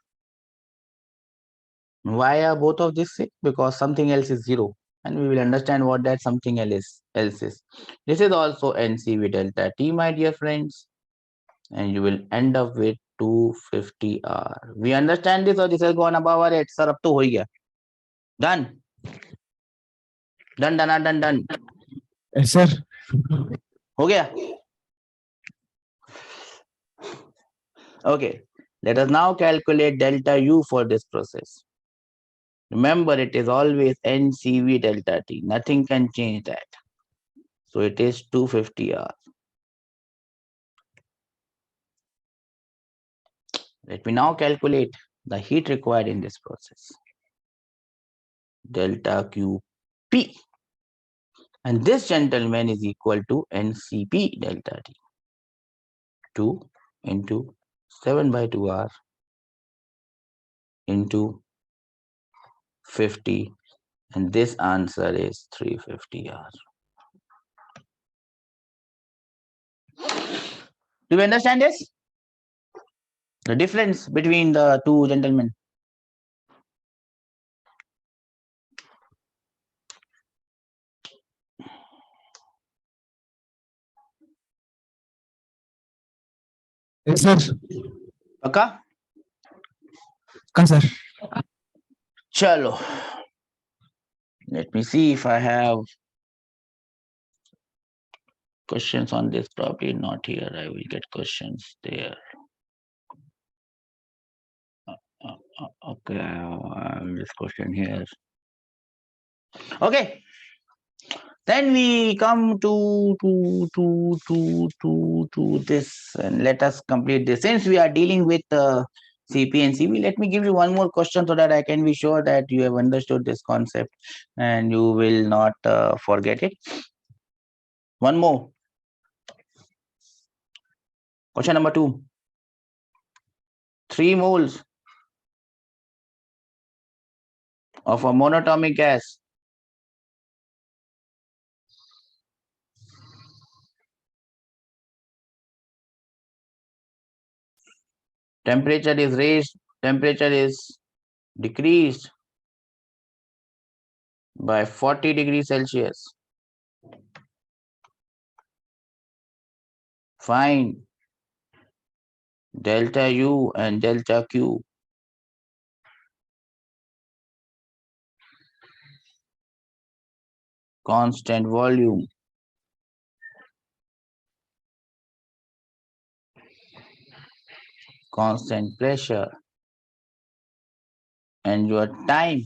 Speaker 1: Why are both of these same? Because something else is 0. And we will understand what that something else is. This is also NCV delta T, my dear friends. And you will end up with 250 R. We understand this, or this has gone above our head? Sir, ab to ho gaya. Done. Done.
Speaker 4: Yes, sir.
Speaker 1: Ho gaya. Okay. Let us now calculate delta U for this process. Remember, it is always NCV delta T. Nothing can change that. So it is 250 R. Let me now calculate the heat required in this process. Delta QP. And this, gentleman, is equal to NCP delta T. 2 into 7 by 2 R into 50. And this answer is 350 R. Do you understand this? The difference between the two gentlemen.
Speaker 4: Yes, sir.
Speaker 1: Okay?
Speaker 4: Come, sir.
Speaker 1: Chalo. Let me see if I have questions on this. Probably not here. I will get questions there. Okay, this question here. Okay. Then we come to this, and let us complete this. Since we are dealing with CP and CB, let me give you one more question so that I can be sure that you have understood this concept and you will not forget it. One more. Question number 2. 3 moles of a monatomic gas Temperature is raised, temperature is decreased by 40 degrees Celsius. Find delta U and delta Q. Constant volume. Constant pressure. And your time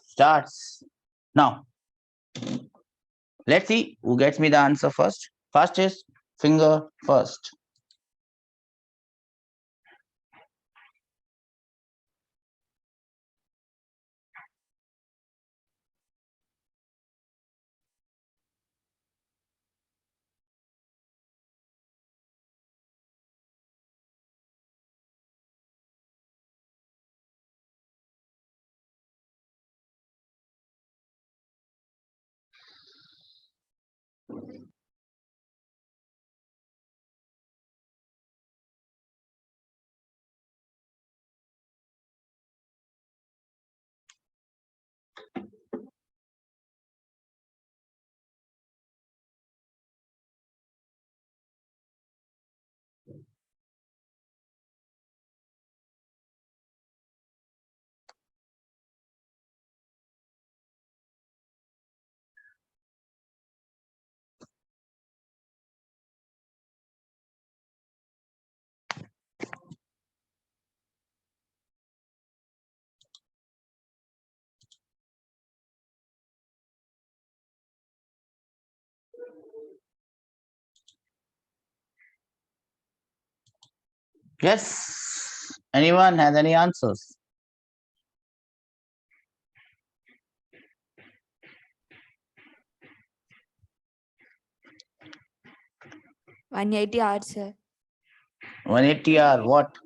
Speaker 1: starts now. Let's see who gets me the answer first. Fastest finger first. Yes. Anyone has any answers?
Speaker 3: R, sir.
Speaker 1: 180 R what?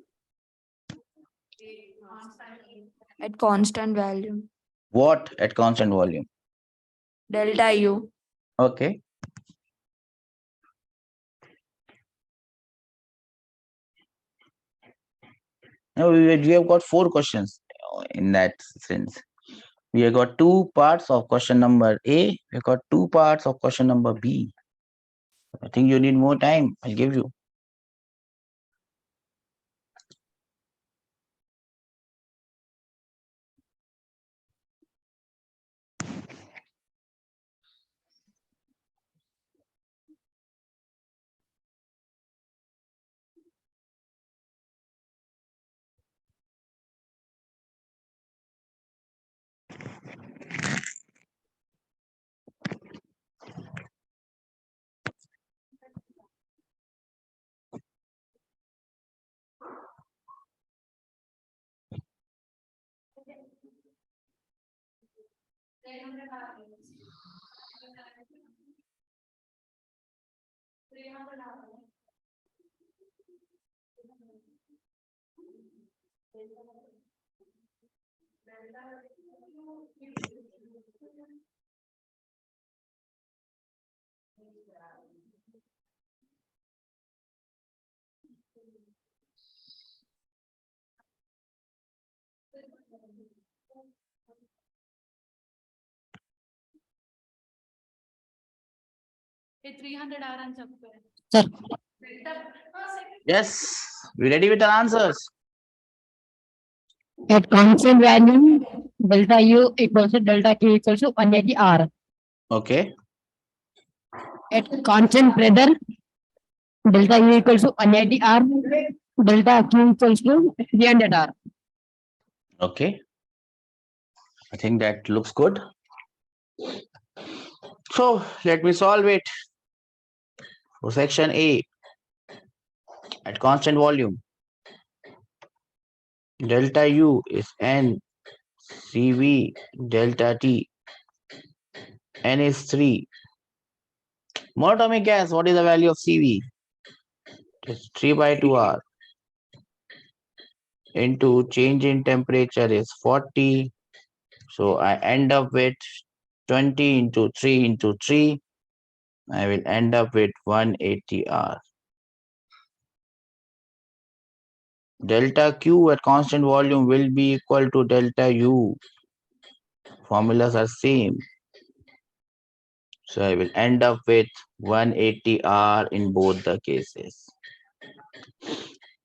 Speaker 3: At constant value.
Speaker 1: What at constant volume?
Speaker 3: Delta U.
Speaker 1: Okay. Now we have got 4 questions in that sense. We have got 2 parts of question number A. We have got 2 parts of question number B. I think you need more time. I'll give you.
Speaker 2: Sir,
Speaker 1: Yes. We ready with the answers?
Speaker 2: at constant value, delta U equals to delta Q equals to 180 R.
Speaker 1: Okay.
Speaker 2: At constant pressure, delta U equals to 180 R. Delta Q equals to 300 R.
Speaker 1: Okay. I think that looks good. So let me solve it. For section A, at constant volume, delta U is N CV delta T. N is 3. Monatomic gas, what is the value of CV? It's 3 by 2 R into change in temperature is 40. So I end up with 20 into 3 into 3. I will end up with 180 R. Delta Q at constant volume will be equal to delta U. Formulas are same. So I will end up with 180 R in both the cases.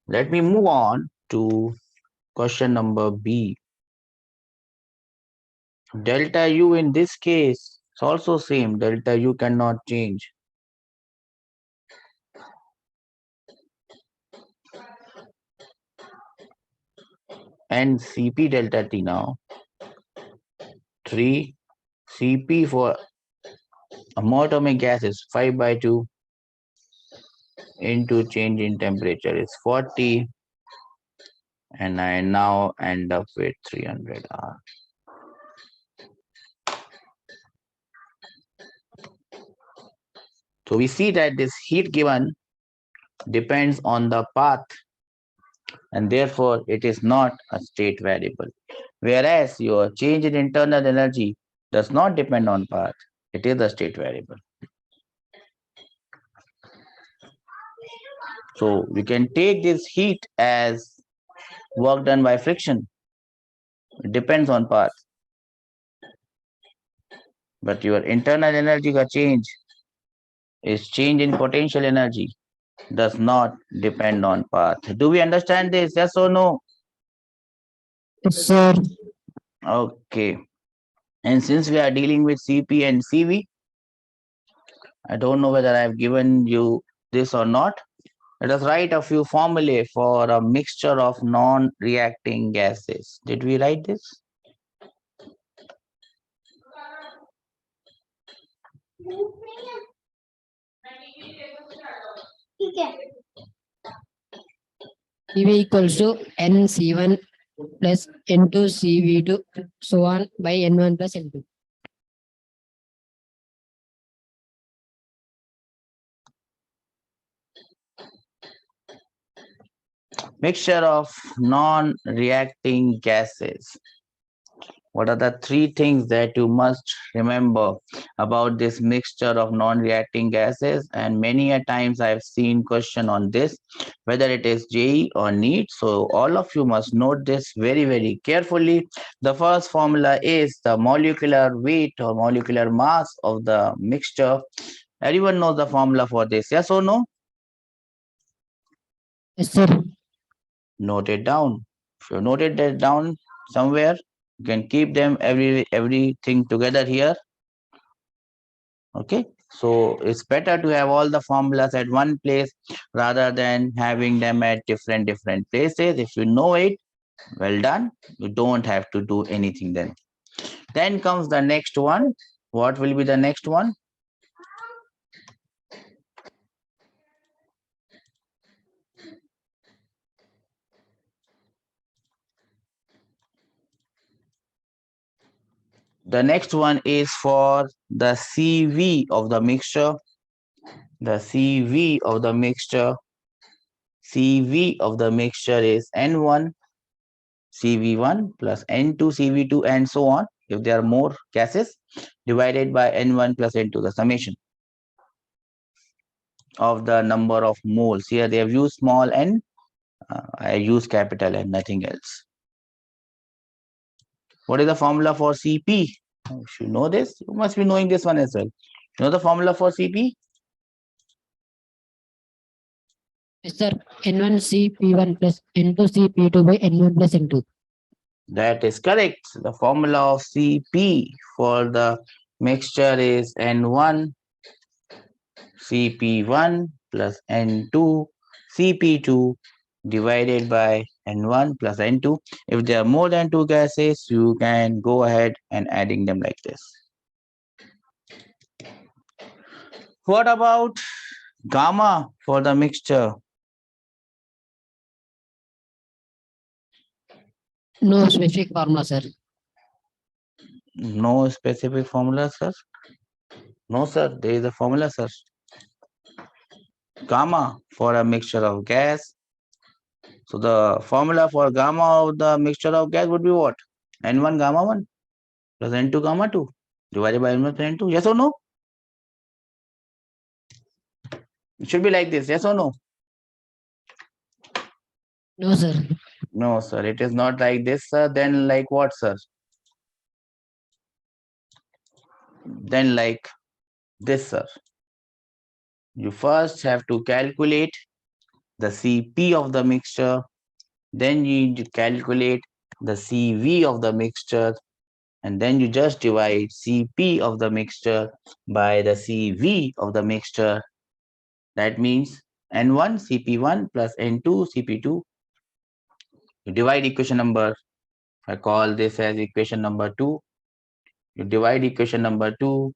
Speaker 1: Let me move on to question number B. Delta U in this case is also same. Delta U cannot change. And Cp delta T now. 3 Cp for a monatomic gas is 5/2 into change in temperature is 40, and I now end up with 300 R. So we see that this heat given depends on the path, and therefore it is not a state variable. Whereas your change in internal energy does not depend on path, it is a state variable. So we can take this heat as work done by friction. It depends on path. But your internal energy ka change is change in potential energy, does not depend on path. Do we understand this? Yes or no?
Speaker 2: Yes, sir.
Speaker 1: Okay. And since we are dealing with Cp and Cv, I don't know whether I have given you this or not. Let us write a few formulae for a mixture of non-reacting gases. Did we write this?
Speaker 2: PV equals to NC1 plus N2 CV2 so on by N1 plus N2.
Speaker 1: Mixture of non-reacting gases. What are the three things that you must remember about this mixture of non-reacting gases? And many a times I've seen question on this, whether it is JEE or NEET. So all of you must note this very, very carefully. The first formula is the molecular weight or molecular mass of the mixture. Everyone knows the formula for this, yes or no?
Speaker 2: Yes, sir.
Speaker 1: Note it down. If you noted that down somewhere, you can keep them everything together here. Okay, so it's better to have all the formulas at one place rather than having them at different places. If you know it, well done. You don't have to do anything then. Then comes the next one. What will be the next one? The next one is for the CV of the mixture. The CV of the mixture. CV of the mixture is N1 CV1 plus N2 CV2 and so on. If there are more gases, divided by N1 plus N2, the summation of the number of moles. Here they have used small n, I use capital N, nothing else. What is the formula for Cp? If you know this, you must be knowing this one as well. You know the formula for Cp?
Speaker 2: Yes, sir. N1 CP1 plus N2 CP2 by N1 plus N2.
Speaker 1: That is correct. The formula of Cp for the mixture is N1 Cp1 plus N2 Cp2 divided by N1 plus N2. If there are more than two gases, you can go ahead and adding them like this. What about gamma for the mixture?
Speaker 2: No specific formula, sir.
Speaker 1: No specific formula, sir? No, sir. There is a formula, sir. Gamma for a mixture of gas. So the formula for gamma of the mixture of gas would be what? N1 gamma 1 plus N2 gamma 2 divided by N1 plus N2. Yes or no? It should be like this. Yes or no?
Speaker 2: No, sir.
Speaker 1: No, sir. It is not like this, sir. Then like what, sir? Then like this, sir. You first have to calculate the Cp of the mixture. Then you need to calculate the Cv of the mixture. And then you just divide Cp of the mixture by the Cv of the mixture. That means N1 Cp1 plus N2 Cp2. You divide equation number, I call this as equation number 2. You divide equation number 2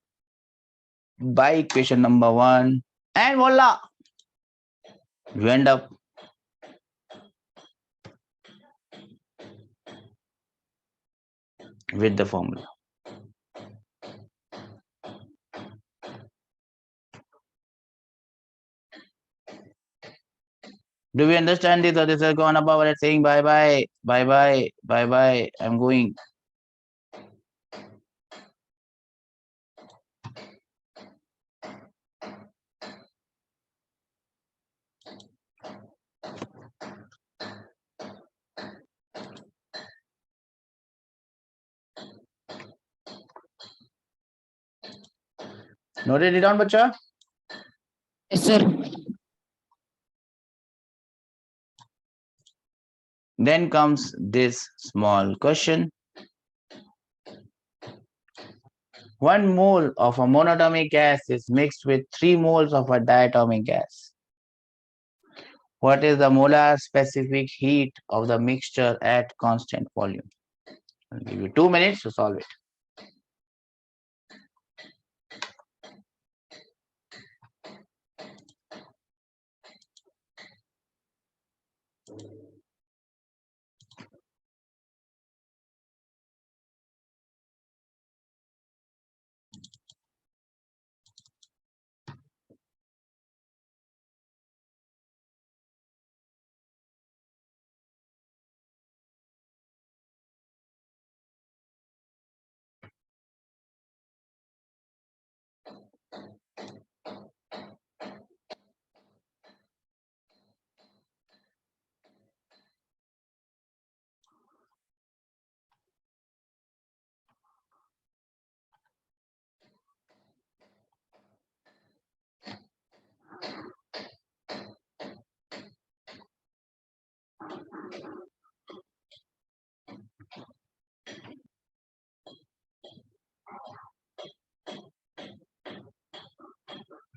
Speaker 1: by equation number 1, and voila, you end up with the formula. Do we understand this, or this is gone about it saying bye bye, bye bye, bye bye? I'm going. Noted it down, bacha?
Speaker 2: Yes, sir.
Speaker 1: Then comes this small question. 1 mole of a monatomic gas is mixed with 3 moles of a diatomic gas. What is the molar specific heat of the mixture at constant volume? I'll give you 2 minutes to solve it.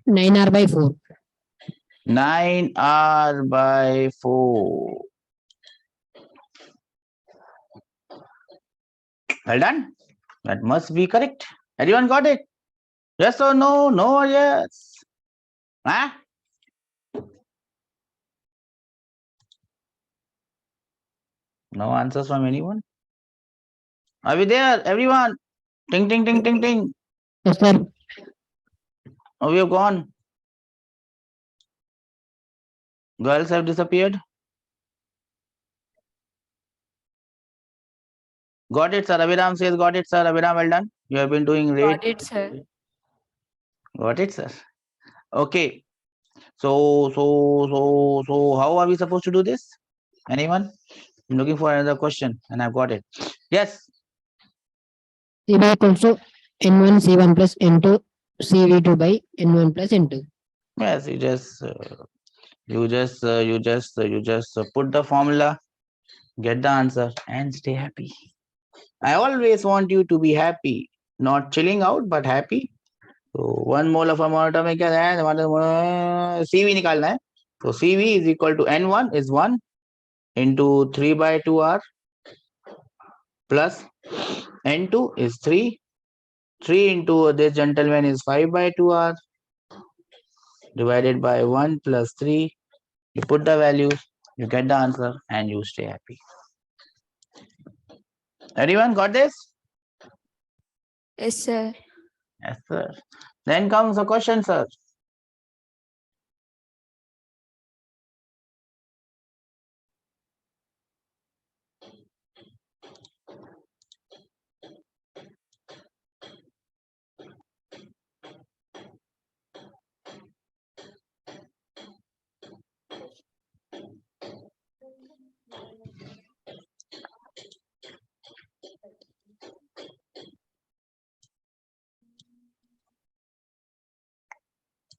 Speaker 2: Nine R by 4.
Speaker 1: 9R by 4. Well done. That must be correct. Everyone got it? Yes or no? No or yes? Huh? No answers from anyone? Are we there? Everyone? Ting, ting, ting, ting, ting.
Speaker 2: Yes, sir.
Speaker 1: Oh, we have gone. Girls have disappeared. Got it, sir. Abhiram says, got it, sir. Abhiram, well done. You have been doing great.
Speaker 3: Got it, sir.
Speaker 1: Got it, sir. Okay. So, how are we supposed to do this? Anyone? I'm looking for another question, and I've got it. Yes.
Speaker 2: Cv equals to N1 C1 plus N2 Cv2 by N1 plus N2.
Speaker 1: Yes. You just put the formula, get the answer, and stay happy. I always want you to be happy, not chilling out, but happy. So 1 mole of a monatomic gas है, CV निकालना है. So CV is equal to N1 is 1 into 3 by 2R plus N2 is 3. 3 into this gentleman is 5 by 2R divided by 1 plus 3. You put the values, you get the answer, and you stay happy. Everyone got this?
Speaker 3: Yes, sir.
Speaker 1: Yes, sir. Then comes the question, sir.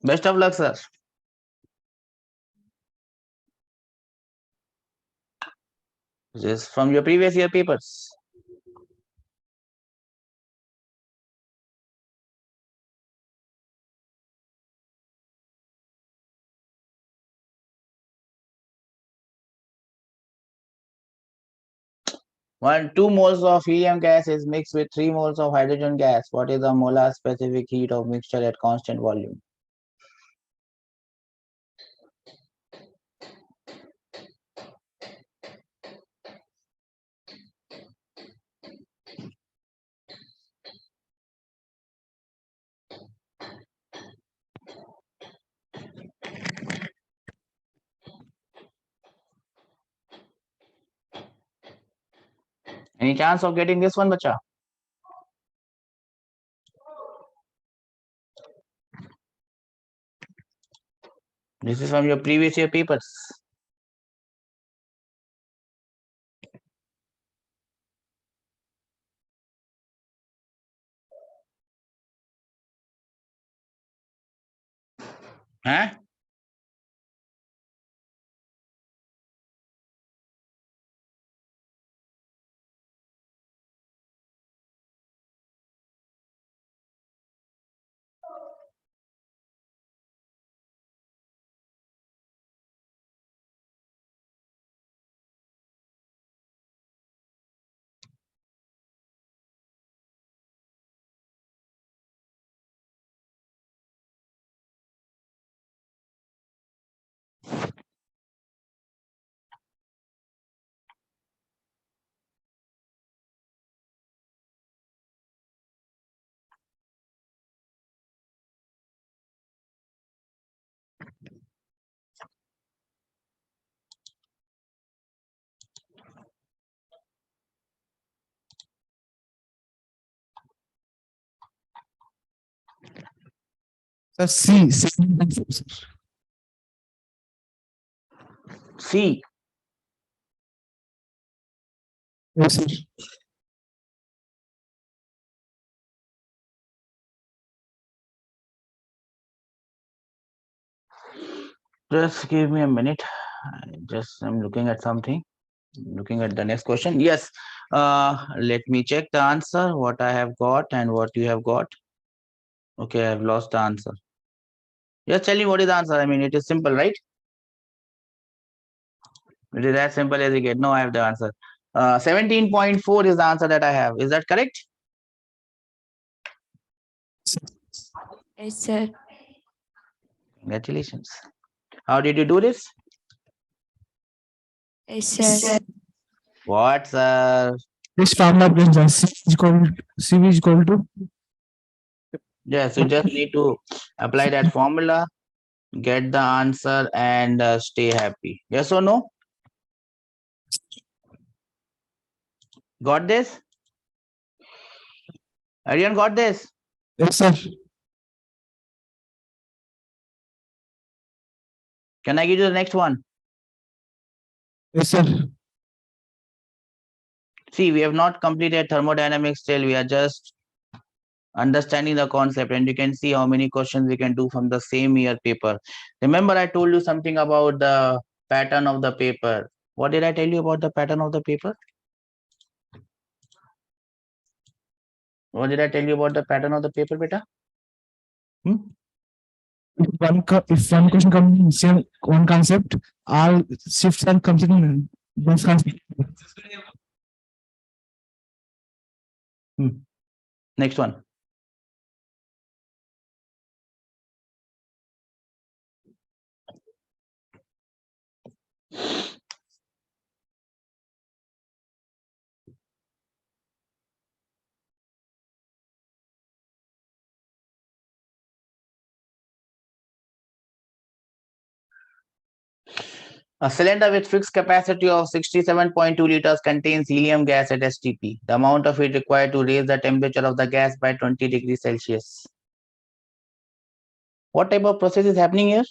Speaker 1: Best of luck, sir. This is from your previous year papers. Two moles of helium gas is mixed with 3 moles of hydrogen gas. What is the molar specific heat of mixture at constant volume? Any chance of getting this one, bacha? This is from your previous year papers. Huh?
Speaker 4: Sir, C.
Speaker 1: C.
Speaker 4: Yes, sir.
Speaker 1: Just give me a minute. I'm looking at something. Looking at the next question. Yes. Let me check the answer, what I have got and what you have got. Okay, I've lost the answer. Just tell me what is the answer. I mean, it is simple, right? It is as simple as you get. No, I have the answer. 17.4 is the answer that I have. Is that correct?
Speaker 3: Yes, sir.
Speaker 1: Congratulations. How did you do this?
Speaker 3: Yes, sir.
Speaker 1: What, sir?
Speaker 4: This formula brings C is equal to
Speaker 1: Yes, you just need to apply that formula, get the answer, and stay happy. Yes or no? Got this? Everyone got this?
Speaker 4: yes, sir.
Speaker 1: Can I give you the next one?
Speaker 4: Yes, sir.
Speaker 1: See, we have not completed thermodynamics still. We are just understanding the concept, and you can see how many questions we can do from the same year paper. Remember, I told you something about the pattern of the paper. What did I tell you about the pattern of the paper? What did I tell you about the pattern of the paper, beta?
Speaker 4: If one question comes in same one concept, all shifts are considered in this concept.
Speaker 1: Next one. A cylinder with fixed capacity of 67.2 liters contains helium gas at STP. The amount of heat required to raise the temperature of the gas by 20 degrees Celsius. What type of process is happening here?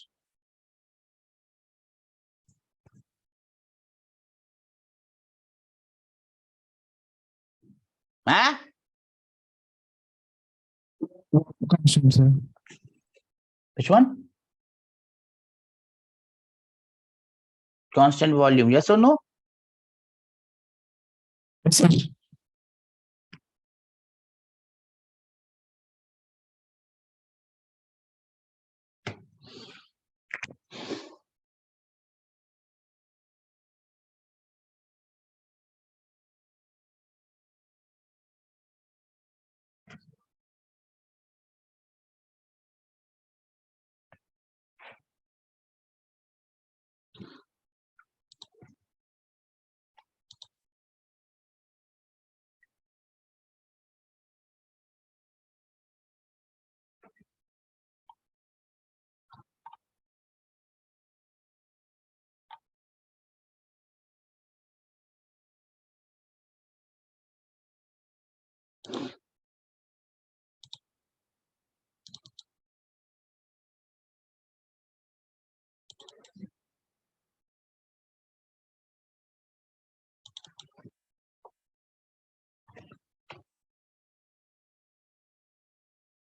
Speaker 1: Huh?
Speaker 4: Constant, sir.
Speaker 1: Which one? constant volume. Yes or no?
Speaker 4: Yes, sir.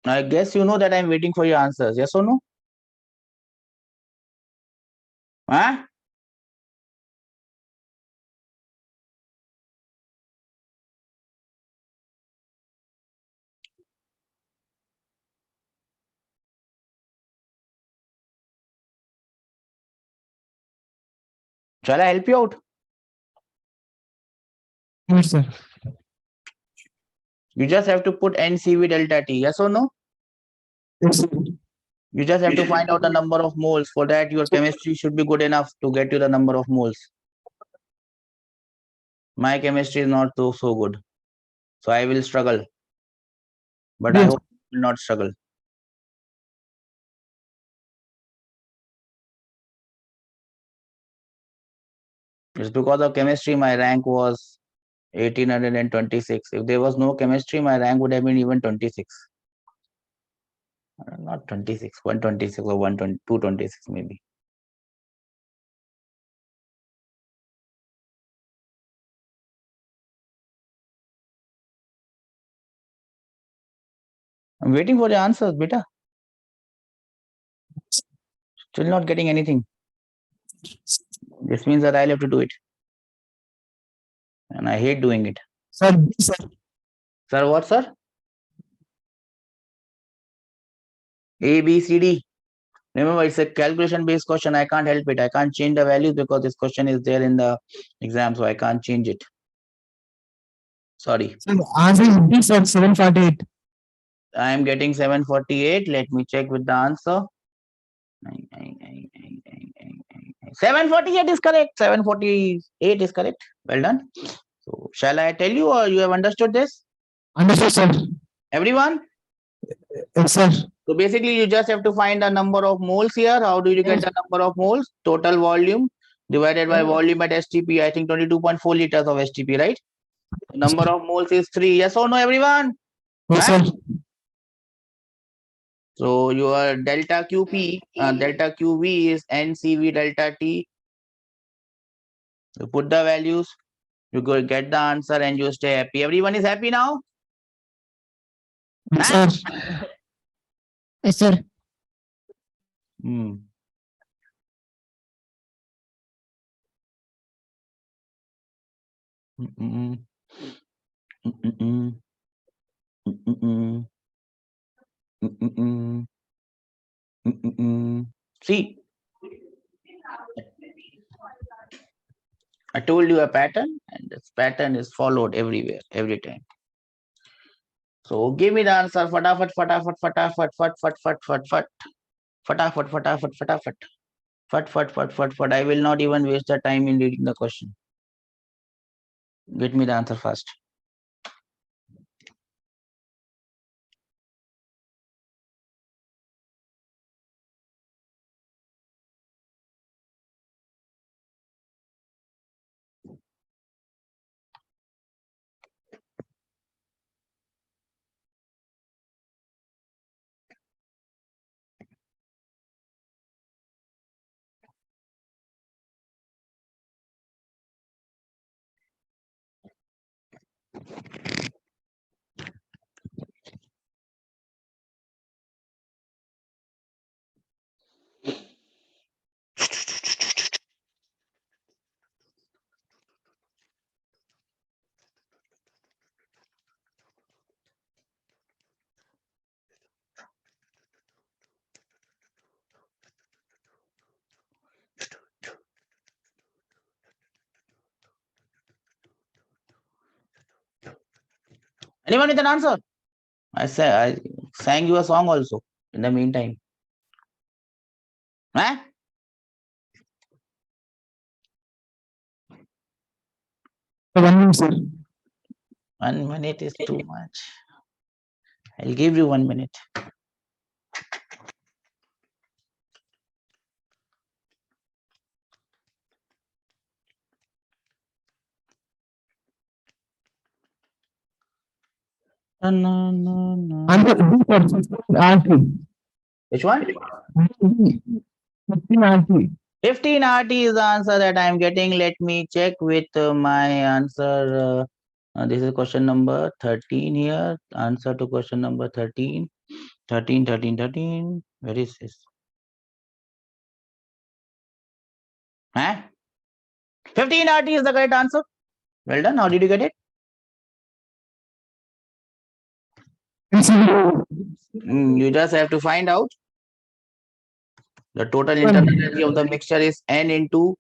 Speaker 1: I guess you know that I'm waiting for your answers. Yes or no? Huh? Shall I help you out?
Speaker 4: Yes, sir.
Speaker 1: You just have to put NCV delta T. Yes or no?
Speaker 4: Yes, sir.
Speaker 1: You just have to find out the number of moles. For that, your chemistry should be good enough to get you the number of moles. My chemistry is not so good. So I will struggle. But I
Speaker 4: Yes.
Speaker 1: hope you will not struggle. It's because of chemistry, my rank was 1826. If there was no chemistry, my rank would have been even 26. Not 26, 126 or 120, 226 maybe. I'm waiting for the answers, beta. Still not getting anything. This means that I'll have to do it. And I hate doing it.
Speaker 4: Sir, sir.
Speaker 1: Sir, what, sir? A, B, C, D. Remember, it's a calculation based question. I can't help it. I can't change the values because this question is there in the exam, so I can't change it. Sorry.
Speaker 4: Sir, answer is B, sir, 748.
Speaker 1: I am getting 748. Let me check with the answer. 748 is correct. 748 is correct. Well done. So, shall I tell you or you have understood this?
Speaker 4: Understood, sir.
Speaker 1: Everyone?
Speaker 4: Yes, sir.
Speaker 1: So basically, you just have to find the number of moles here. How do you get the number of moles? Total volume divided by volume at STP. I think 22.4 liters of STP, right? Number of moles is 3. Yes or no, everyone?
Speaker 4: Yes,
Speaker 1: Huh?
Speaker 4: sir.
Speaker 1: So your delta QP, delta QV is NCV delta T. You put the values, you go get the answer, and you stay happy. Everyone is happy now?
Speaker 4: Yes,
Speaker 1: Huh?
Speaker 4: sir.
Speaker 2: Yes, sir.
Speaker 1: Hmm. Mm-mm. Mm-mm. Mm-mm. Mm-mm. Mm-mm. See, I told you a pattern, and this pattern is followed everywhere, every time. So give me the answer. Fatafat, fatafat, fatafat, fat, fat, fat, fat, fat. Fatafat, fatafat, fatafat. Fat, fat, fat, fat, fat. I will not even waste the time in reading the question. Get me the answer first. Anyone with an answer? I sang you a song also in the meantime. Huh?
Speaker 4: One minute, sir.
Speaker 1: 1 minute is too much. I'll give you 1 minute.
Speaker 4: Answer B, sir. 15 RT.
Speaker 1: Which one?
Speaker 4: 15 RT.
Speaker 1: 15 RT is the answer that I'm getting. Let me check with my answer. This is question number 13 here. Answer to question number 13. 13. Where is this? Huh? 15 RT is the correct answer. Well done. How did you get it? You just have to find out. The total internal energy of the mixture is N into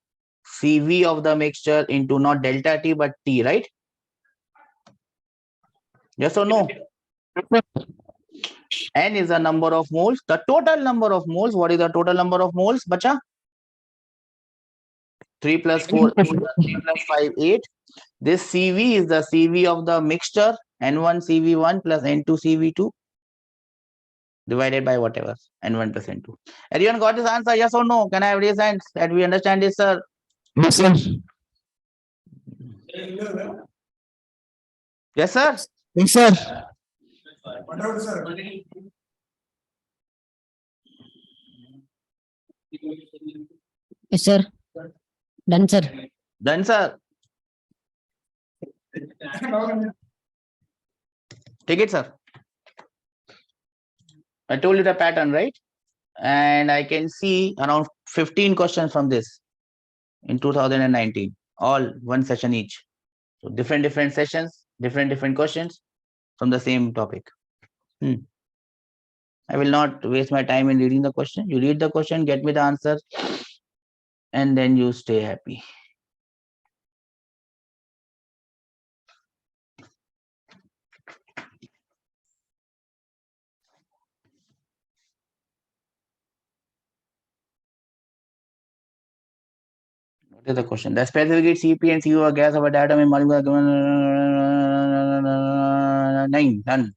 Speaker 1: CV of the mixture into not delta T but T, right? Yes or no? N is the number of moles. The total number of moles. What is the total number of moles, bacha? 3 plus 4, 8 plus 3 plus 5, 8. This CV is the CV of the mixture. N1 CV1 plus N2 CV2 divided by whatever. N1 plus N2. Everyone got this answer? Yes or no? Can I have raise hands that we understand this, sir?
Speaker 4: Yes, sir.
Speaker 1: Yes, sir.
Speaker 4: Yes, sir.
Speaker 2: Yes, sir. Done, sir.
Speaker 1: Done, sir. Take it, sir. I told you the pattern, right? And I can see around 15 questions from this in 2019, all one session each. So different sessions, different questions from the same topic. I will not waste my time in reading the question. You read the question, get me the answer, and then you stay happy. What is the question? The specific CP and CO are gas of a atom in molecular 9. Done.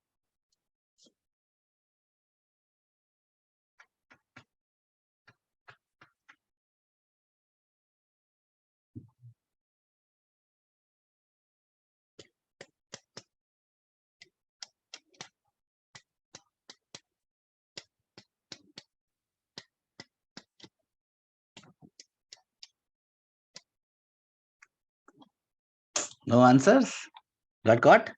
Speaker 1: No answers? Got caught?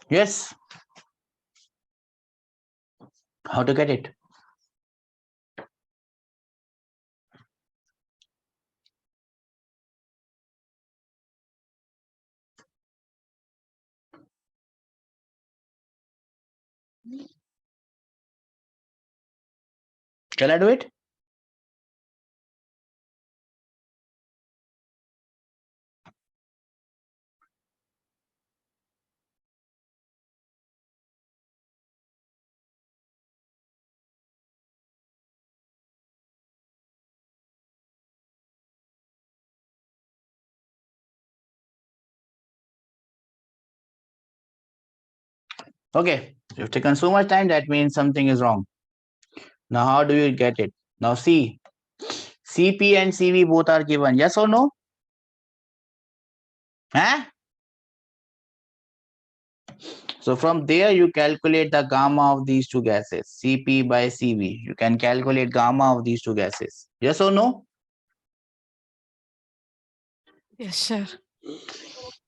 Speaker 1: Yes. How to get it? Shall I do it? Okay, you've taken so much time, that means something is wrong. Now, how do you get it? Now, see, CP and CV both are given. Yes or no? Huh? So from there, you calculate the gamma of these two gases, CP by CV. You can calculate gamma of these two gases. Yes or no?
Speaker 3: Yes, sir.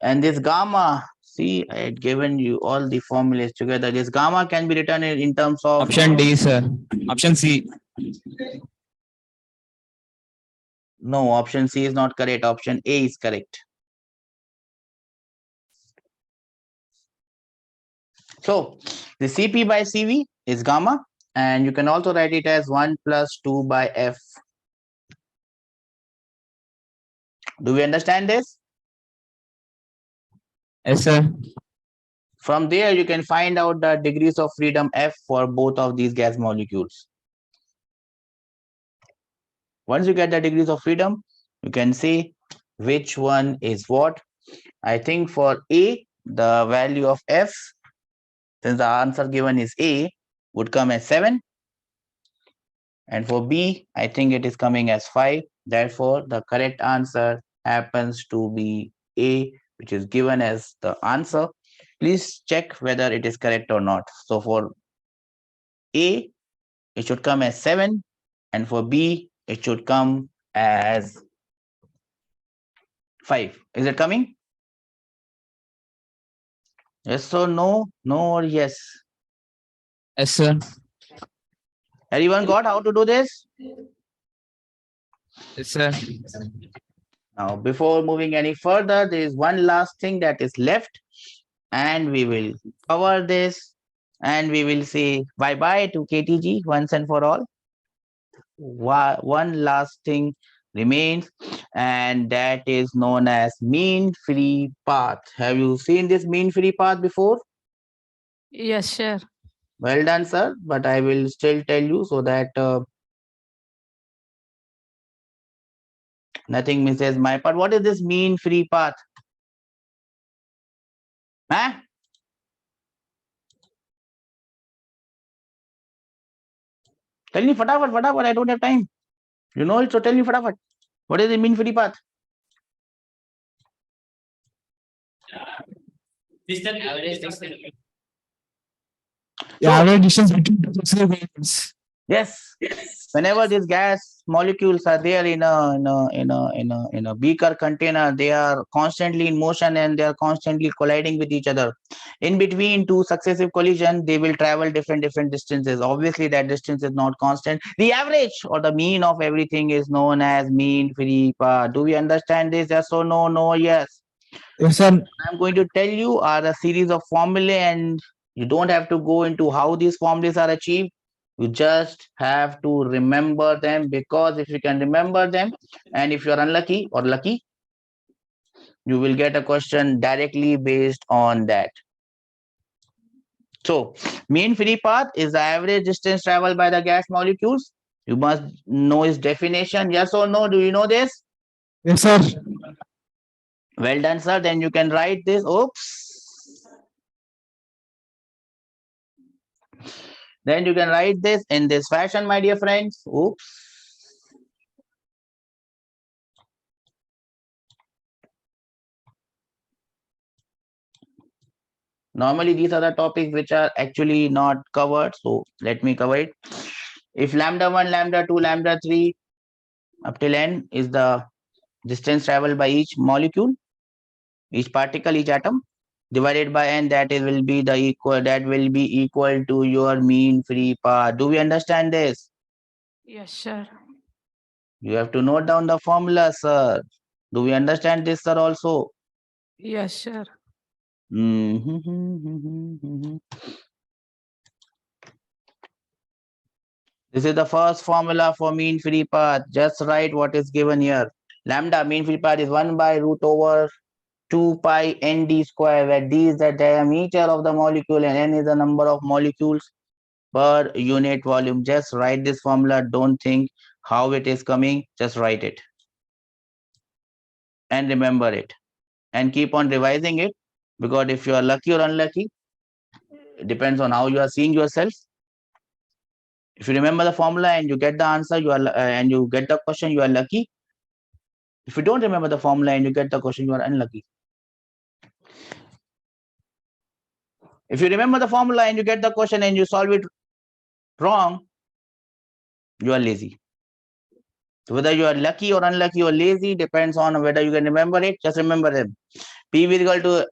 Speaker 1: And this gamma, see, I had given you all the formulas together. This gamma can be written in terms of
Speaker 4: Option D, sir. Option C.
Speaker 1: no, option C is not correct. Option A is correct. So the CP by CV is gamma, and you can also write it as 1 plus 2 by F. Do we understand this?
Speaker 4: Yes, sir.
Speaker 1: From there, you can find out the degrees of freedom F for both of these gas molecules. Once you get the degrees of freedom, you can say which one is what. I think for A, the value of F, since the answer given is A, would come as 7. And for B, I think it is coming as 5. Therefore, the correct answer happens to be A, which is given as the answer. Please check whether it is correct or not. So for A, it should come as 7. And for B, it should come as 5. Is it coming? Yes or no? No or yes?
Speaker 4: Yes, sir.
Speaker 1: Everyone got how to do this?
Speaker 4: Yes, sir.
Speaker 1: Now, before moving any further, there is one last thing that is left, and we will cover this, and we will say bye-bye to KTG once and for all. One last thing remains, and that is known as mean free path. Have you seen this mean free path before?
Speaker 3: Yes, sir.
Speaker 1: Well done, sir, but I will still tell you so that nothing misses my part. What is this mean free path? Huh? Tell me fatafat, I don't have time. You know it, so tell me fatafat. What is the mean free path?
Speaker 4: The average distance between two successive elements.
Speaker 1: Yes. Whenever these gas molecules are there in a beaker container, they are constantly in motion and they are constantly colliding with each other. In between two successive collisions, they will travel different distances. Obviously, that distance is not constant. The average or the mean of everything is known as mean free path. Do we understand this? Yes or no? No, yes.
Speaker 4: Yes, sir.
Speaker 1: I'm going to tell you are a series of formulae, and you don't have to go into how these formulas are achieved. You just have to remember them, because if you can remember them, and if you're unlucky or lucky, you will get a question directly based on that. So, mean free path is the average distance traveled by the gas molecules. You must know its definition. Yes or no? Do you know this?
Speaker 4: Yes, sir.
Speaker 1: Well done, sir. Then you can write this. Oops. Then you can write this in this fashion, my dear friends. Oops. Normally, these are the topics which are actually not covered. So let me cover it. If lambda 1, lambda 2, lambda 3 up till n is the distance traveled by each molecule, each particle, each atom, divided by n, that will be equal to your mean free path. Do we understand this?
Speaker 3: Yes, sir.
Speaker 1: You have to note down the formula, sir. Do we understand this, sir, also?
Speaker 3: Yes, sir.
Speaker 1: Mhm. This is the first formula for mean free path. Just write what is given here. Lambda mean free path is 1 by root over 2 pi nd square, where d is the diameter of the molecule and n is the number of molecules per unit volume. Just write this formula. Don't think how it is coming. Just write it and remember it and keep on revising it, because if you are lucky or unlucky, it depends on how you are seeing yourself. If you remember the formula and you get the answer, you are and you get the question, you are lucky. If you don't remember the formula and you get the question, you are unlucky. If you remember the formula and you get the question and you solve it wrong, you are lazy. So whether you are lucky or unlucky or lazy depends on whether you can remember it. Just remember them. P is equal to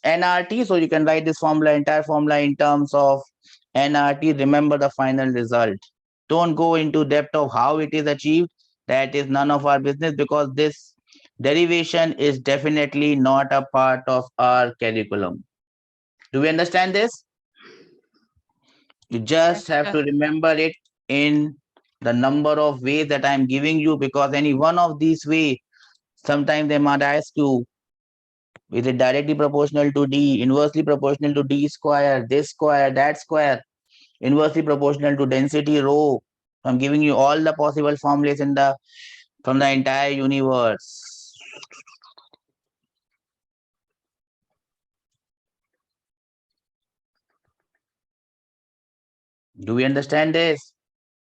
Speaker 1: nRT. So you can write this formula, entire formula in terms of nRT. Remember the final result. Don't go into depth of how it is achieved. That is none of our business, because this derivation is definitely not a part of our curriculum. Do we understand this? You just
Speaker 3: Yes,
Speaker 1: have
Speaker 3: sir.
Speaker 1: to remember it in the number of ways that I'm giving you, because any one of these ways, sometimes they might ask you, is it directly proportional to D, inversely proportional to D square, this square, that square, inversely proportional to density rho. I'm giving you all the possible formulas from the entire universe. Do we understand this?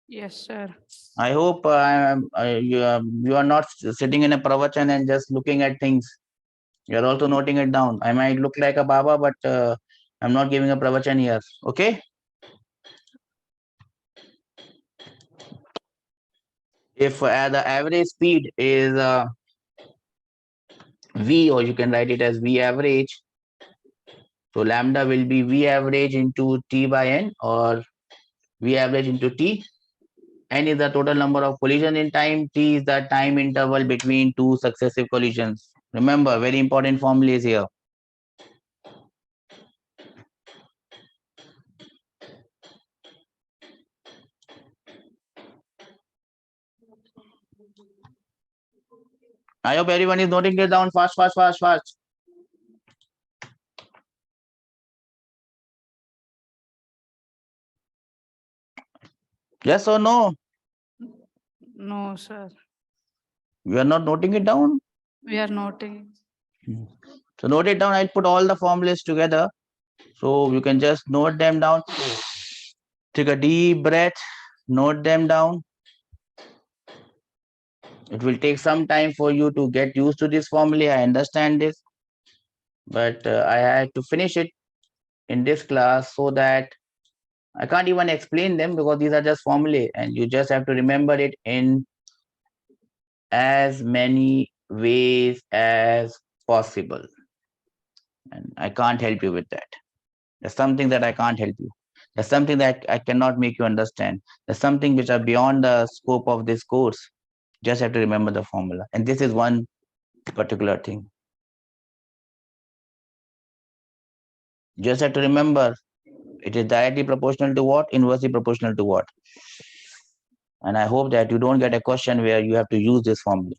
Speaker 3: Yes, sir.
Speaker 1: I hope you are not sitting in a pravachan and just looking at things. You are also noting it down. I might look like a Baba, but I'm not giving a pravachan here. Okay? If the average speed is V, or you can write it as V average, so lambda will be V average into T by N, or V average into T. N is the total number of collision in time. T is the time interval between two successive collisions. Remember, very important formula is here. I hope everyone is noting it down fast, fast, fast, fast. Yes or no?
Speaker 3: No, sir.
Speaker 1: You are not noting it down?
Speaker 3: We are noting.
Speaker 1: So note it down. I'll put all the formulas together. So you can just note them down. Take a deep breath. Note them down. It will take some time for you to get used to this formula. I understand this. But I had to finish it in this class so that I can't even explain them, because these are just formulae and you just have to remember it in as many ways as possible. And I can't help you with that. There's something that I can't help you. There's something that I cannot make you understand. There's something which are beyond the scope of this course. Just have to remember the formula. And this is one particular thing. Just have to remember it is directly proportional to what? Inversely proportional to what? And I hope that you don't get a question where you have to use this formula,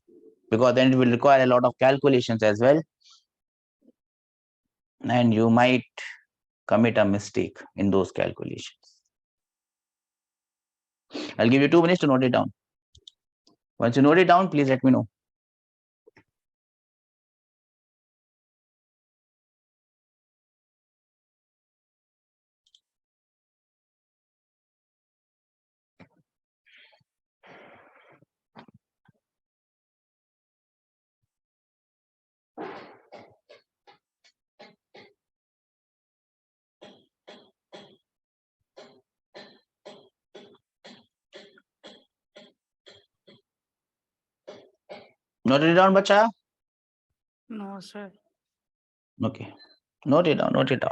Speaker 1: because then it will require a lot of calculations as well. And you might commit a mistake in those calculations. I'll give you 2 minutes to note it down. Once you note it down, please let me know. Note it down, bacha?
Speaker 3: No, sir.
Speaker 1: Okay. Note it down, note it down.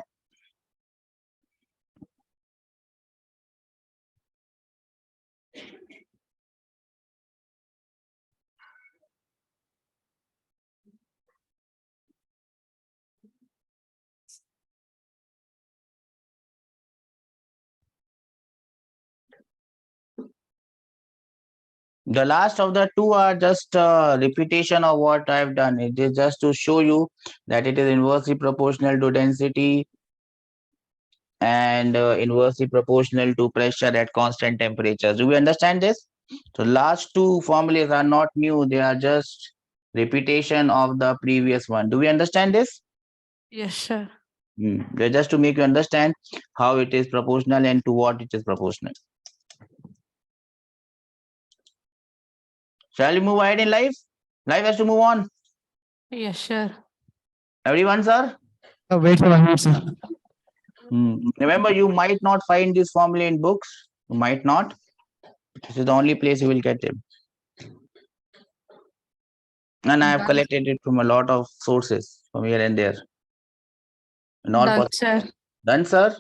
Speaker 1: The last of the two are just a repetition of what I've done. It is just to show you that it is inversely proportional to density and inversely proportional to pressure at constant temperatures. Do we understand this? So last two formulas are not new. They are just repetition of the previous one. Do we understand this?
Speaker 3: Yes, sir.
Speaker 1: They're just to make you understand how it is proportional and to what it is proportional. Shall we move ahead in life? Life has to move on.
Speaker 3: Yes, sir.
Speaker 1: Everyone, sir?
Speaker 4: Wait for 1 minute, sir.
Speaker 1: Remember, you might not find this formula in books. You might not. This is the only place you will get it. And I have collected it from a lot of sources from here and there. And all
Speaker 3: Done, sir.
Speaker 1: Done, sir?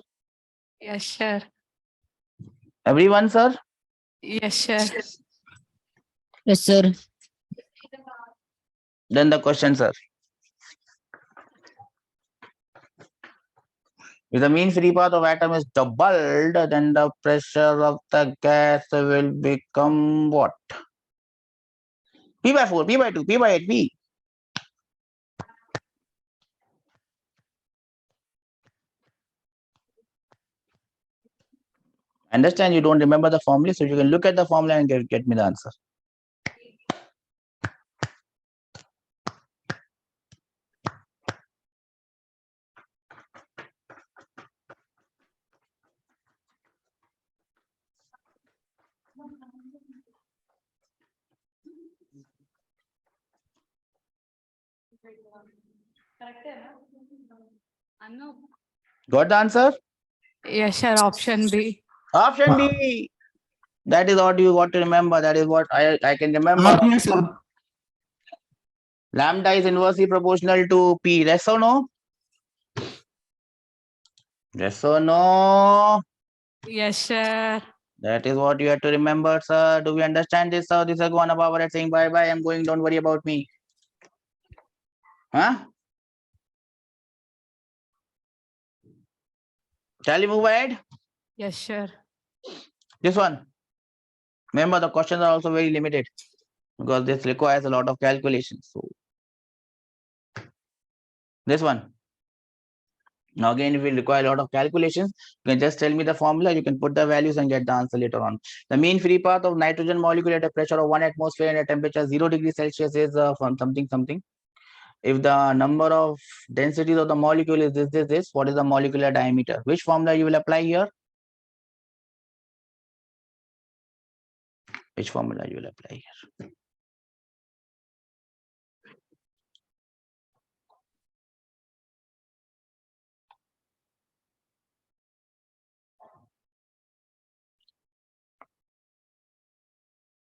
Speaker 3: Yes, sir.
Speaker 1: Everyone, sir?
Speaker 3: Yes, sir.
Speaker 2: Yes, sir.
Speaker 1: Then the question, sir. If the mean free path of atom is doubled, then the pressure of the gas will become what? P by 4, P by 2, P by 8, P. Understand you don't remember the formula, so you can look at the formula and get me the answer. Got the answer?
Speaker 3: Yes, sir. Option B.
Speaker 1: Option B. That is what you got to remember. That is what I can remember.
Speaker 4: Yes, sir.
Speaker 1: Lambda is inversely proportional to P. Yes or no? Yes or no?
Speaker 3: Yes, sir.
Speaker 1: That is what you have to remember, sir. Do we understand this, sir? This is one about it saying bye bye. I'm going. Don't worry about me. Huh? Shall we move ahead?
Speaker 3: Yes, sir.
Speaker 1: This one. Remember, the questions are also very limited because this requires a lot of calculations. So this one. Now again, if we require a lot of calculations, you can just tell me the formula, you can put the values and get the answer later on. The mean free path of nitrogen molecule at a pressure of 1 atmosphere and a temperature 0 degrees Celsius is from something. If the number of densities of the molecule is this, what is the molecular diameter? Which formula you will apply here? Which formula you will apply here?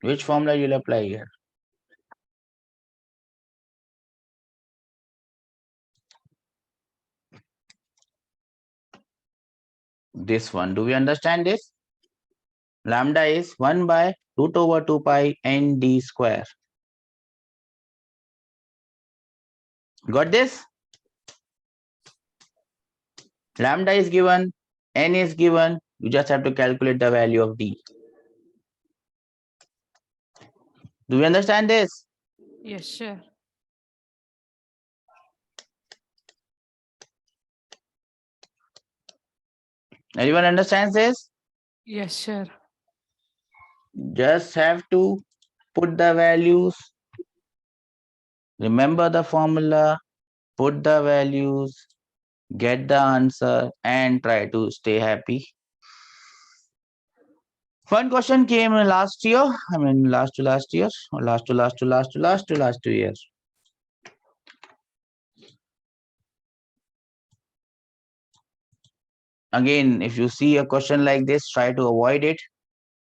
Speaker 1: Which formula you will apply here? This one. Do we understand this? Lambda is 1 by root over 2 pi n d square. Got this? Lambda is given, n is given. You just have to calculate the value of d. Do you understand this?
Speaker 3: Yes, sir.
Speaker 1: Anyone understands this?
Speaker 3: Yes, sir.
Speaker 1: Just have to put the values, remember the formula, put the values, get the answer, and try to stay happy. One question came last year. I mean, last to last year, or last to 2 years. Again, if you see a question like this, try to avoid it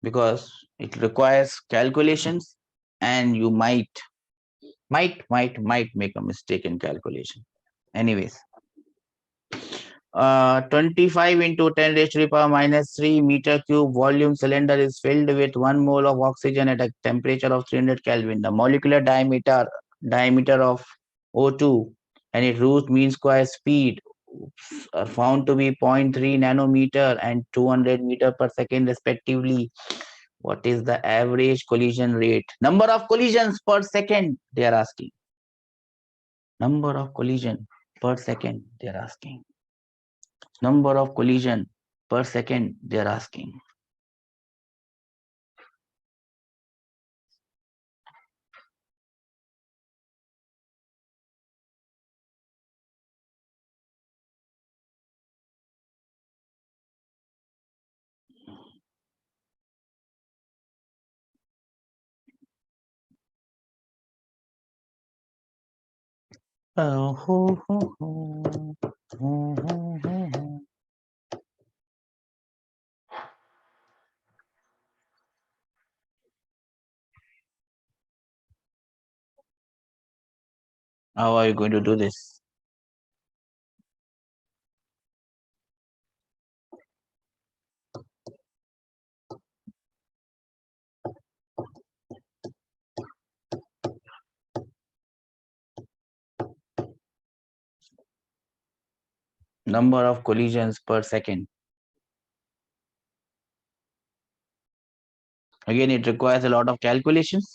Speaker 1: because it requires calculations and you might make a mistake in calculation. Anyways, 25 into 10 raised to the power minus 3 meter cube volume cylinder is filled with 1 mole of oxygen at a temperature of 300 Kelvin. The molecular diameter of O2 and its root mean square speed are found to be 0.3 nanometer and 200 meter per second respectively. What is the average collision rate? Number of collisions per second, they are asking. Number of collision per second, they are asking. Number of collision per second, they are asking. Oh, ho, ho, ho. Ho, ho, ho, ho. How are you going to do this? Number of collisions per second. Again, it requires a lot of calculations.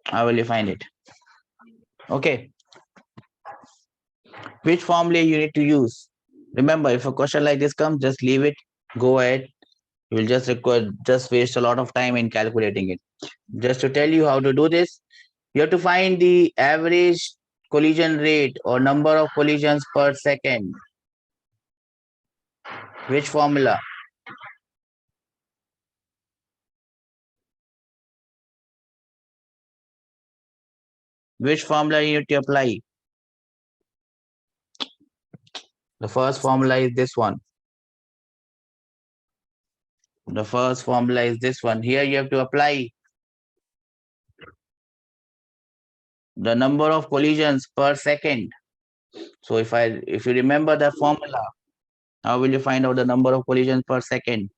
Speaker 1: How will you find it? Okay. Which formula you need to use? Remember, if a question like this comes, just leave it. Go ahead. You will just waste a lot of time in calculating it. Just to tell you how to do this, you have to find the average collision rate or number of collisions per second. Which formula? Which formula you need to apply? The first formula is this one. The first formula is this one. Here you have to apply the number of collisions per second. So if you remember the formula, how will you find out the number of collisions per second?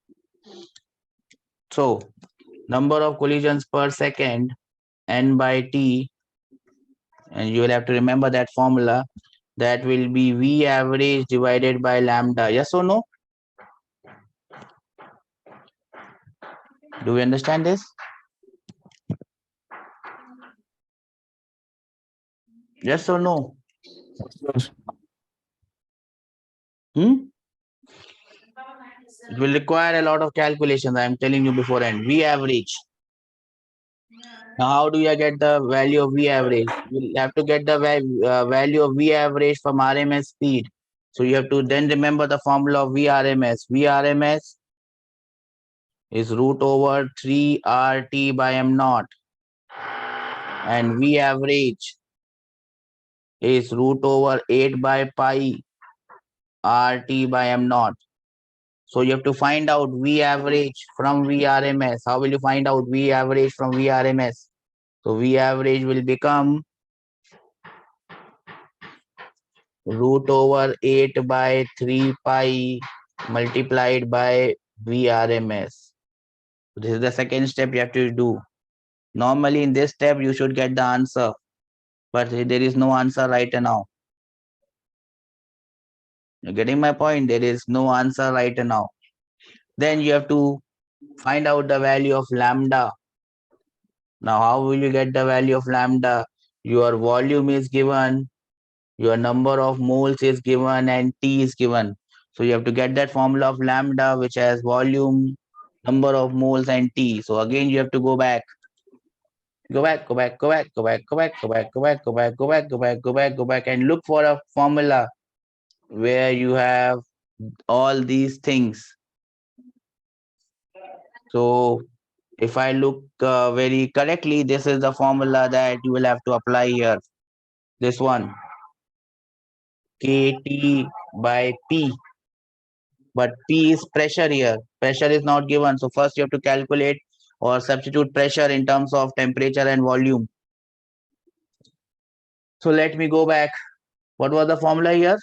Speaker 1: So number of collisions per second, n by t, and you will have to remember that formula. That will be V average divided by lambda. Yes or no? Do we understand this? Yes or no? Hmm? It will require a lot of calculations. I am telling you beforehand. V average. Now, how do you get the value of V average? You have to get the value of V average from RMS speed. So you have to then remember the formula of VRMS. VRMS is root over 3 RT by M naught. And V average is root over 8 by pi RT by M naught. So you have to find out V average from VRMS. How will you find out V average from VRMS? So V average will become root over 8 by 3 pi multiplied by VRMS. This is the second step you have to do. Normally in this step you should get the answer, but there is no answer right now. You're getting my point? There is no answer right now. Then you have to find out the value of lambda. Now, how will you get the value of lambda? Your volume is given, your number of moles is given, and T is given. So you have to get that formula of lambda, which has volume, number of moles, and T. So again, you have to go back. Go back, go back, go back, go back, go back, go back, go back, go back, go back, go back, go back, go back, and look for a formula where you have all these things. So if I look very correctly, this is the formula that you will have to apply here. This one, KT by P. But P is pressure here. Pressure is not given. So first you have to calculate or substitute pressure in terms of temperature and volume. So let me go back. What was the formula here?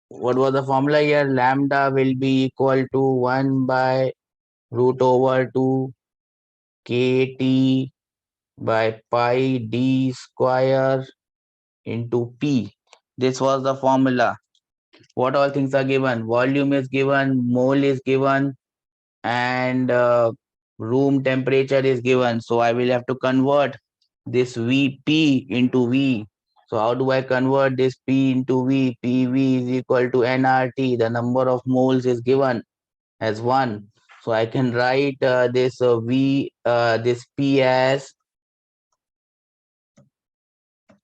Speaker 1: what was the formula here? Lambda will be equal to 1 by root over 2 KT by pi d square into P. This was the formula. What all things are given? Volume is given, mole is given, and room temperature is given. So I will have to convert this Vp into V. So how do I convert this P into V? PV is equal to nRT. The number of moles is given as 1. So I can write this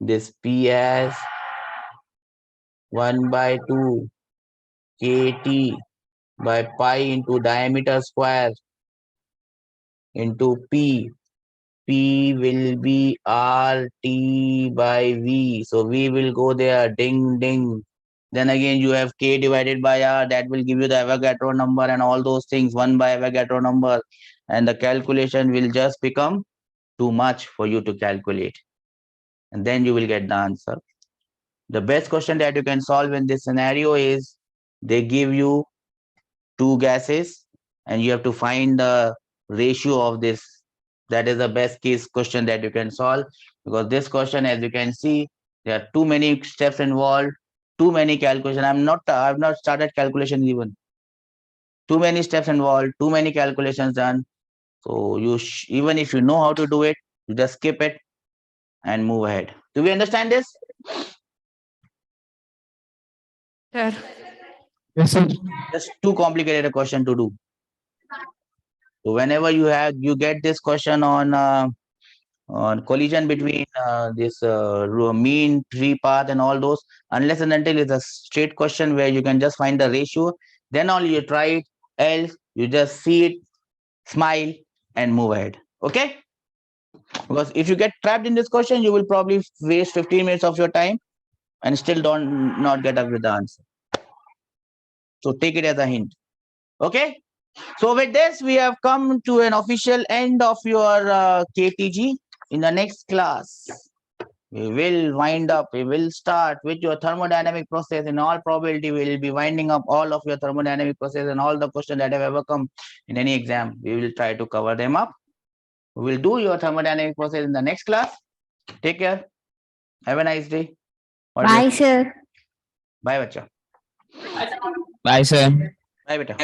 Speaker 1: this P as 1 by 2 KT by pi into diameter square into P. P will be RT by V. So V will go there, ding, ding. Then again, you have K divided by R. That will give you the Avogadro number and all those things, 1 by Avogadro number. And the calculation will just become too much for you to calculate. And then you will get the answer. The best question that you can solve in this scenario is they give you two gases and you have to find the ratio of this. That is the best case question that you can solve, because this question, as you can see, there are too many steps involved, too many calculation. I've not started calculation even. Too many steps involved, too many calculations done. So even if you know how to do it, you just skip it and move ahead. Do we understand this?
Speaker 3: Sir.
Speaker 4: Yes, sir.
Speaker 1: Just too complicated a question to do. So whenever you get this question on collision between this mean, tree path and all those, unless and until it's a straight question where you can just find the ratio, then only you try it. Else you just see it, smile and move ahead. Okay, because if you get trapped in this question, you will probably waste 15 minutes of your time and still not get up with the answer. So take it as a hint. Okay, so with this we have come to an official end of your KTG. In the next class we will start with your thermodynamic process. In all probability, we will be winding up all of your thermodynamic process and all the questions that have ever come in any exam. We will try to cover them up. We will do your thermodynamic process in the next class. Take care. Have a nice day.
Speaker 2: Bye, sir.
Speaker 1: Bye, bacha.
Speaker 4: Bye, sir.
Speaker 1: Bye, beta.